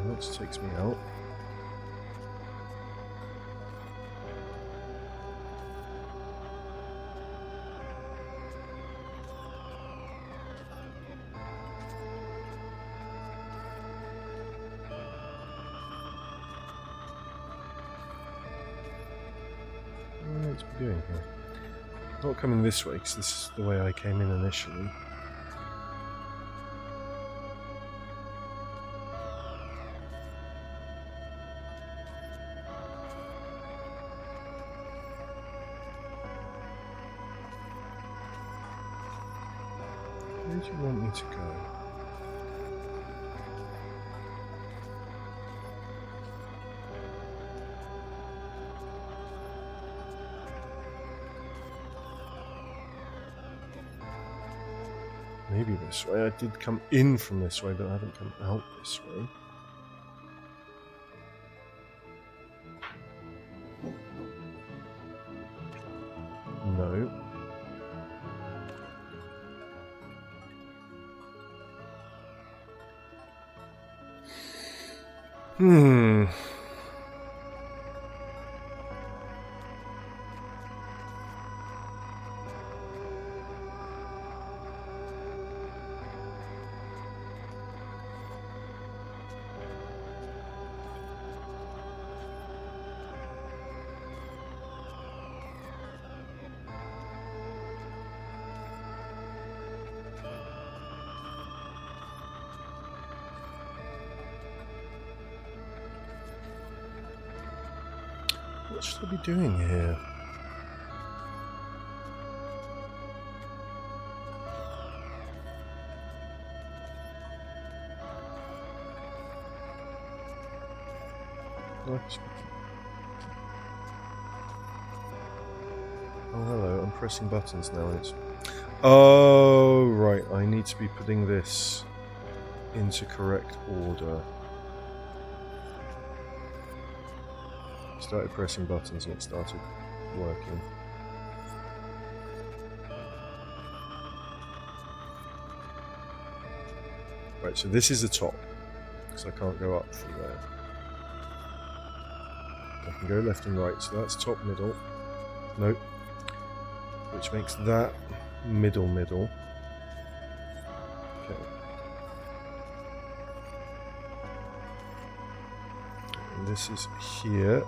That takes me out. What am I meant to be doing here? Not coming this way, because this is the way I came in initially. Where do you want me to go? Maybe this way. I did come in from this way, but I haven't come out this way. No. What should I be doing here? Oh, hello, I'm pressing buttons now and it's... Oh, right, I need to be putting this into correct order. Started pressing buttons and it started working. Right, so this is the top, because I can't go up from there. I can go left and right, so that's top, middle. Nope. Which makes that middle. Okay. And this is here.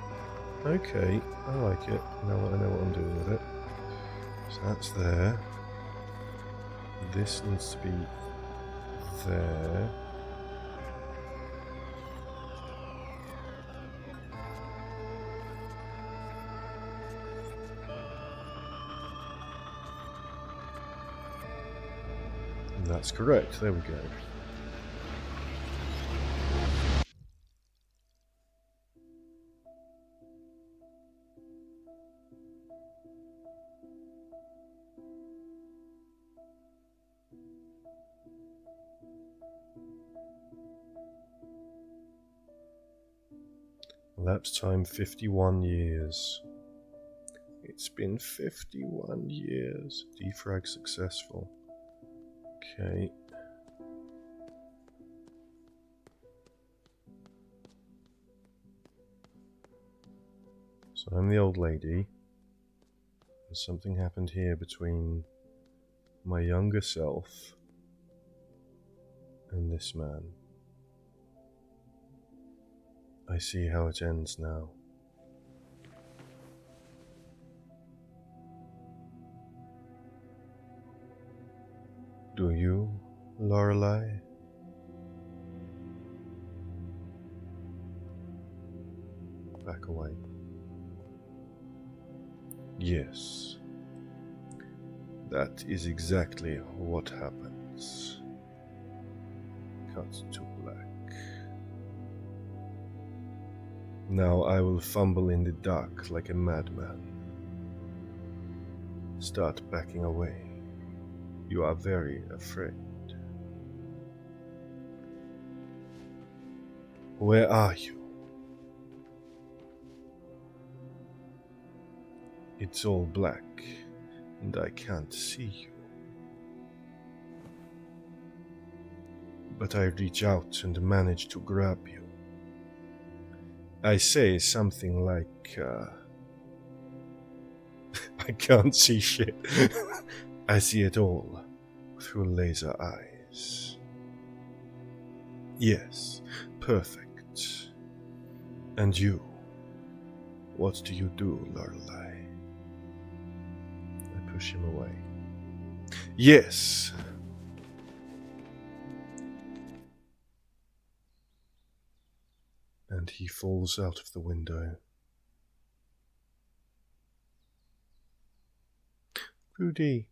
Okay, I like it. Now I know what I'm doing with it. So that's there. This needs to be there. And that's correct. There we go. Elapsed time 51 years. It's been 51 years. Defrag successful. Okay. So I'm the old lady. And something happened here between my younger self and this man. I see how it ends now. Do you, Lorelei? Back away. Yes. That is exactly what happens. Cut to black. Now I will fumble in the dark like a madman. Start backing away. You are very afraid. Where are you? It's all black, and I can't see you. But I reach out and manage to grab you. I say something like, I can't see shit. I see it all through laser eyes. Yes, perfect. And you? What do you do, Lorelei? I push him away. Yes! And he falls out of the window. Rudy.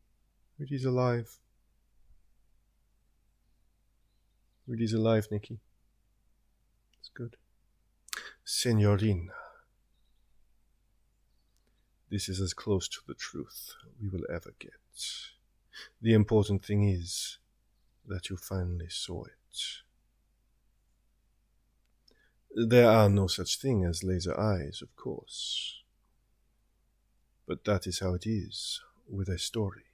Rudy's alive. Rudy's alive, Nikki. It's good. Signorina. This is as close to the truth we will ever get. The important thing is that you finally saw it. There are no such thing as laser eyes, of course. But that is how it is with a story.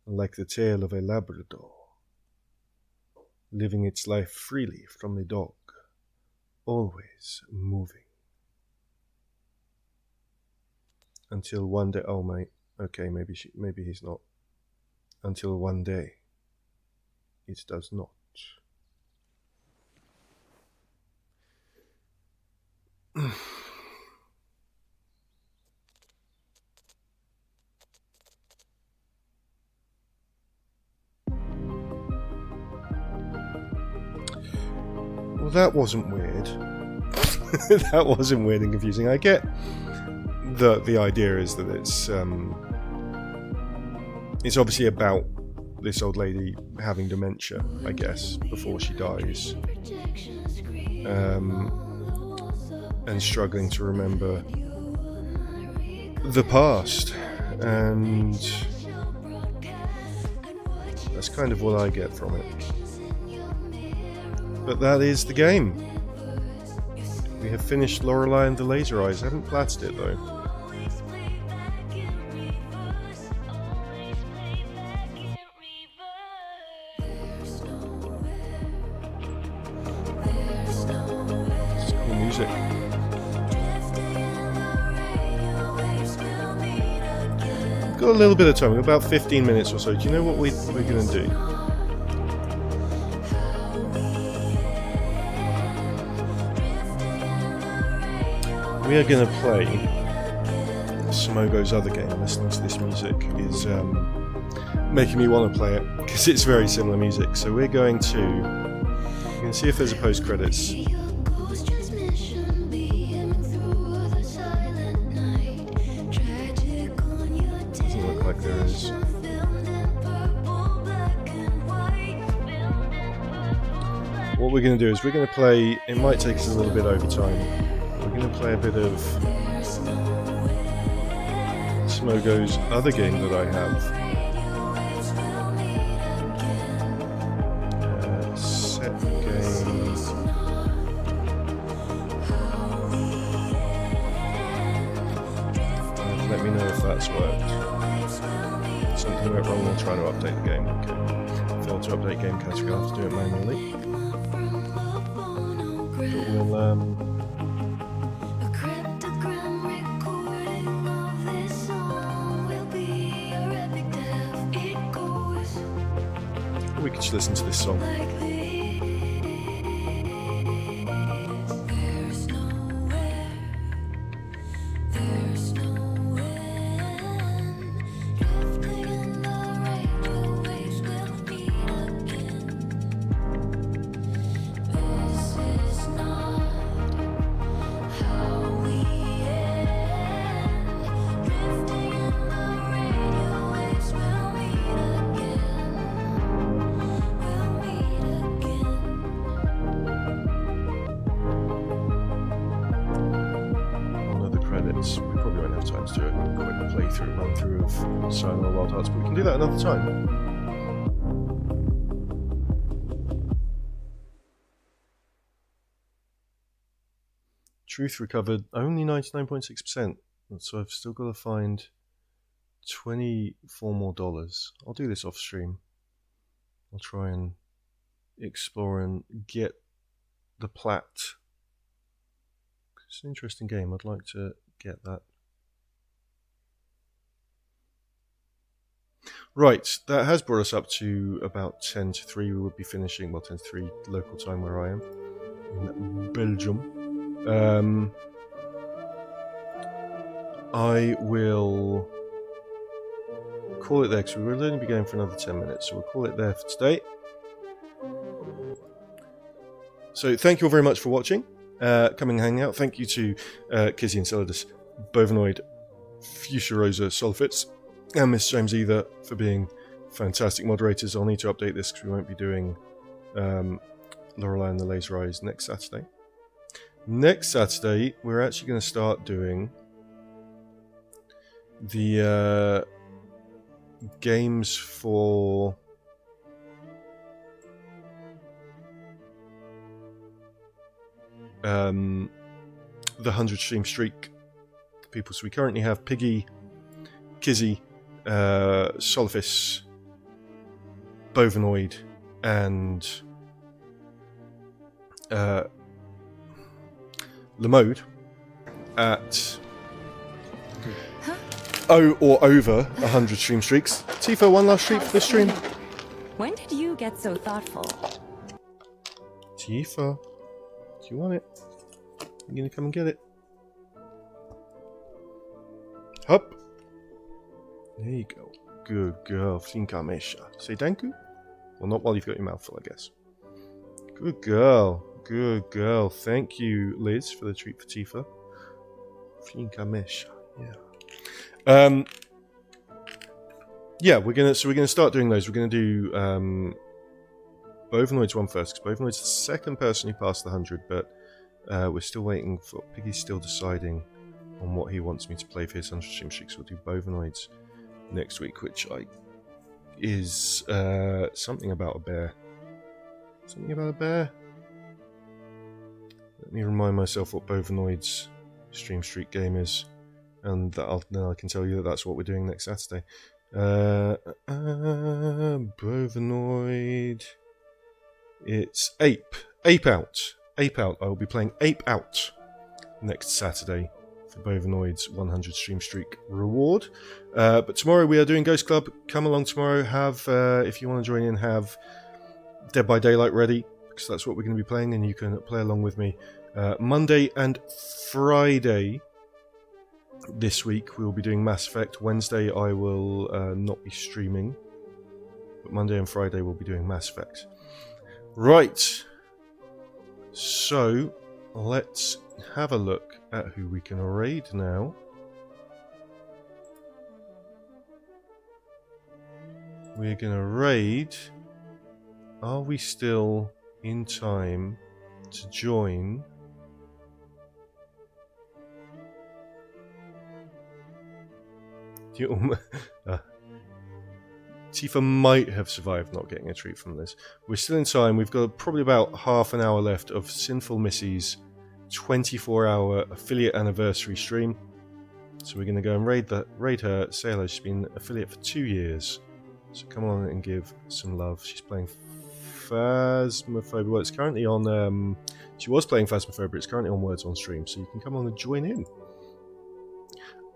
Like the tale of a Labrador, living its life freely from the dog, always moving. Until one day, oh mate, okay, maybe he's not. Until one day, it does not. Well, that wasn't weird. That wasn't weird and confusing. I get the idea is that it's obviously about this old lady having dementia, I guess, before she dies, and struggling to remember the past, and that's kind of what I get from it. But that is the game. We have finished Lorelei and the Laser Eyes. I haven't platzed it though. It's cool music. Got a little bit of time. We've got about 15 minutes or so. Do you know what we're going to do? We are going to play Smogo's other game. Listening to this music is making me want to play it because it's very similar music. So we're going to see if there's a post-credits. Doesn't look like there is. What we're going to do is we're going to play. It might take us a little bit over time. We're going to play a bit of Smogo's other game that I have. Set game. let me know if that's worked. Something went wrong, we'll try to update the game. Okay. Failed to update game category, I'll have to do it manually. But we'll, we could just listen to this song. We probably won't have time to do a quick playthrough, run through of Silent Wild Hearts, but we can do that another time. Truth recovered only 99.6%, so I've still got to find $24 more. I'll do this off stream. I'll try and explore and get the plat. It's an interesting game. I'd like to get that. Right, that has brought us up to about 10 to 3. We would be finishing, well, 10 to 3 local time where I am, in Belgium. I will call it there because we will only be going for another 10 minutes, so we'll call it there for today. So thank you all very much for watching. Coming and hanging out. Thank you to Kizzy and Celadus, Bovanoid, Fuchsia Rosa, Solfitz, and Miss James Either for being fantastic moderators. I'll need to update this because we won't be doing Lorelei and the Laser Eyes next Saturday. Next Saturday, we're actually going to start doing the games for the 100 stream streak people. So we currently have Piggy, Kizzy, Solifis, Bovanoid, and Lamode at or over 100 stream streaks. Tifa, one last streak for this stream. When did you get so thoughtful? Tifa, do you want it? You gonna come and get it? Hop. There you go. Good girl, Finka Mesha. Say thank you? Well, not while you've got your mouth full, I guess. Good girl. Good girl. Thank you, Liz, for the treat for Tifa. Finka Mesha. Yeah. Yeah, we're gonna start doing those. We're gonna do Bovanoid's one first, because Bovanoid's the second person who passed the 100, but we're still waiting for Piggy's still deciding on what he wants me to play for his 100 stream streaks. We'll do Bovanoid's next week, which is something about a bear. Something about a bear? Let me remind myself what Bovanoid's stream streak game is, and then I can tell you that that's what we're doing next Saturday. Bovanoid. It's Ape Out. I will be playing Ape Out next Saturday for Bovanoid's 100 stream streak reward. But tomorrow we are doing Ghost Club. Come along tomorrow. Have if you want to join in, have Dead by Daylight ready, because that's what we're going to be playing, and you can play along with me. Monday and Friday this week we will be doing Mass Effect. Wednesday I will not be streaming, but Monday and Friday we'll be doing Mass Effect. Right, so let's have a look at who we can raid now. We're gonna raid. Are we still in time to join? Tifa might have survived not getting a treat from this. We're still in time. We've got probably about half an hour left of Sinful Missy's 24-hour affiliate anniversary stream. So we're going to go and raid her. Say hello. She's been affiliate for 2 years. So come on and give some love. She's playing Phasmophobia. Well, it's currently on... she was playing Phasmophobia. It's currently on Words on Stream. So you can come on and join in.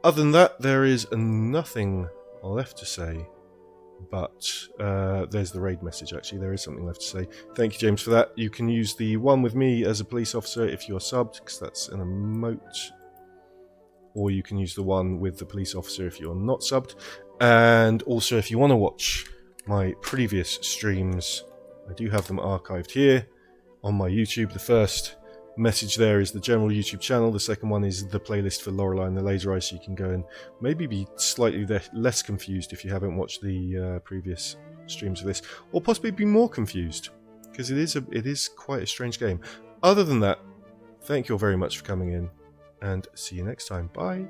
Other than that, there is nothing left to say. But there's the raid message, actually. There is something left to say. Thank you, James, for that. You can use the one with me as a police officer if you're subbed, because that's an emote. Or you can use the one with the police officer if you're not subbed. And also, if you want to watch my previous streams, I do have them archived here on my YouTube. The first message there is the general YouTube channel. The second one is the playlist for Lorelei and the Laser Eye, so you can go and maybe be slightly less confused if you haven't watched the previous streams of this, or possibly be more confused, because it is quite a strange game. Other than that, thank you all very much for coming in, and see you next time. Bye.